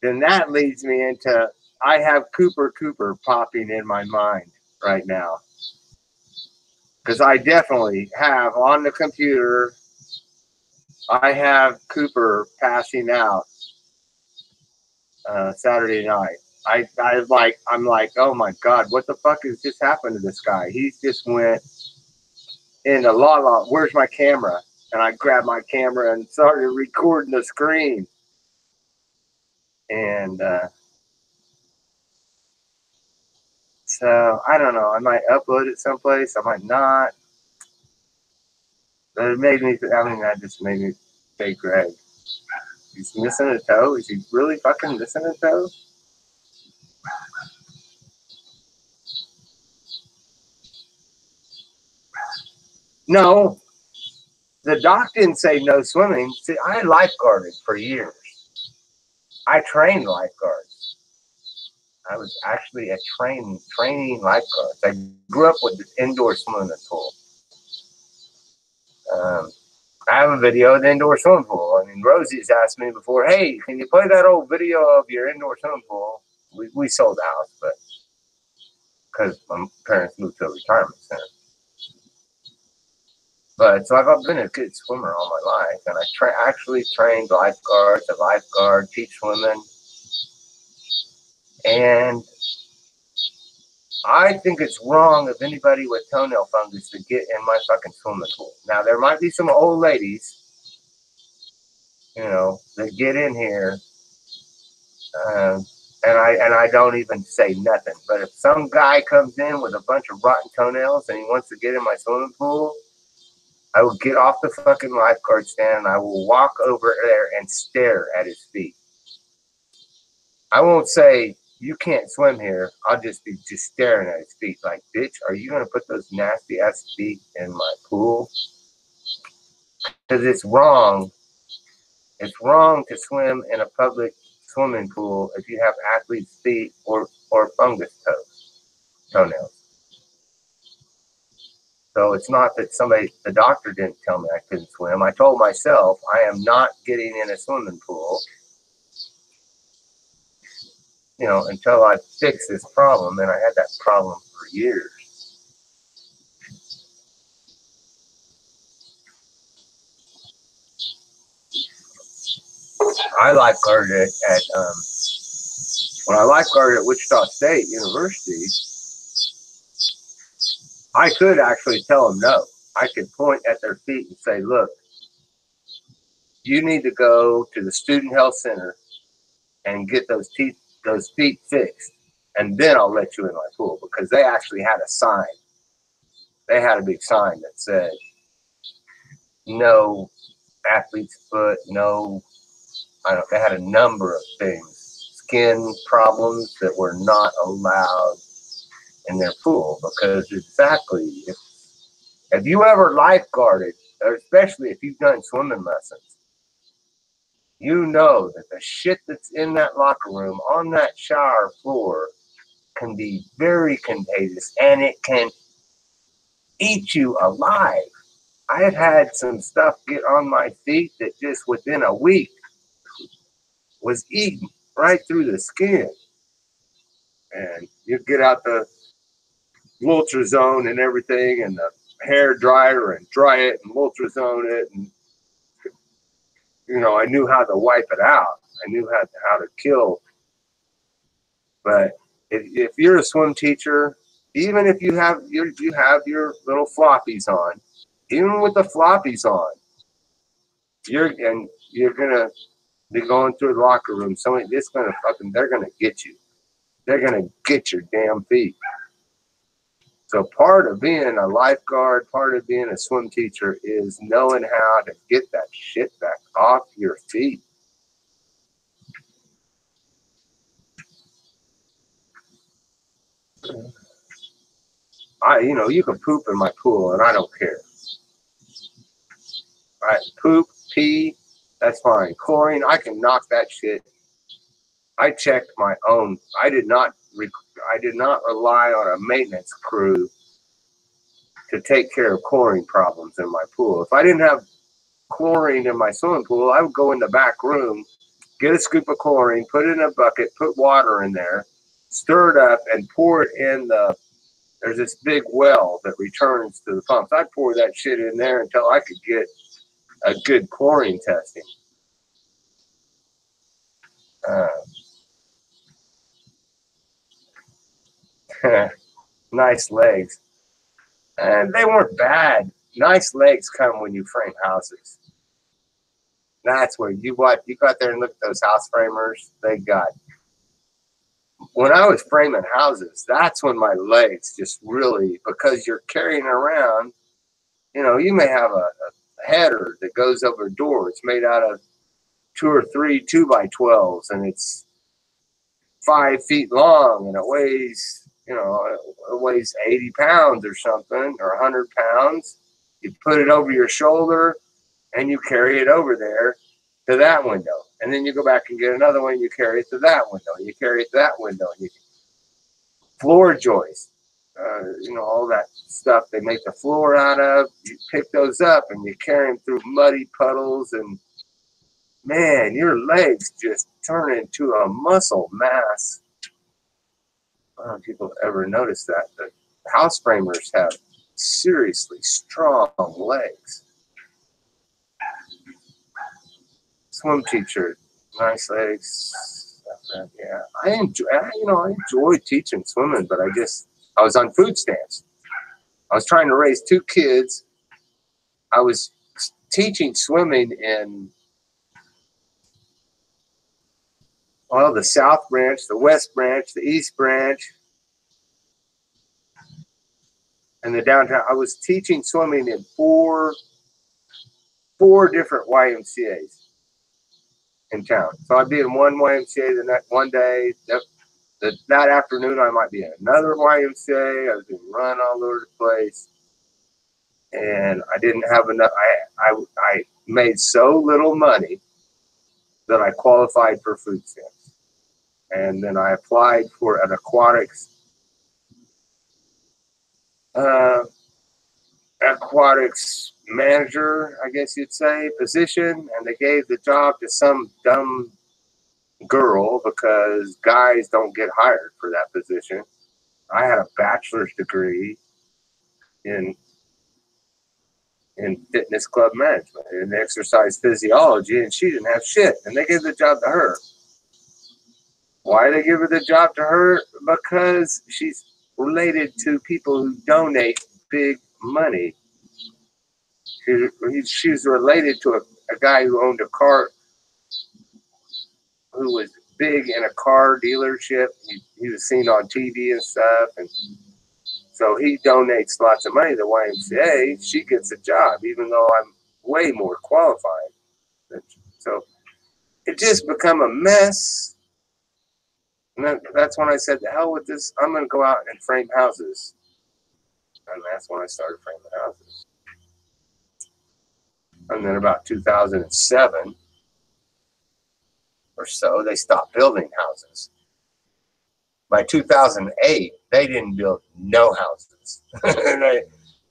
then that leads me into I have Cooper popping in my mind right now. Because I definitely have on the computer, I have Cooper passing out Saturday night. I'm like, oh my God, what the fuck has just happened to this guy? He just went in a la. Where's my camera? And I grabbed my camera and started recording the screen. And so I don't know. I might upload it someplace. I might not. But it made me. I mean, that just made me say, Greg, he's missing a toe. Is he really fucking missing a toe? No, the doc didn't say no swimming. See, I lifeguarded for years. I trained lifeguards. I was actually a training lifeguards. I grew up with the indoor swimming pool. I have a video of the indoor swimming pool. I mean, Rosie's asked me before, hey, can you play that old video of your indoor swimming pool? We sold the house, but because my parents moved to a retirement center. But so I've been a good swimmer all my life, and I actually trained lifeguards, a lifeguard, teach swimming, and I think it's wrong of anybody with toenail fungus to get in my fucking swimming pool. Now there might be some old ladies, you know, that get in here, and I don't even say nothing. But if some guy comes in with a bunch of rotten toenails and he wants to get in my swimming pool, I will get off the fucking lifeguard stand and I will walk over there and stare at his feet. I won't say, you can't swim here. I'll just be staring at his feet like, bitch, are you going to put those nasty ass feet in my pool? Because it's wrong. It's wrong to swim in a public swimming pool if you have athlete's feet or fungus toenails. So it's not that the doctor didn't tell me I couldn't swim. I told myself I am not getting in a swimming pool, you know, until I fix this problem. And I had that problem for years. I lifeguarded at when I lifeguarded at Wichita State University, I could actually tell them no. I could point at their feet and say, look, you need to go to the Student Health Center and get those feet fixed. And then I'll let you in my pool, because they actually had a sign. They had a big sign that said, no athlete's foot, no, they had a number of things, skin problems that were not allowed in their pool, because exactly, if you ever lifeguarded, or especially if you've done swimming lessons, you know that the shit that's in that locker room on that shower floor can be very contagious, and it can eat you alive. I have had some stuff get on my feet that just within a week was eaten right through the skin. And you get out the Ultrazone and everything and the hair dryer and dry it and Ultrazone it. And, you know, I knew how to wipe it out. I knew how to kill. But if you're a swim teacher, even if you have your little floppies on, even with the floppies on, you're gonna be going through the locker room. They're gonna get you. They're gonna get your damn feet. So part of being a lifeguard, part of being a swim teacher is knowing how to get that shit back off your feet. You can poop in my pool and I don't care. All right, poop, pee, that's fine. Chlorine, I can knock that shit. I checked my own. I did not rely on a maintenance crew to take care of chlorine problems in my pool. If I didn't have chlorine in my swimming pool, I would go in the back room, get a scoop of chlorine, put it in a bucket, put water in there, stir it up, and pour it in there's this big well that returns to the pumps. I'd pour that shit in there until I could get a good chlorine testing. Nice legs. And they weren't bad. Nice legs come when you frame houses. That's where you got there and look at those house framers. They got, when I was framing houses, that's when my legs just really, because you're carrying around, you may have a header that goes over a door. It's made out of 2 or 3 2x12s, and it's 5 feet long, and it weighs 80 pounds or something, or 100 pounds. You put it over your shoulder, and you carry it over there to that window. And then you go back and get another one, you carry it to that window, and you carry it to that window. And you floor joists, all that stuff they make the floor out of. You pick those up, and you carry them through muddy puddles, and man, your legs just turn into a muscle mass. I don't know if people ever notice that. The house framers have seriously strong legs. Swim teacher, nice legs. Yeah, I enjoy teaching swimming, but I was on food stamps. I was trying to raise 2 kids. I was teaching swimming in, the South Branch, the West Branch, the East Branch, and the downtown. I was teaching swimming in four different YMCAs in town. So I'd be in one YMCA the next one day. That afternoon, I might be in another YMCA. I was being run all over the place, and I didn't have enough. I made so little money that I qualified for food stamps, and then I applied for an aquatics manager, I guess you'd say, position, and they gave the job to some dumb girl because guys don't get hired for that position. I had a bachelor's degree in fitness club management and exercise physiology, and she didn't have shit, and they gave the job to her. Why they give her the job to her? Because she's related to people who donate big money. She's related to a guy who owned a car, who was big in a car dealership. He was seen on TV and stuff, and so he donates lots of money to the YMCA. She gets a job, even though I'm way more qualified. So it just become a mess. And that's when I said, the hell with this. I'm going to go out and frame houses. And that's when I started framing houses. And then about 2007 or so, they stopped building houses. By 2008, they didn't build no houses.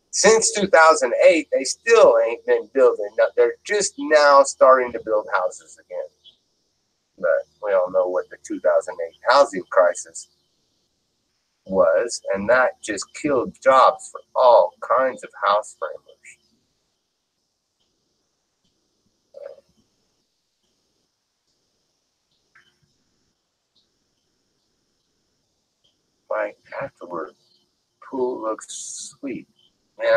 Since 2008, they still ain't been building. They're just now starting to build houses again. But we all know what the 2008 housing crisis was, and that just killed jobs for all kinds of house framers. Like afterward, pool looks sweet. Man,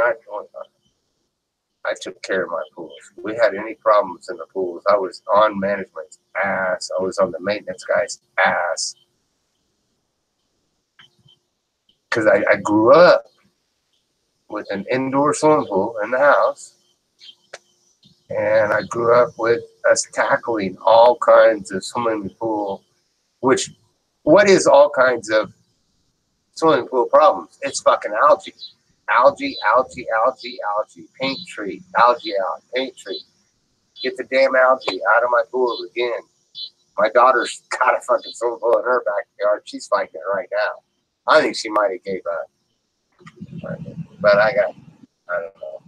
I took care of my pools. If we had any problems in the pools, I was on management's ass. I was on the maintenance guy's ass. Because I grew up with an indoor swimming pool in the house. And I grew up with us tackling all kinds of swimming pool, what is all kinds of swimming pool problems? It's fucking algae. Algae, paint tree, algae out, paint tree. Get the damn algae out of my pool again. My daughter's got a fucking swimming pool in her backyard. She's fighting it right now. I think she might have gave up. But I don't know.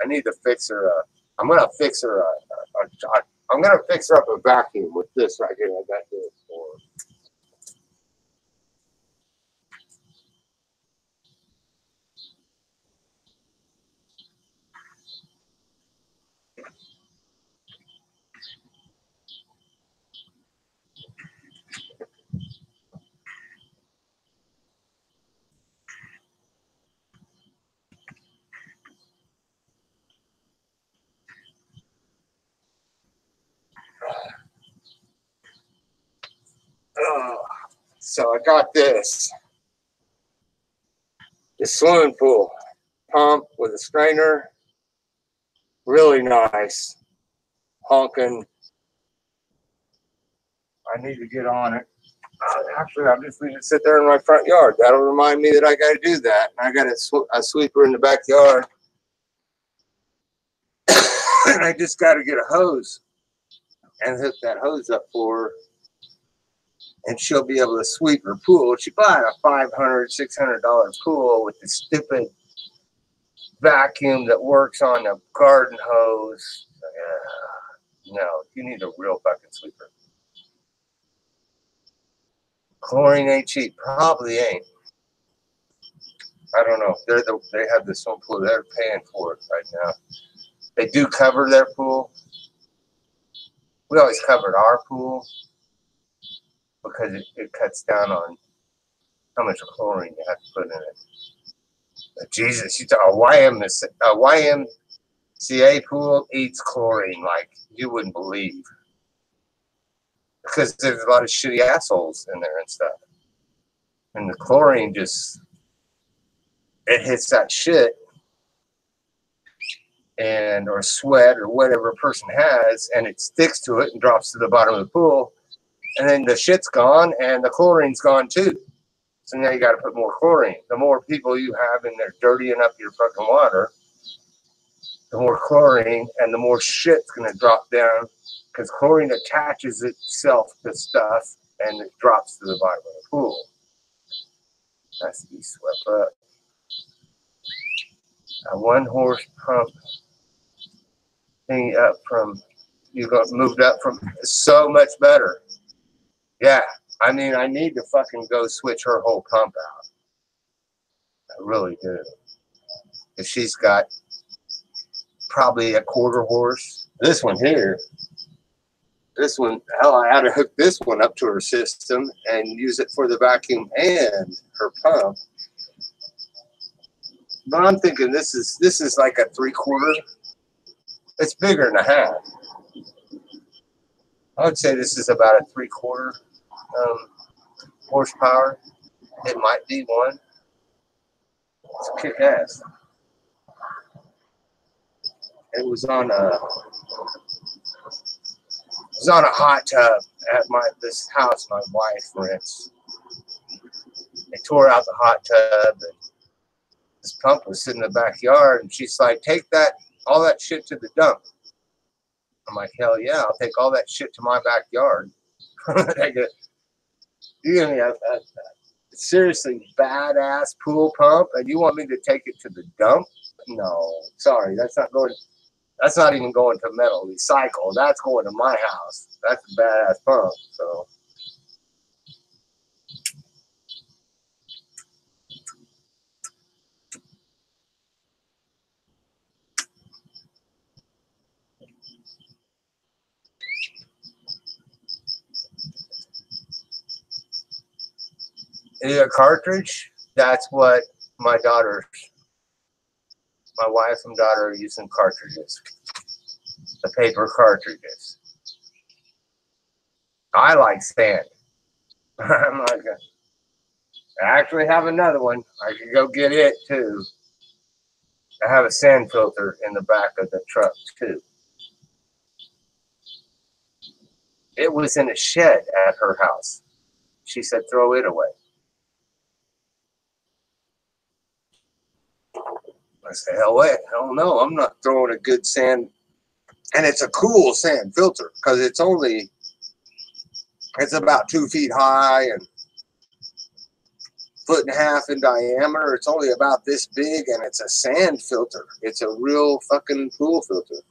I need to fix her. I'm gonna fix her. I'm gonna fix her up a vacuum with this right here. I got this for her. So I got this swimming pool pump with a strainer. Really nice. Honking. I need to get on it. Actually, I'll just leave it sit there in my front yard. That'll remind me that I got to do that. I got a sweeper in the backyard. And I just got to get a hose and hook that hose up for her. And she'll be able to sweep her pool. She bought a $500, $600 pool with the stupid vacuum that works on a garden hose. No, you need a real fucking sweeper. Chlorine ain't cheap. Probably ain't. I don't know. They have this one pool. They're paying for it right now. They do cover their pool. We always covered our pool because it cuts down on how much chlorine you have to put in it. But Jesus, you talk a YMCA pool eats chlorine like you wouldn't believe. Because there's a lot of shitty assholes in there and stuff. And the chlorine just, it hits that shit and or sweat or whatever a person has, and it sticks to it and drops to the bottom of the pool. And then the shit's gone and the chlorine's gone too. So now you got to put more chlorine. The more people you have in there dirtying up your fucking water, the more chlorine and the more shit's going to drop down because chlorine attaches itself to stuff and it drops to the bottom of the pool. Has to be swept up. A 1-horse pump thing up from, you got moved up from, so much better. Yeah, I mean, I need to fucking go switch her whole pump out. I really do. If she's got probably a 1/4 horse. This one here, this one, hell, I had to hook this one up to her system and use it for the vacuum and her pump. But I'm thinking this is like a 3/4. It's bigger than a half. I would say this is about a 3/4 horsepower. It might be one. It's a kick ass. It was on a hot tub at this house my wife rents. They tore out the hot tub and this pump was sitting in the backyard and she's like, take all that shit to the dump. I'm like, hell yeah, I'll take all that shit to my backyard. You give me a seriously badass pool pump and you want me to take it to the dump? No, sorry, that's not even going to metal recycle. That's going to my house. That's a badass pump. So a cartridge, that's what my wife and daughter are using cartridges. The paper cartridges. I like sand. I'm like, I actually have another one. I can go get it too. I have a sand filter in the back of the truck too. It was in a shed at her house. She said, throw it away. I said, hell no, I'm not throwing a good sand. And it's a cool sand filter because it's about 2 feet high and 1.5 feet in diameter. It's only about this big, and it's a sand filter. It's a real fucking pool filter.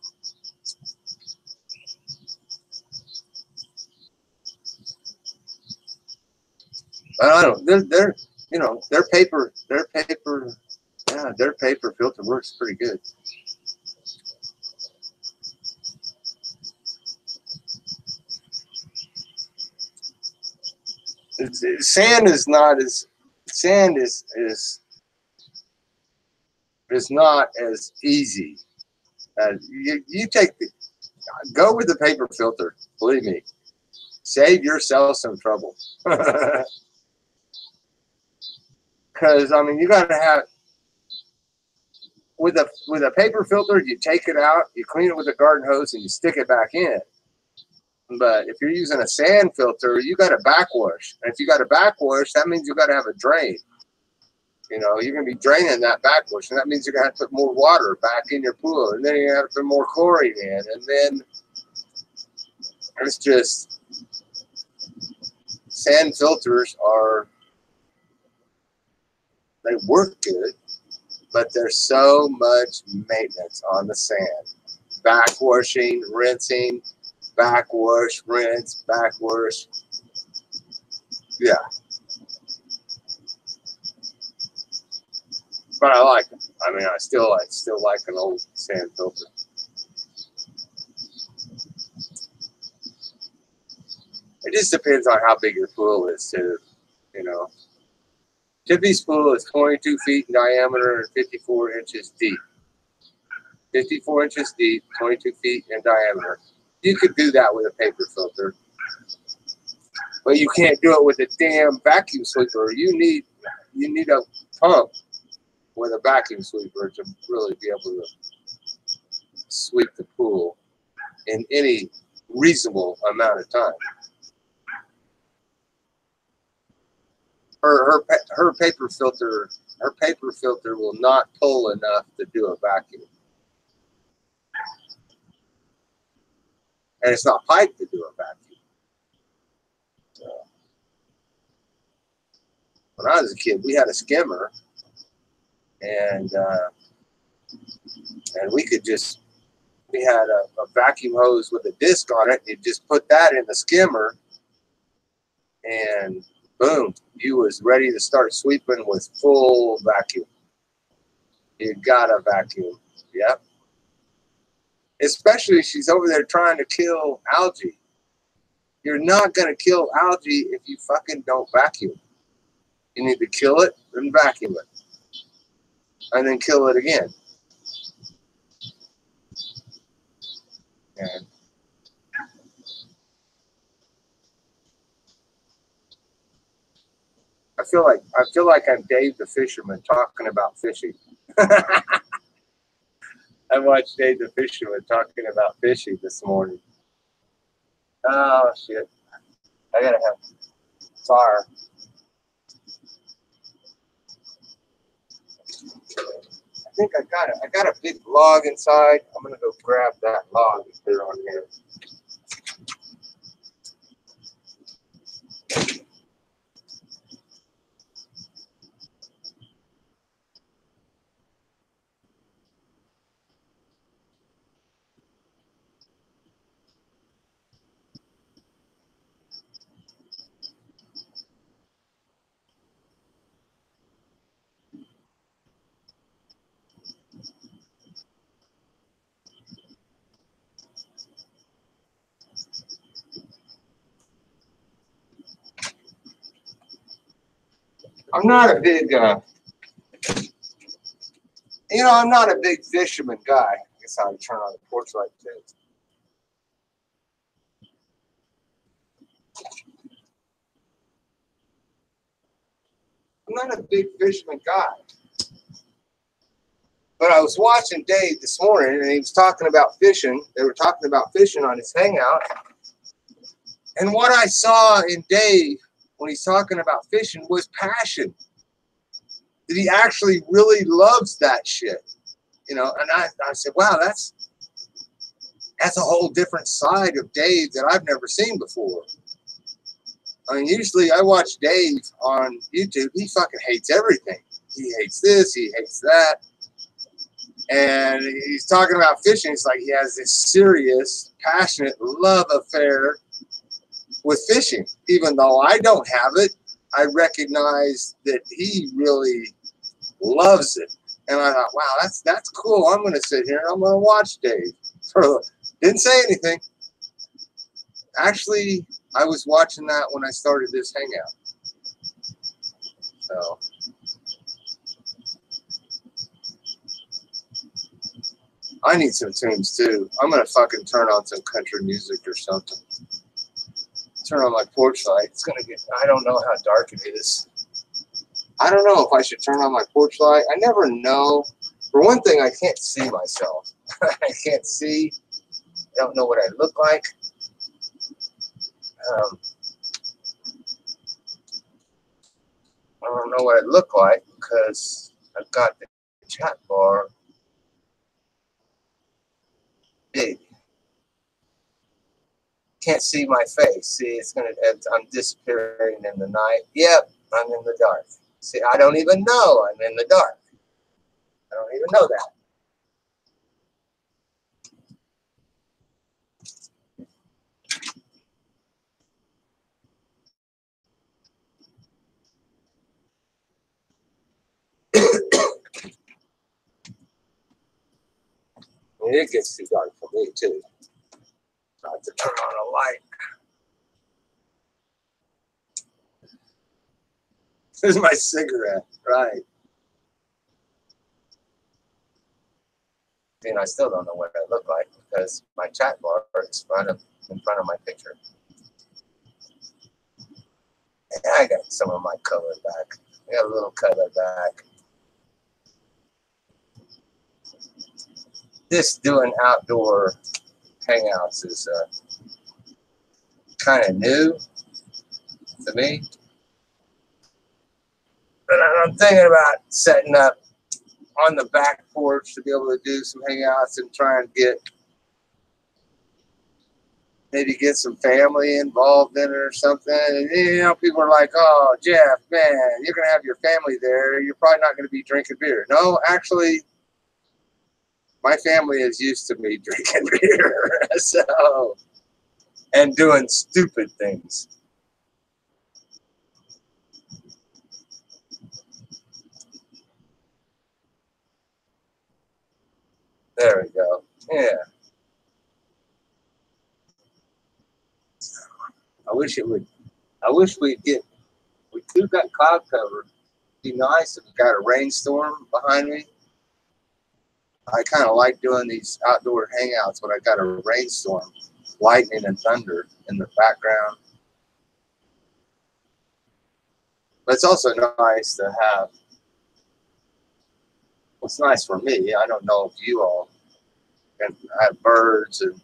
But I don't. They're you know their paper yeah, their paper filter works pretty good. Sand is not as sand is not as easy. You take the go with the paper filter. Believe me, save yourself some trouble. Because I mean, you got to have with a paper filter. You take it out, you clean it with a garden hose, and you stick it back in. But if you're using a sand filter, you got to backwash. And if you got to backwash, that means you got to have a drain. You know, you're going to be draining that backwash, and that means you're going to have to put more water back in your pool, and then you're going to have to put more chlorine in, and then it's just sand filters they work good, but there's so much maintenance on the sand. Backwashing, rinsing, backwash, rinse, backwash. Yeah. But I like it. I mean, I still like an old sand filter. It just depends on how big your pool is, too. You know, Tippy's pool is 22 feet in diameter and 54 inches deep. 54 inches deep, 22 feet in diameter. You could do that with a paper filter, but you can't do it with a damn vacuum sweeper. You need a pump with a vacuum sweeper to really be able to sweep the pool in any reasonable amount of time. Her paper filter will not pull enough to do a vacuum, and it's not piped to do a vacuum. So, when I was a kid, we had a skimmer, and we had a vacuum hose with a disc on it. You just put that in the skimmer, and boom, you was ready to start sweeping with full vacuum. You got a vacuum. Yep. Especially if she's over there trying to kill algae. You're not going to kill algae if you fucking don't vacuum. You need to kill it and vacuum it. And then kill it again. And I feel like I'm Dave the Fisherman talking about fishing. I watched Dave the Fisherman talking about fishing this morning. Oh shit! I gotta have fire. I think I got a big log inside. I'm gonna go grab that log and put it on here. I'm not a big, I'm not a big fisherman guy. I guess I'll turn on the porch light too. I'm not a big fisherman guy. But I was watching Dave this morning, and he was talking about fishing. They were talking about fishing on his hangout. And what I saw in Dave when he's talking about fishing was passion. That he actually really loves that shit. And I said, wow, that's a whole different side of Dave that I've never seen before. I mean, usually I watch Dave on YouTube. He fucking hates everything. He hates this. He hates that. And he's talking about fishing. It's like he has this serious, passionate love affair with fishing. Even though I don't have it, I recognize that he really loves it. And I thought, wow, that's cool. I'm going to sit here and I'm going to watch Dave. Didn't say anything. Actually, I was watching that when I started this hangout. So, I need some tunes too. I'm going to fucking turn on some country music or something. Turn on my porch light. It's going to get, I don't know how dark it is. I don't know if I should turn on my porch light. I never know. For one thing, I can't see myself. I can't see. I don't know what I look like. I don't know what I look like because I've got the chat bar big. Can't see my face. See, it's gonna. I'm disappearing in the night. Yep, I'm in the dark. See, I don't even know I'm in the dark. I don't even know that. It gets too dark for me too. I have to turn on a light. This is my cigarette, right? And I still don't know what I look like because my chat bar is in front of my picture. And I got some of my color back. I got a little color back. This doing outdoor hangouts is kind of new to me. But I'm thinking about setting up on the back porch to be able to do some hangouts and try and maybe get some family involved in it or something. And, you know, people are like, oh, Jeff, man, you're going to have your family there. You're probably not going to be drinking beer. No, actually, my family is used to me drinking beer. So, and doing stupid things. There we go. Yeah. I wish we'd get, we do got cloud cover. It'd be nice if we got a rainstorm behind me. I kind of like doing these outdoor hangouts when I got a rainstorm, lightning and thunder in the background. But it's also nice to have, it's nice for me. I don't know if you all can have birds and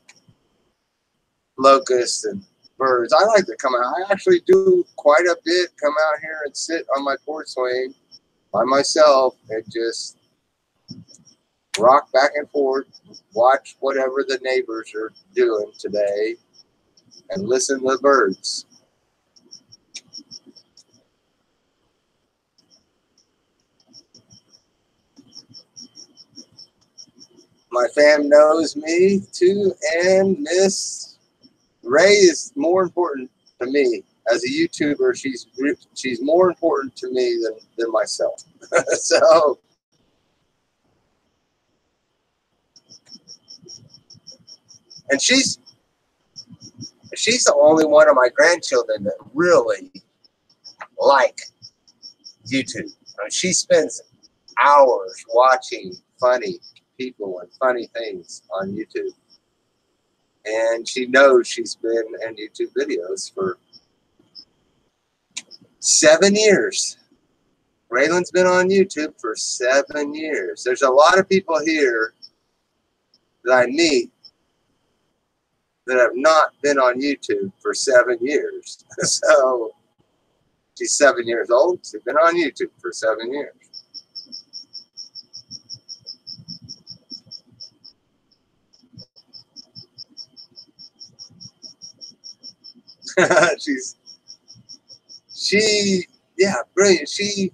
locusts and birds. I like to come out. I actually do quite a bit, come out here and sit on my porch swing by myself and just rock back and forth, watch whatever the neighbors are doing today, and listen to the birds. My fam knows me too, and Miss Ray is more important to me as a YouTuber. She's more important to me than myself. So, and she's the only one of my grandchildren that really like YouTube. I mean, she spends hours watching funny people and funny things on YouTube. And she knows she's been in YouTube videos for 7 years. Raylan's been on YouTube for 7 years. There's a lot of people here that I meet that have not been on YouTube for 7 years. So she's 7 years old. She's been on YouTube for 7 years. Yeah, brilliant. She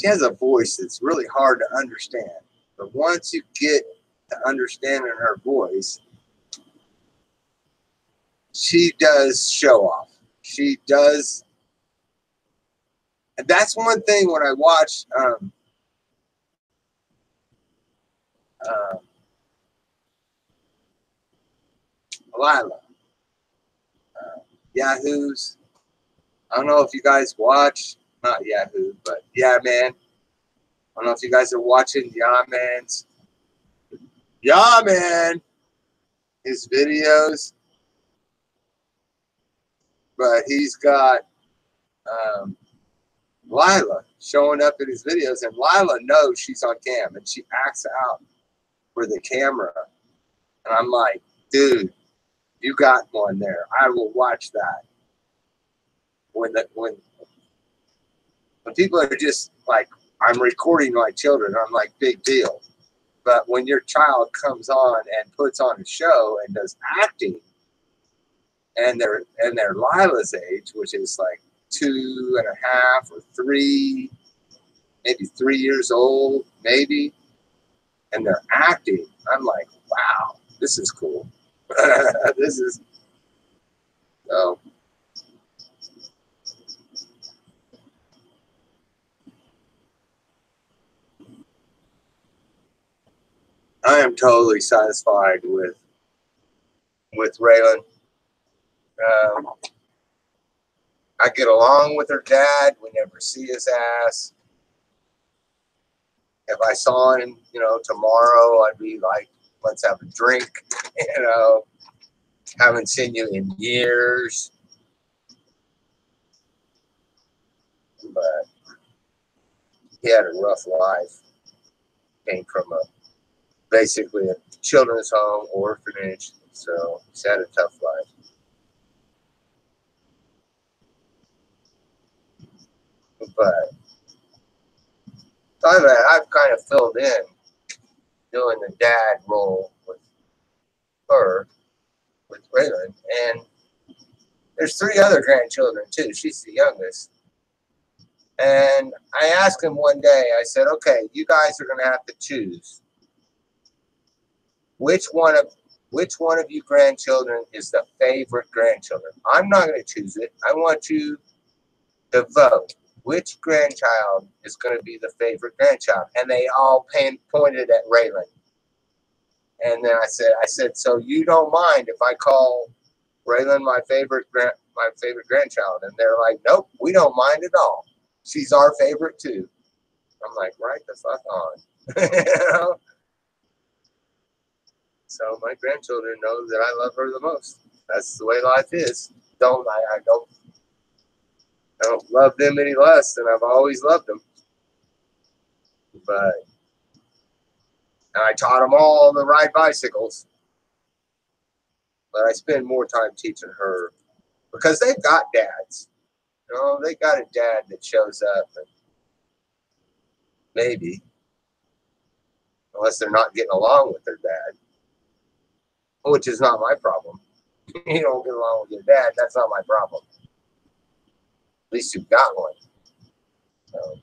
has a voice that's really hard to understand. But once you get to understanding her voice, she does show off. She does. And that's one thing when I watch uh, Lila, Yahoo's. I don't know if you guys watch, not Yahoo, but Yeah Man. I don't know if you guys are watching Yeah Man, his videos, but he's got Lila showing up in his videos, and Lila knows she's on cam, and she acts out for the camera. And I'm like, dude, you got one there. I will watch that. When people are just like, I'm recording my children, I'm like, big deal. But when your child comes on and puts on a show and does acting, and they're Lila's age, which is like 2.5 or 3, maybe 3 years old, maybe, and they're acting, I'm like, wow, this is cool. This is so. I am totally satisfied with Raylan. I get along with her dad. We never see his ass. If I saw him, tomorrow, I'd be like, let's have a drink. Haven't seen you in years. But he had a rough life. Came from basically a children's home, orphanage. So he's had a tough life. But I've kind of filled in doing the dad role with her, with Raylan. And there's 3 other grandchildren too. She's the youngest. And I asked him one day, I said, okay, you guys are going to have to choose which one of you grandchildren is the favorite grandchildren. I'm not going to choose it. I want you to vote. Which grandchild is going to be the favorite grandchild? And they all pointed at Raylan. And then I said, so you don't mind if I call Raylan my favorite grandchild? And they're like, nope, we don't mind at all. She's our favorite too. I'm like, right the fuck on. So my grandchildren know that I love her the most. That's the way life is. I don't love them any less than I've always loved them. But and I taught them all to ride bicycles. But I spend more time teaching her because they've got dads. They got a dad that shows up, and maybe, unless they're not getting along with their dad, which is not my problem. You don't get along with your dad, that's not my problem. At least you've got one. So,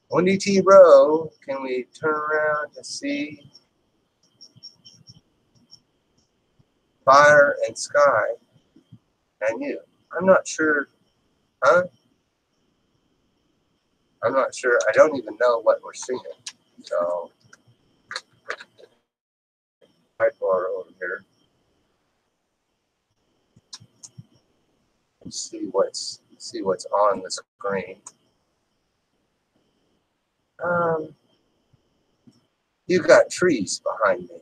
Wendy T. Rowe, can we turn around to see Fire and Sky and You? I'm not sure, huh? I'm not sure. I don't even know what we're singing. So, sidebar over here. See what's on the screen. You got trees behind me.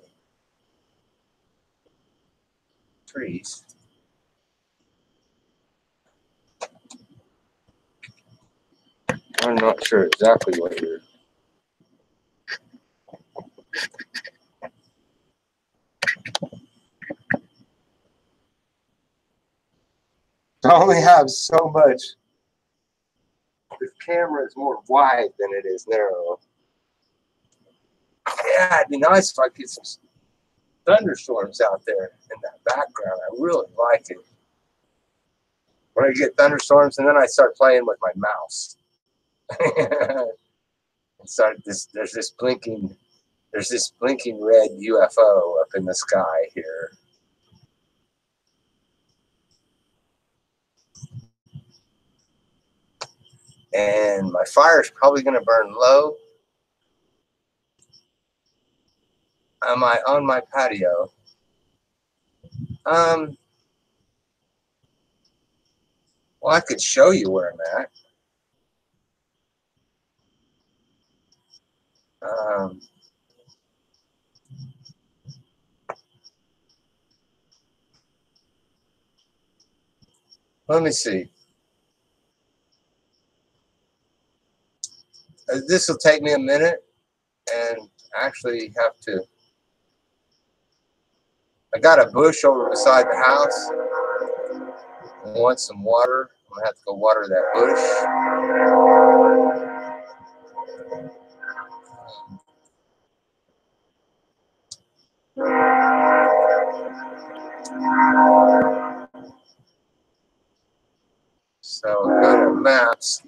Trees. I'm not sure exactly what you're. I only have so much. This camera is more wide than it is narrow. Yeah, it'd be nice if I could thunderstorms out there in that background. I really like it. When I get thunderstorms, and then I start playing with my mouse. And there's this blinking red UFO up in the sky here. And my fire's probably going to burn low. Am I on my patio? Well, I could show you where I'm at. Let me see. This will take me a minute, and actually have to. I got a bush over beside the house. I want some water. I'm gonna have to go water that bush. So go to maps.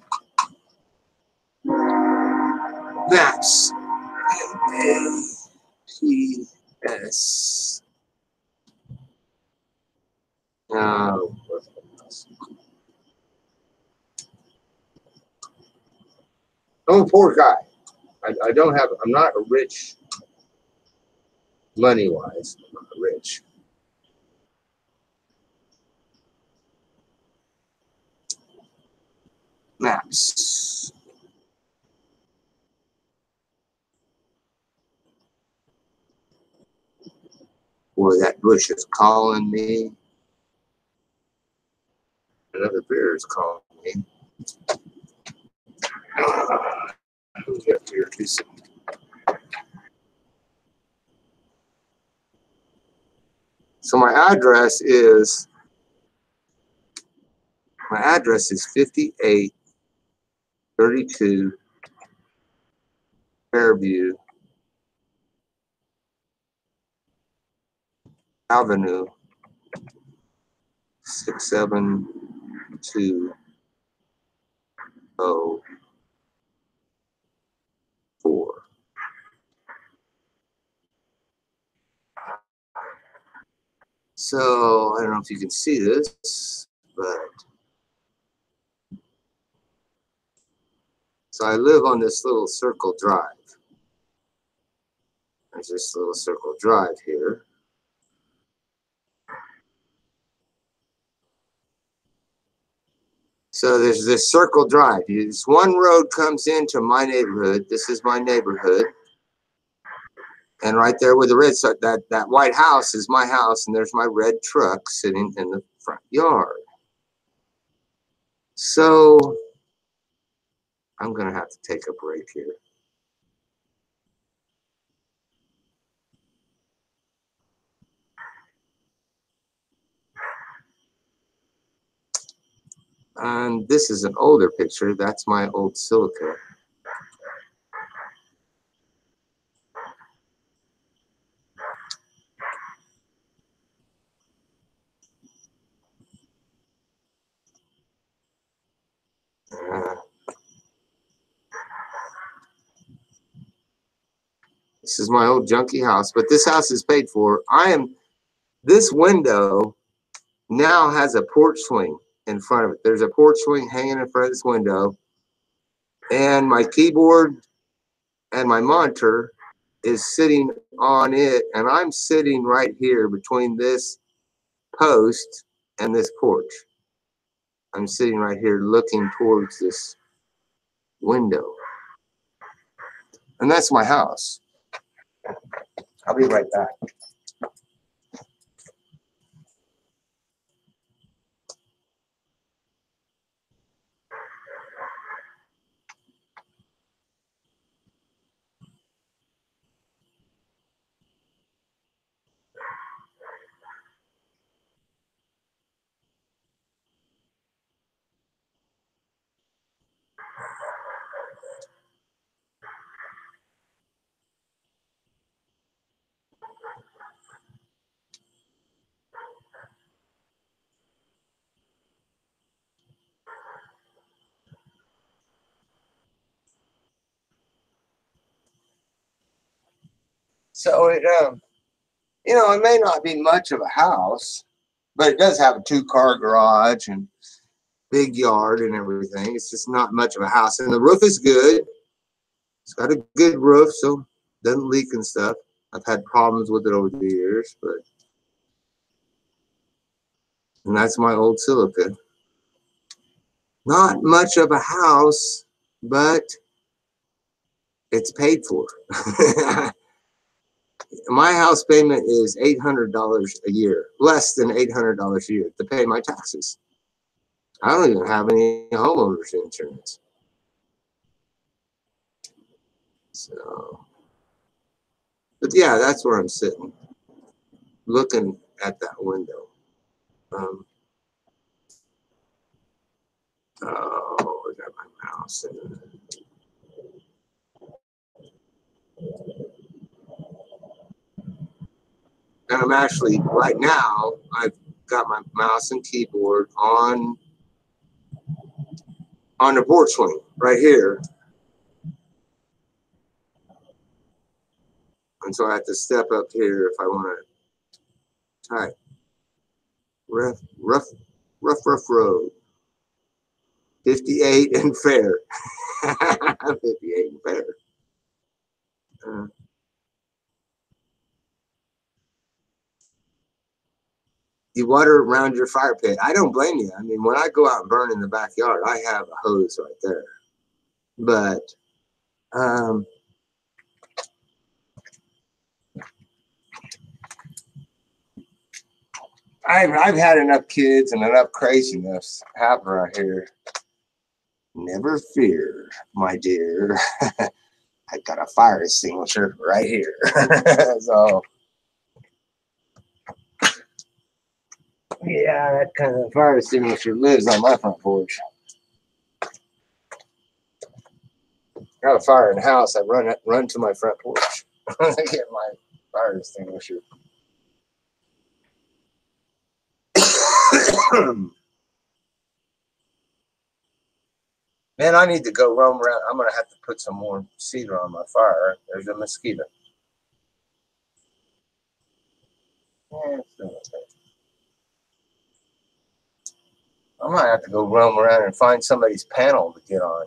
Maps. GPS. No. I'm a poor guy. I don't have. I'm not a rich. Money wise, I'm not rich. Maps. Boy, that bush is calling me. Another bear is calling me. Who's up here? So my address is 5832 Fairview Avenue 67204. So I don't know if you can see this, but so I live on this little circle drive. There's this little circle drive here. So there's this circle drive. This one road comes into my neighborhood. This is my neighborhood. And right there with the red, that white house is my house, and there's my red truck sitting in the front yard. So I'm going to have to take a break here. And this is an older picture. That's my old silica. This is my old junky house, but this house is paid for. This window now has a porch swing in front of it. There's a porch swing hanging in front of this window, and my keyboard and my monitor is sitting on it, and I'm sitting right here between this post and this porch. I'm sitting right here looking towards this window, and that's my house. I'll be right back. So it, it may not be much of a house, but it does have a 2-car garage and big yard and everything. It's just not much of a house, and the roof is good. It's got a good roof, so it doesn't leak and stuff. I've had problems with it over the years, and that's my old silica. Not much of a house, but it's paid for. My house payment is $800 a year, less than $800 a year to pay my taxes. I don't even have any homeowners insurance. So, but yeah, that's where I'm sitting, looking at that window. Oh, I got my mouse in. And I'm actually, right now, I've got my mouse and keyboard on the porch swing right here. And so I have to step up here if I want to type. Rough road. 58 and fair. 58 and fair. You water around your fire pit. I don't blame you. I mean, when I go out and burn in the backyard, I have a hose right there. But I've had enough kids and enough craziness happen right here. Never fear, my dear. I got a fire extinguisher right here. So yeah, that kind of fire extinguisher lives on my front porch. Got a fire in the house, I run to my front porch. I get my fire extinguisher. Man, I need to go roam around. I'm gonna have to put some more cedar on my fire. There's a mosquito. Yeah, I might have to go roam around and find somebody's panel to get on.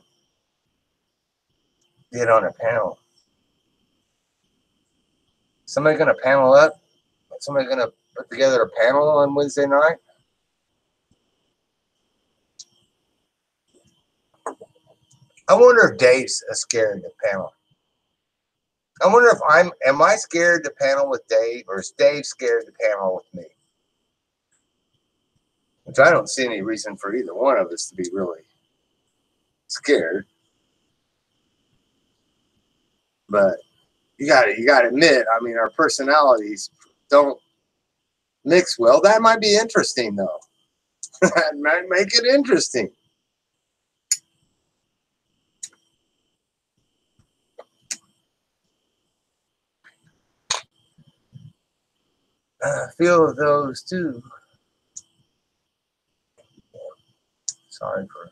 Get on a panel. Somebody gonna panel up? Somebody gonna put together a panel on Wednesday night? I wonder if Dave's scared to panel. I wonder if am I scared to panel with Dave, or is Dave scared to panel with me? Which I don't see any reason for either one of us to be really scared. But you gotta admit, I mean, our personalities don't mix well. That might be interesting though. That might make it interesting. I feel those too. Sorry for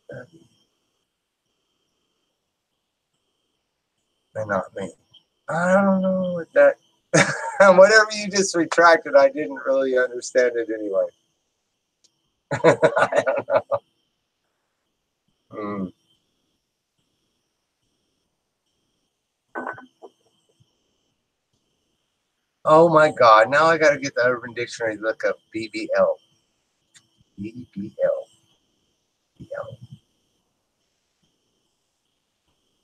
that. May not me. I don't know what that. Whatever you just retracted, I didn't really understand it anyway. I don't know. Mm. Oh my God! Now I got to get the Urban Dictionary to look up BBL. BBL. BBL.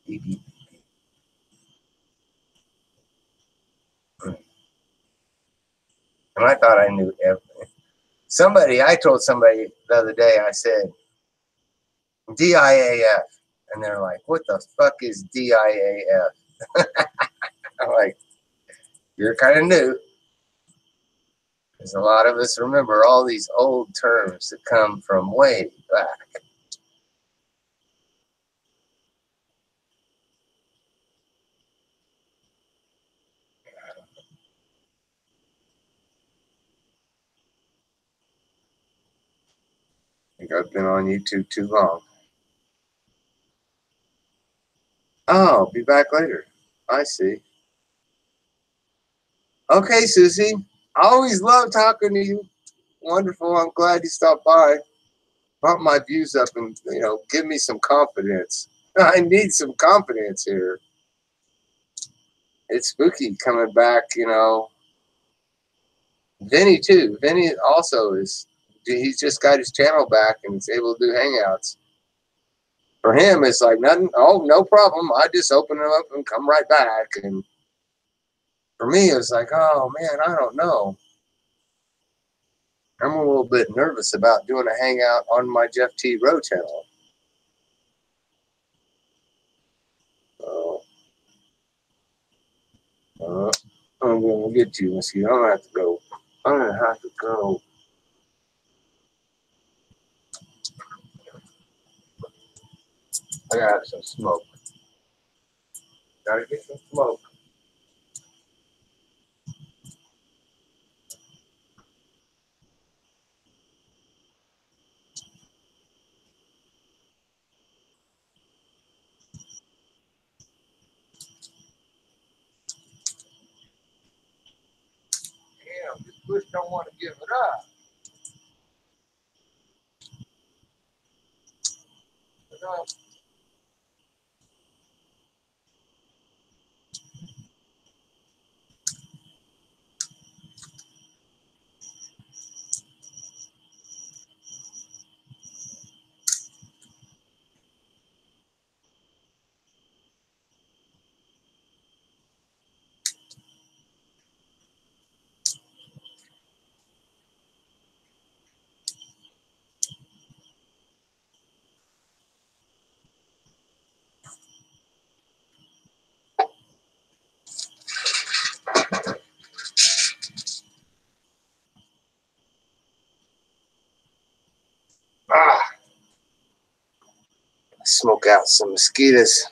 BBL. And I thought I knew everything. I told somebody the other day, I said, DIAF. And they're like, what the fuck is DIAF? I'm like, you're kind of new. Because a lot of us remember all these old terms that come from way back. I think I've been on YouTube too long. Oh, be back later. I see. Okay, Susie. I always love talking to you. Wonderful. I'm glad you stopped by. Bump my views up and, give me some confidence. I need some confidence here. It's spooky coming back. Vinny, too. Vinny also he's just got his channel back and he's able to do hangouts. For him, it's like nothing. Oh, no problem. I just open them up and come right back. And for me, it's like, oh, man, I don't know. I'm a little bit nervous about doing a hangout on my Jeff T. Rowe channel. I'm going to get you, Missy. I'm going to have to go. I'm going to have to go. I got to have some smoke. Got to get some smoke. Damn, this bush don't want to give it up. Smoke out some mosquitoes.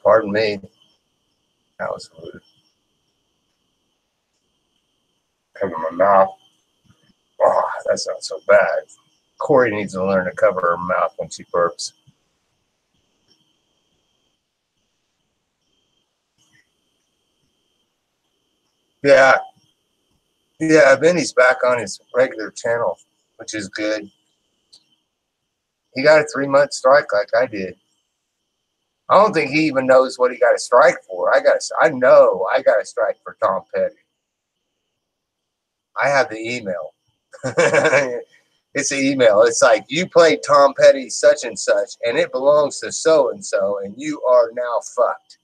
Pardon me. That was rude. Cover my mouth. Oh, that's not so bad. Corey needs to learn to cover her mouth when she burps. Yeah. Yeah, Benny's back on his regular channel, which is good. He got a 3-month strike like I did. I don't think he even knows what he got a strike for. I know I got a strike for Tom Petty. I have the email. It's an email. It's like, you played Tom Petty such and such, and it belongs to so and so, and you are now fucked.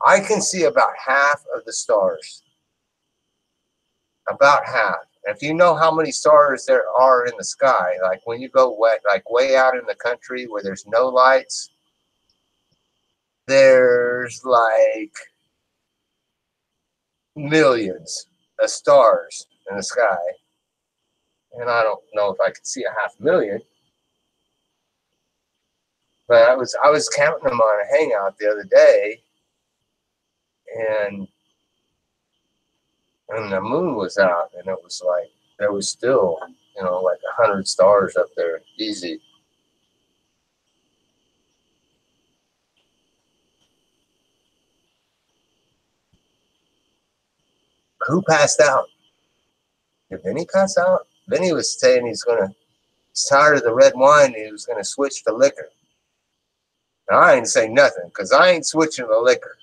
I can see about half of the stars. About half. If you know how many stars there are in the sky, like when you go way out in the country where there's no lights, there's like millions of stars in the sky. And I don't know if I could see 500,000. But I was counting them on a hangout the other day, and the moon was out, and it was like there was still like 100 stars up there, easy. Who passed out? Did Vinny pass out? Vinny was saying he's tired of the red wine, and he was gonna switch to liquor. Now I ain't saying nothing because I ain't switching to liquor.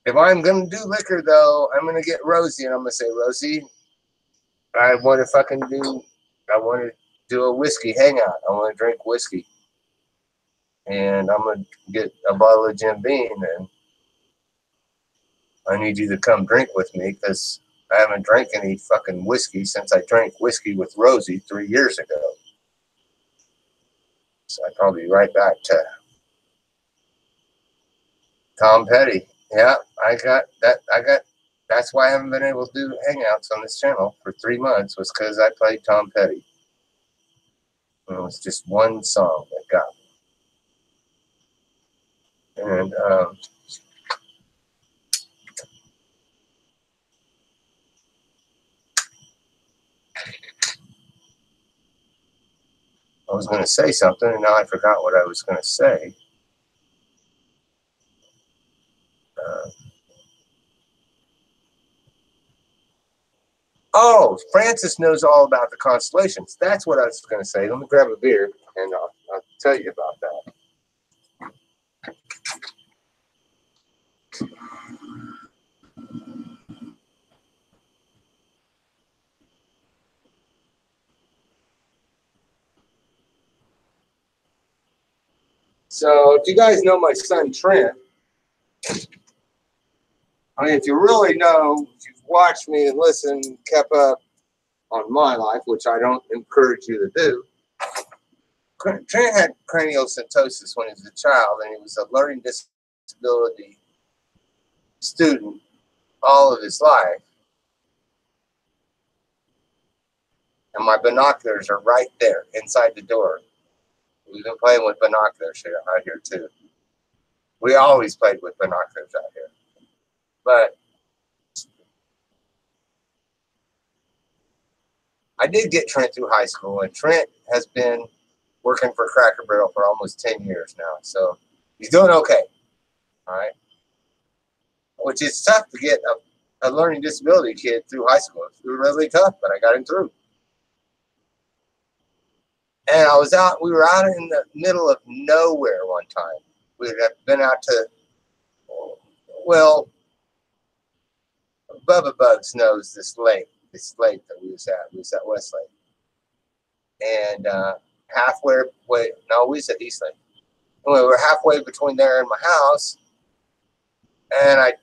If I'm gonna do liquor though, I'm gonna get Rosie and I'm gonna say, Rosie, I want to do a whiskey hangout. I want to drink whiskey, and I'm gonna get a bottle of Jim Beam, and I need you to come drink with me because I haven't drank any fucking whiskey since I drank whiskey with Rosie 3 years ago. So I'd probably be right back to Tom Petty. Yeah, I got that. That's why I haven't been able to do hangouts on this channel for 3 months, was because I played Tom Petty. And it was just one song that got me. And I was going to say something, and now I forgot what I was going to say. Oh, Francis knows all about the constellations. That's what I was going to say. Let me grab a beer, and I'll tell you about that. So, do you guys know my son Trent? I mean, if you really know, if you've watched me and listened, kept up on my life, which I don't encourage you to do. Trent had craniosynostosis when he was a child, and he was a learning disability student all of his life. And my binoculars are right there inside the door. We've been playing with binoculars out here too. We always played with binoculars out here. But I did get Trent through high school, and Trent has been working for Cracker Barrel for almost 10 years now. So he's doing okay. All right. Which is tough to get a learning disability kid through high school. It's really tough, but I got him through. And we were out in the middle of nowhere one time. We had been out to, well, Bubba Bugs knows this lake that we was at. We was at West Lake. And we was at East Lake. And we were halfway between there and my house. And I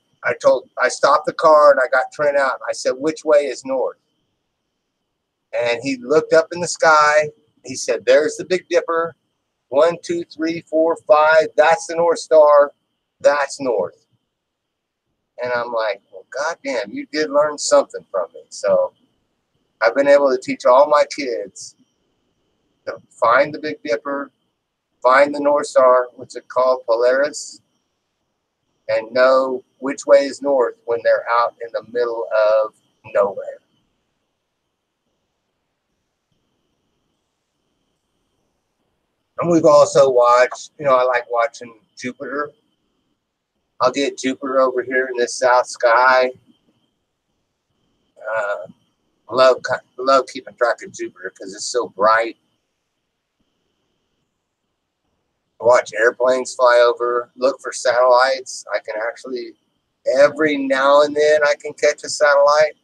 stopped the car and I got Trent out. And I said, which way is north? And he looked up in the sky. He said, there's the Big Dipper. 1, 2, 3, 4, 5. That's the North Star. That's north. And I'm like, well, goddamn, you did learn something from me. So I've been able to teach all my kids to find the Big Dipper, find the North Star, what's it called, Polaris, and know which way is north when they're out in the middle of nowhere. And we've also watched, I like watching Jupiter. I'll get Jupiter over here in this south sky. Love keeping track of Jupiter because it's so bright. Watch airplanes fly over. Look for satellites. I can actually, every now and then, I can catch a satellite.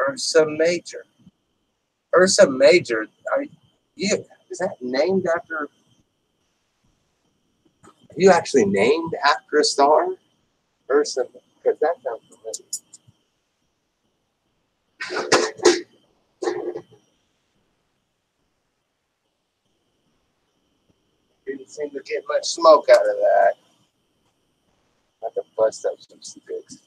Ursa Major. Ursa Major. Is that named after? Are you actually named after a star? Ursa, because that sounds familiar. Didn't seem to get much smoke out of that. I have to bust up some sticks.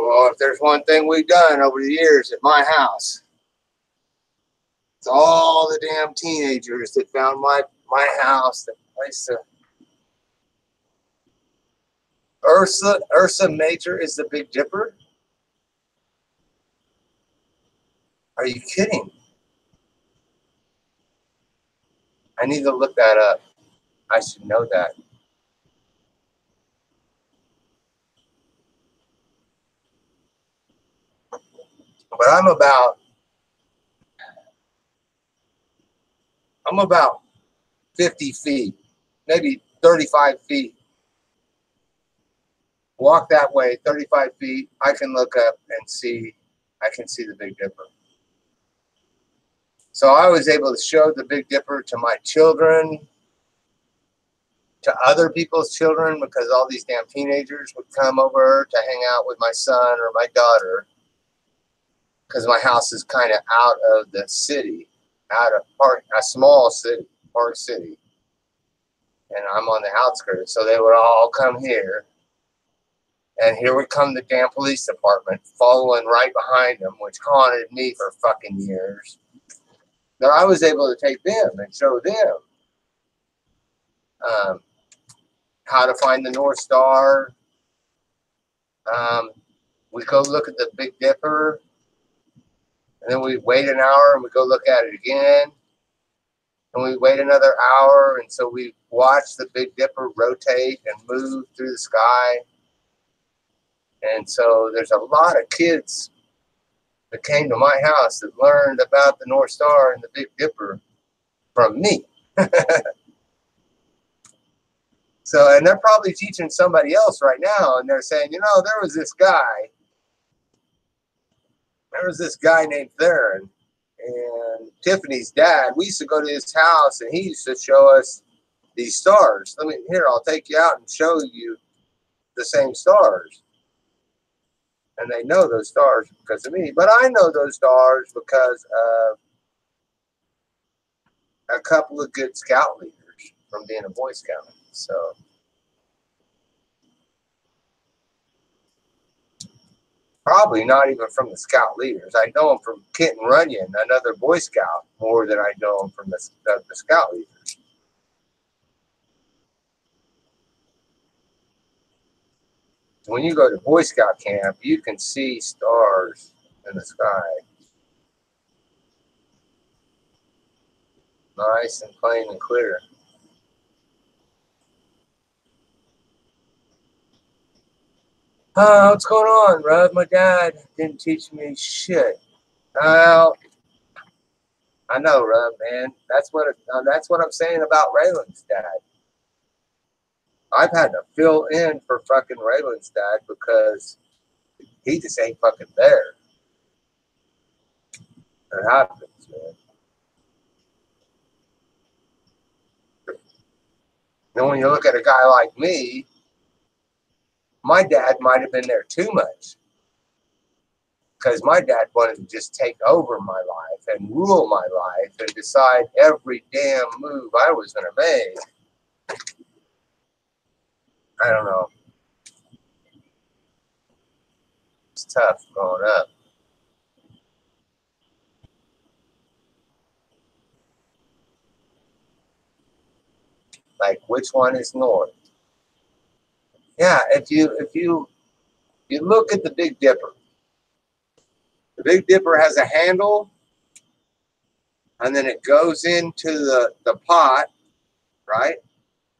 Well, if there's one thing we've done over the years at my house, it's all the damn teenagers that found my house, that place to. Ursa Major is the Big Dipper? Are you kidding? I need to look that up. I should know that. But I'm about 50 feet, maybe 35 feet. Walk that way, 35 feet. I can look up and see. I can see the Big Dipper. So I was able to show the Big Dipper to my children, to other people's children, because all these damn teenagers would come over to hang out with my son or my daughter, because my house is kind of out of the city, out of a small city, Park City, and I'm on the outskirts. So they would all come here, and here would come the damn police department following right behind them, which haunted me for fucking years. But I was able to take them and show them how to find the North Star. We go look at the Big Dipper, and then we wait an hour and we go look at it again, and we wait another hour, and so we watch the Big Dipper rotate and move through the sky. And so there's a lot of kids that came to my house that learned about the North Star and the Big Dipper from me. So, and they're probably teaching somebody else right now, and they're saying, you know, there was this guy named Theron, and Tiffany's dad, we used to go to his house, and he used to show us these stars. I'll take you out and show you the same stars. And they know those stars because of me. But I know those stars because of a couple of good scout leaders from being a Boy Scout. So probably not even from the scout leaders. I know them from Kenton Runyon, another Boy Scout, more than I know them from the scout leaders. When you go to Boy Scout camp, you can see stars in the sky. Nice and plain and clear. What's going on, Rub? My dad didn't teach me shit. Well, I know, Rub, man. That's what I'm saying about Raylan's dad. I've had to fill in for fucking Raylan's dad because he just ain't fucking there. It happens, man. And when you look at a guy like me, my dad might have been there too much. Because my dad wanted to just take over my life and rule my life and decide every damn move I was going to make. I don't know. It's tough growing up. Like, which one is north? Yeah, if you look at the Big Dipper, the Big Dipper has a handle, and then it goes into the pot, right?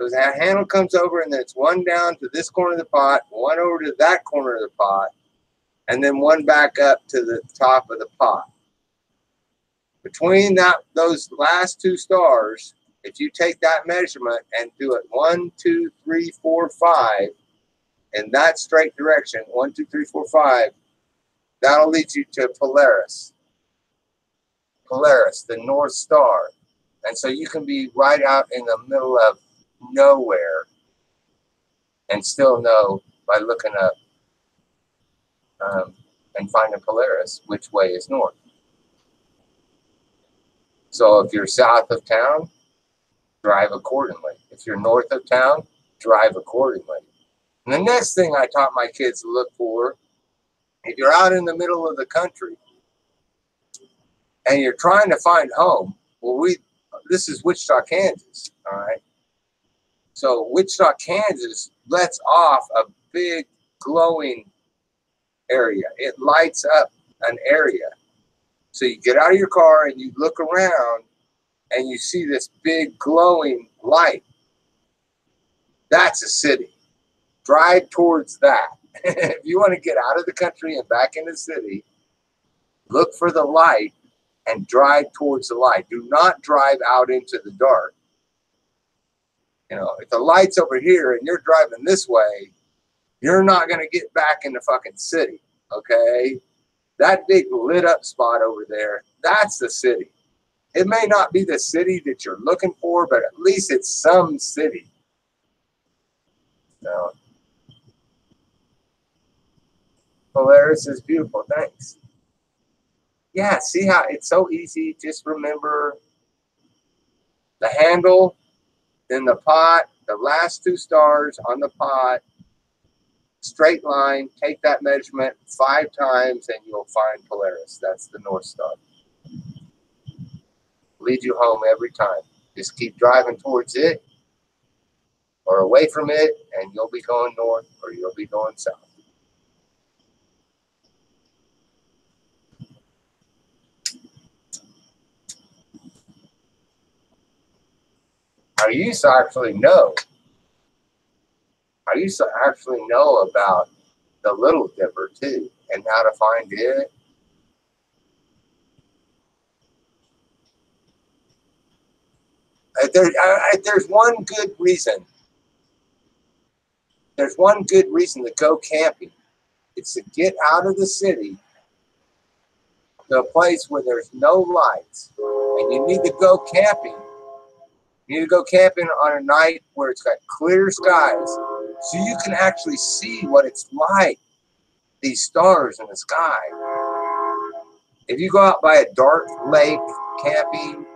So that handle comes over, and then it's one down to this corner of the pot, one over to that corner of the pot, and then one back up to the top of the pot. Between those last two stars, if you take that measurement and do it 1, 2, 3, 4, 5 in that straight direction, 1, 2, 3, 4, 5, that'll lead you to Polaris. Polaris, the North Star. And so you can be right out in the middle of nowhere and still know by looking up and finding Polaris which way is north. So if you're south of town, drive accordingly. If you're north of town, drive accordingly. And the next thing I taught my kids to look for If you're out in the middle of the country and you're trying to find home, well, this is Wichita, Kansas, all right? So Wichita, Kansas lets off a big glowing area. It lights up an area. So you get out of your car and you look around and you see this big glowing light. That's a city. Drive towards that. If you want to get out of the country and back in the city, look for the light and drive towards the light. Do not drive out into the dark. You know, if the light's over here and you're driving this way, you're not going to get back in the fucking city, okay? That big lit up spot over there, that's the city. It may not be the city that you're looking for, but at least it's some city. So, Polaris is beautiful, thanks. Yeah, see how it's so easy. Just remember the handle, then the pot, the last two stars on the pot, straight line, take that measurement 5 times and you'll find Polaris. That's the North Star. Lead you home every time. Just keep driving towards it or away from it and you'll be going north or you'll be going south. I used to actually know. I used to actually know about the Little Dipper too and how to find it. There's one good reason. There's one good reason to go camping. It's to get out of the city to a place where there's no lights. And you need to go camping. You need to go camping on a night where it's got clear skies so you can actually see what it's like, these stars in the sky. If you go out by a dark lake camping,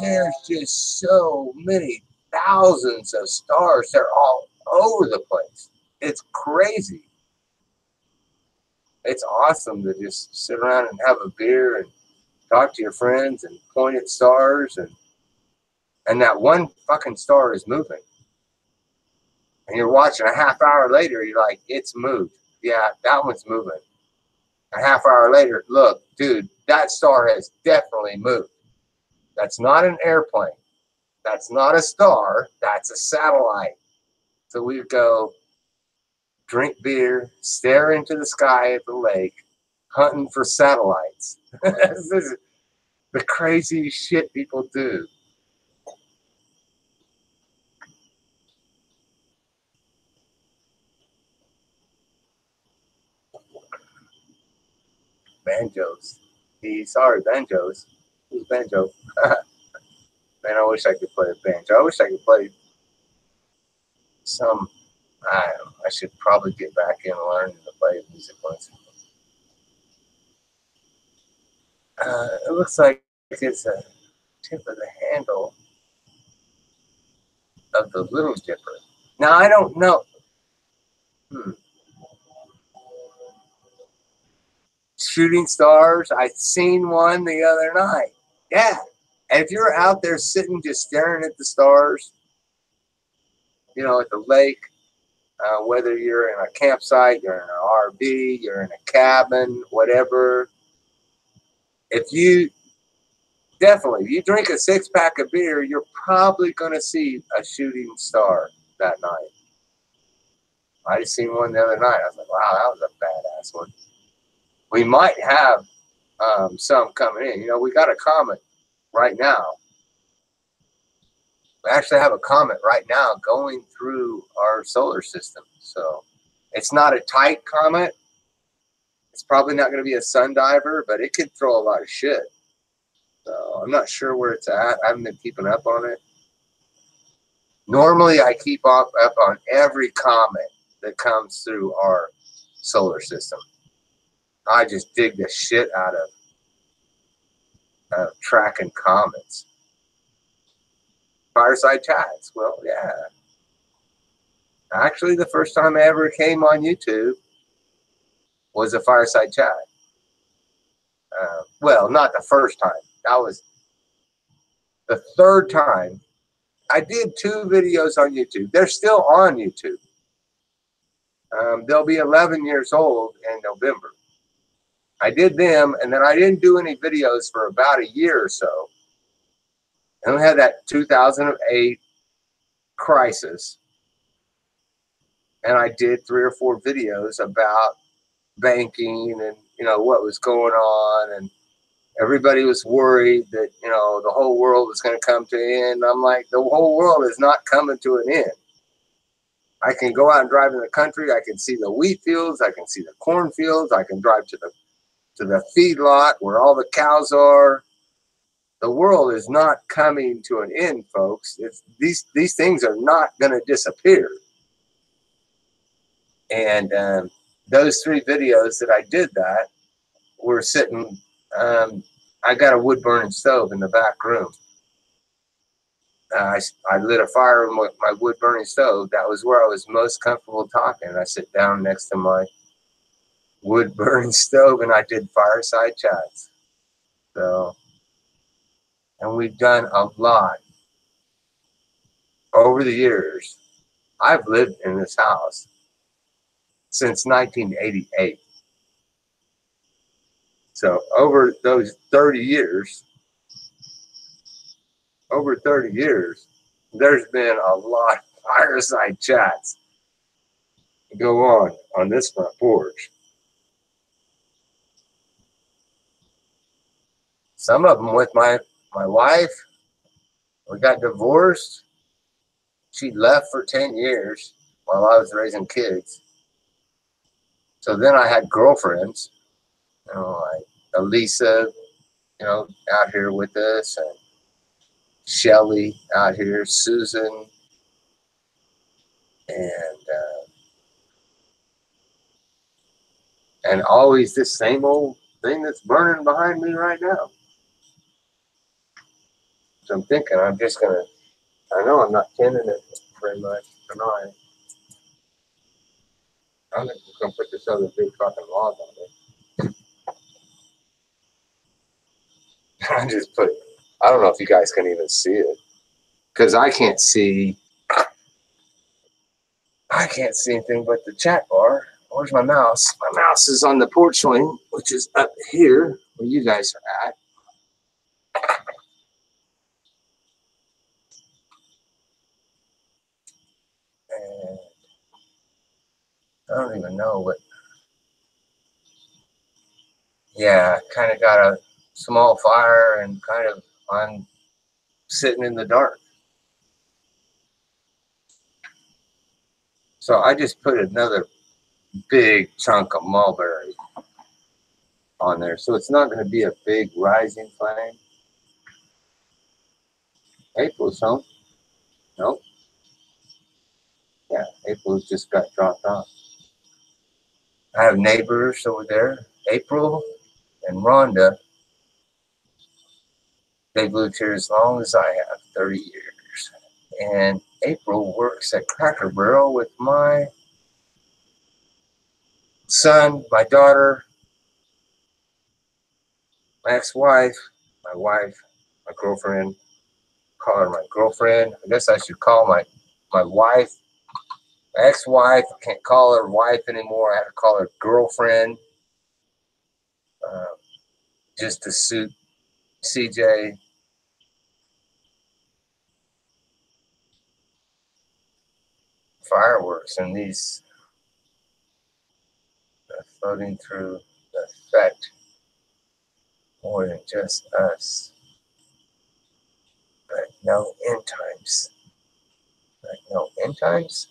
there's just so many thousands of stars. They're all over the place. It's crazy. It's awesome to just sit around and have a beer and talk to your friends and point at stars, and that one fucking star is moving. And you're watching a half hour later, you're like, it's moved. Yeah, that one's moving. A half hour later, look, dude, that star has definitely moved. That's not an airplane. That's not a star. That's a satellite. So we go drink beer, stare into the sky at the lake, hunting for satellites. This is the crazy shit people do. Banjos. Sorry, banjos. Who's banjo? Man, I wish I could play a banjo. I wish I could play some. I don't know. I should probably get back in and learn to play music once. It looks like it's a tip of the handle of the Little Dipper. Now, I don't know. Shooting stars. I seen one the other night. Yeah. And if you're out there sitting just staring at the stars, you know, at the lake, whether you're in a campsite, you're in an RV, you're in a cabin, whatever, if you drink a 6-pack of beer, you're probably going to see a shooting star that night. I just seen one the other night. I was like, wow, that was a badass one. We might have some coming in. You know, we got a comet right now. We actually have a comet right now going through our solar system. So it's not a tight comet. It's probably not going to be a sun diver, but it could throw a lot of shit. So I'm not sure where it's at. I haven't been keeping up on it. Normally, I keep up on every comet that comes through our solar system. I just dig the shit out of tracking comets. Fireside chats. Well, yeah. Actually, the first time I ever came on YouTube, was a fireside chat. Well, not the first time. That was the third time. I did 2 videos on YouTube. They're still on YouTube. They'll be 11 years old in November. I did them, and then I didn't do any videos for about a year or so. And I had that 2008 crisis, and I did 3 or 4 videos about banking and, you know, what was going on, and everybody was worried that, you know, the whole world was going to come to an end. I'm like, the whole world is not coming to an end. I can go out and drive in the country. I can see the wheat fields. I can see the corn fields. I can drive to the feedlot where all the cows are. The world is not coming to an end, folks. These things are not going to disappear. And those 3 videos that I did that were sitting. I got a wood burning stove in the back room. I lit a fire with my wood burning stove. That was where I was most comfortable talking. I sit down next to my wood burning stove and I did fireside chats. So, and we've done a lot over the years. I've lived in this house since 1988. So over those 30 years, there's been a lot of fireside chats go on this front porch. Some of them with my wife. We got divorced. She left for 10 years while I was raising kids. So then I had girlfriends, you know, like Elisa, you know, out here with us, and Shelly out here, Susan, and always this same old thing that's burning behind me right now. So I'm thinking I'm just gonna. I know I'm not tending it very much tonight. I'm just gonna put this other big fucking log on it. I just put. I don't know if you guys can even see it because I can't see anything but the chat bar. Where's my mouse? My mouse is on the porch swing, which is up here where you guys are at. And I don't even know what. Yeah, kind of got a small fire and kind of I'm sitting in the dark. So I just put another big chunk of mulberry on there. So it's not going to be a big rising flame. April's home. Nope. Yeah, April's just got dropped off. I have neighbors over there, April and Rhonda. They've lived here as long as I have, 30 years. And April works at Cracker Barrel with my son, my daughter, my ex-wife, my wife, my girlfriend. Call her my girlfriend. I guess I should call my wife, my ex-wife. I can't call her wife anymore. I have to call her girlfriend, just to suit CJ. Fireworks and these floating through the effect more than just us. But no end times. Like no end times.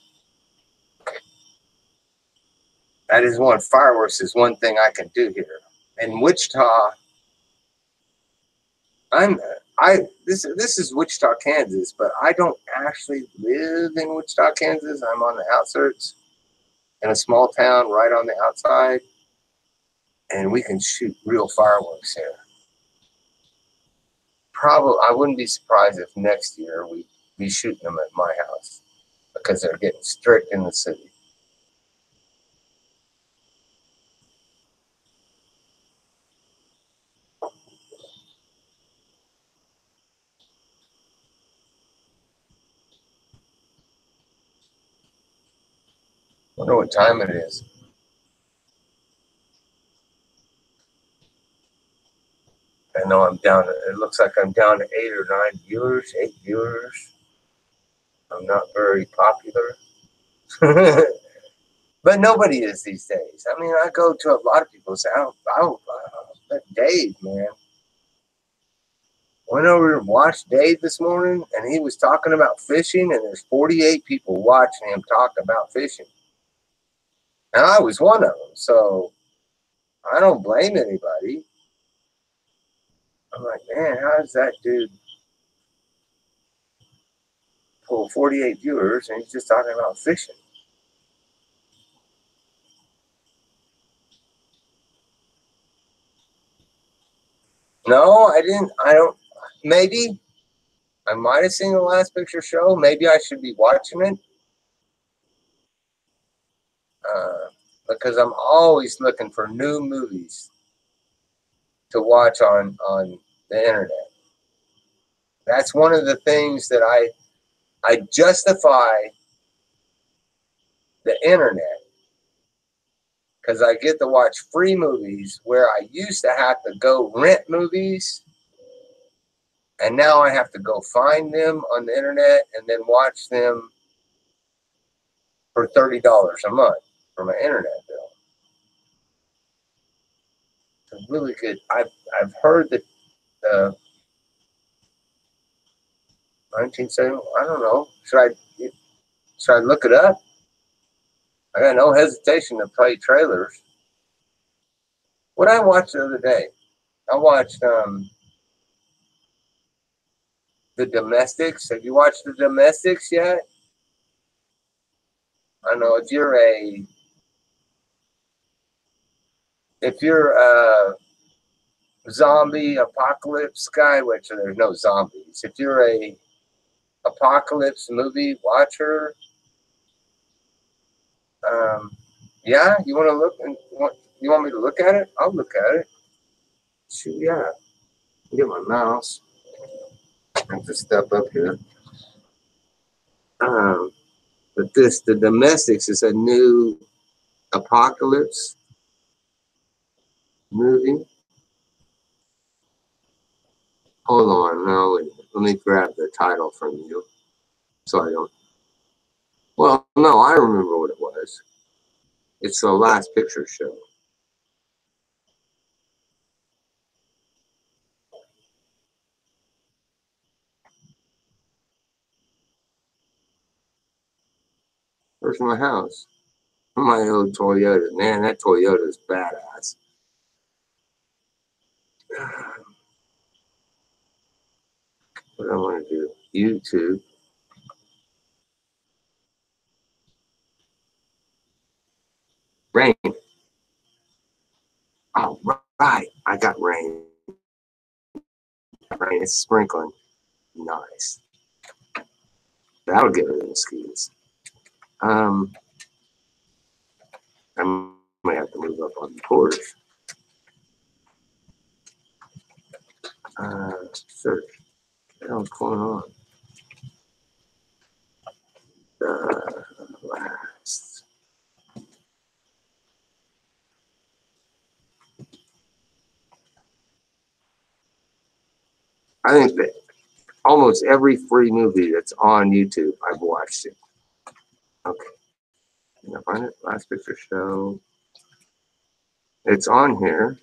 That is one. Fireworks is one thing I can do here in Wichita. This is Wichita, Kansas, but I don't actually live in Wichita, Kansas. I'm on the outskirts in a small town right on the outside, and we can shoot real fireworks here. Probably, I wouldn't be surprised if next year we be shooting them at my house because they're getting strict in the city. Wonder what time it is. I know I'm down. It looks like I'm down to 8 or 9 viewers, 8 viewers. I'm not very popular. But nobody is these days. I mean, I go to a lot of people's house. But Dave, man. Went over to watch Dave this morning, and he was talking about fishing, and there's 48 people watching him talk about fishing. And I was one of them, so I don't blame anybody. I'm like, man, how does that dude pull 48 viewers, and he's just talking about fishing? No, I didn't. I don't. Maybe I might have seen the Last Picture Show. Maybe I should be watching it. Because I'm always looking for new movies to watch on the internet. That's one of the things that I justify the internet, because I get to watch free movies where I used to have to go rent movies, and now I have to go find them on the internet and then watch them for $30 a month for my internet bill. It's really good. I've heard that 1970. I don't know. Should I look it up? I got no hesitation to play trailers. What I watched the other day, I watched The Domestics. Have you watched The Domestics yet? I know if you're a zombie apocalypse guy, which there's no zombies. If you're a apocalypse movie watcher, yeah, you want to look and you want me to look at it? I'll look at it. Shoot, yeah. Get my mouse. I have to step up here. But The Domestics is a new apocalypse movie. Hold on, no, let me grab the title from you so I don't. Well, no, I remember what it was. It's the Last Picture Show. Where's my house? My old Toyota. Man, that Toyota is badass. What do I want to do? YouTube. Rain. Oh, right. I got rain. Rain. It's sprinkling. Nice. That'll get rid of the mosquitoes. I might have to move up on the porch. Search. What the hell's going on? Last. I think that almost every free movie that's on YouTube, I've watched it. Okay. Can I find it? Last Picture Show. It's on here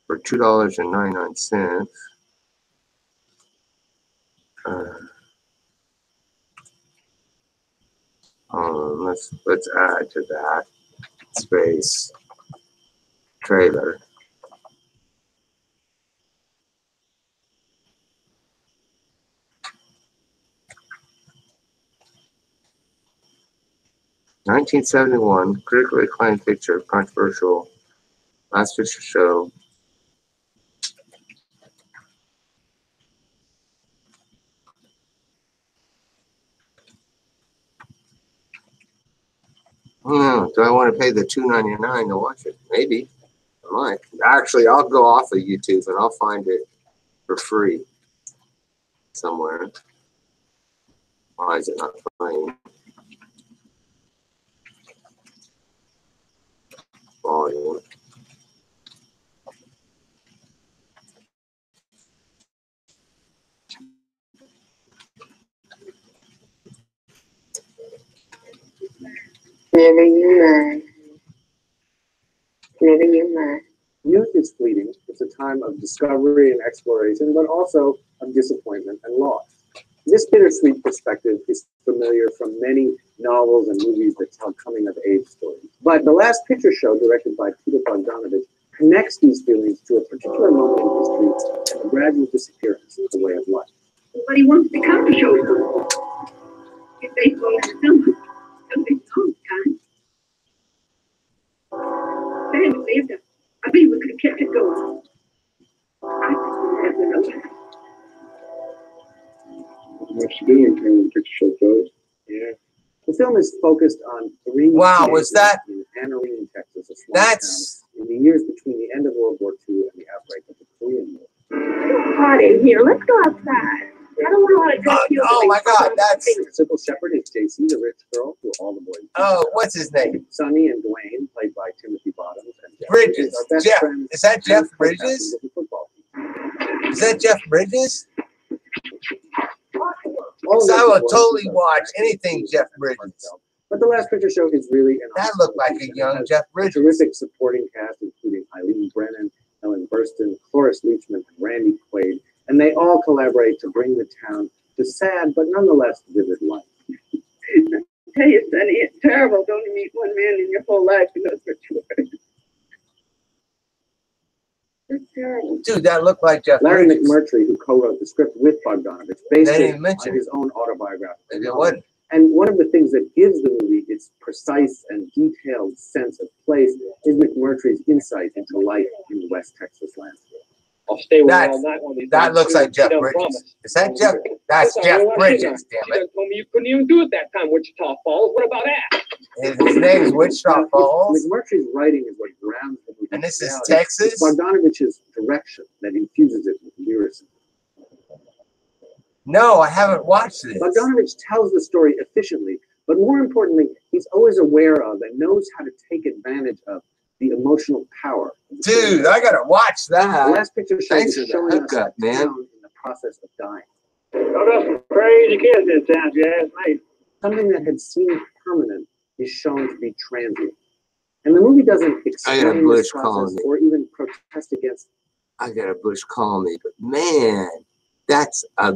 for $2.99. Let's add to that space trailer. "1971, critically acclaimed picture, controversial. Last Picture Show." Do I want to pay the $2.99 to watch it? Maybe. I might. Actually, I'll go off of YouTube and I'll find it for free somewhere. Why is it not playing? volume. Never you mind. Never you mind. Youth is fleeting. It's a time of discovery and exploration, but also of disappointment and loss. This bittersweet perspective is familiar from many novels and movies that tell coming-of-age stories. But The Last Picture Show, directed by Peter Bogdanovich, connects these feelings to a particular moment in history and the gradual disappearance of the way of life. Nobody wants to come to shows. If they go to film, it'll be long time. They hadn't saved us. I think we could have kept it going. I just have the notion. Much to do when the picture show goes. Yeah. The film is focused on three Was that? in Anarene, Texas, a small That's town in the years between the end of World War II and the outbreak of the Korean War. It's hot in here. Let's go outside. I don't want to dress you. Oh my God, that's. Sybil Shepherd is JC, the rich girl who all the boys. Oh, what's his name? Sonny and Dwayne, played by Timothy Bottoms and Jeff Bridges. are best Jeff. friends Is that Jeff and Bridges? co-captains of the football team. Is that Jeff Bridges? All of So I those will boys totally are watch back anything in Jeff and Bridges. heartfelt. But The Last Picture Show is really an That ensemble looked like a piece. It young has Jeff a Bridges. terrific supporting cast, including Eileen Brennan, Ellen Burstyn, Cloris Leachman, and Randy Quaid, and they all collaborate to bring the town to sad but nonetheless vivid life. I tell you, Sonny, it's terrible to only meet one man in your whole life who knows what you are. It's terrible. Dude, that looked like Jeff Larry Bridges. McMurtry, who co-wrote the script with Bogdanovich, based They it didn't mention on his own autobiographical Maybe it novel. wasn't. And one of the things that gives the movie its precise and detailed sense of place is McMurtry's insight into life in the West Texas landscape. I'll stay with That's- her all night one of these That days. looks like She Jeff done Bridges. promised. Is that Jeff? That's Listen, Jeff I know what Bridges, she damn done. She it. done told me you couldn't even do it that time, Wichita Falls. What about that? His name's Wichita Falls. McMurtry's writing is what grounds the movie. And this is reality. Texas? It's Bogdanovich's direction that infuses it with lyricism. No, I haven't watched this. Bogdanovich tells the story efficiently, but more importantly, he's always aware of and knows how to take advantage of the emotional power. Of the Dude, story. I gotta watch The that. Last Picture Show Thanks is for the showing us hookup, a man. town in the process of dying. Got some crazy kids in town, if you ask me. Something that had seemed permanent is shown to be transient. And the movie doesn't explain Bush this process colony. or even protest against I got a Bush colony, but man, that's a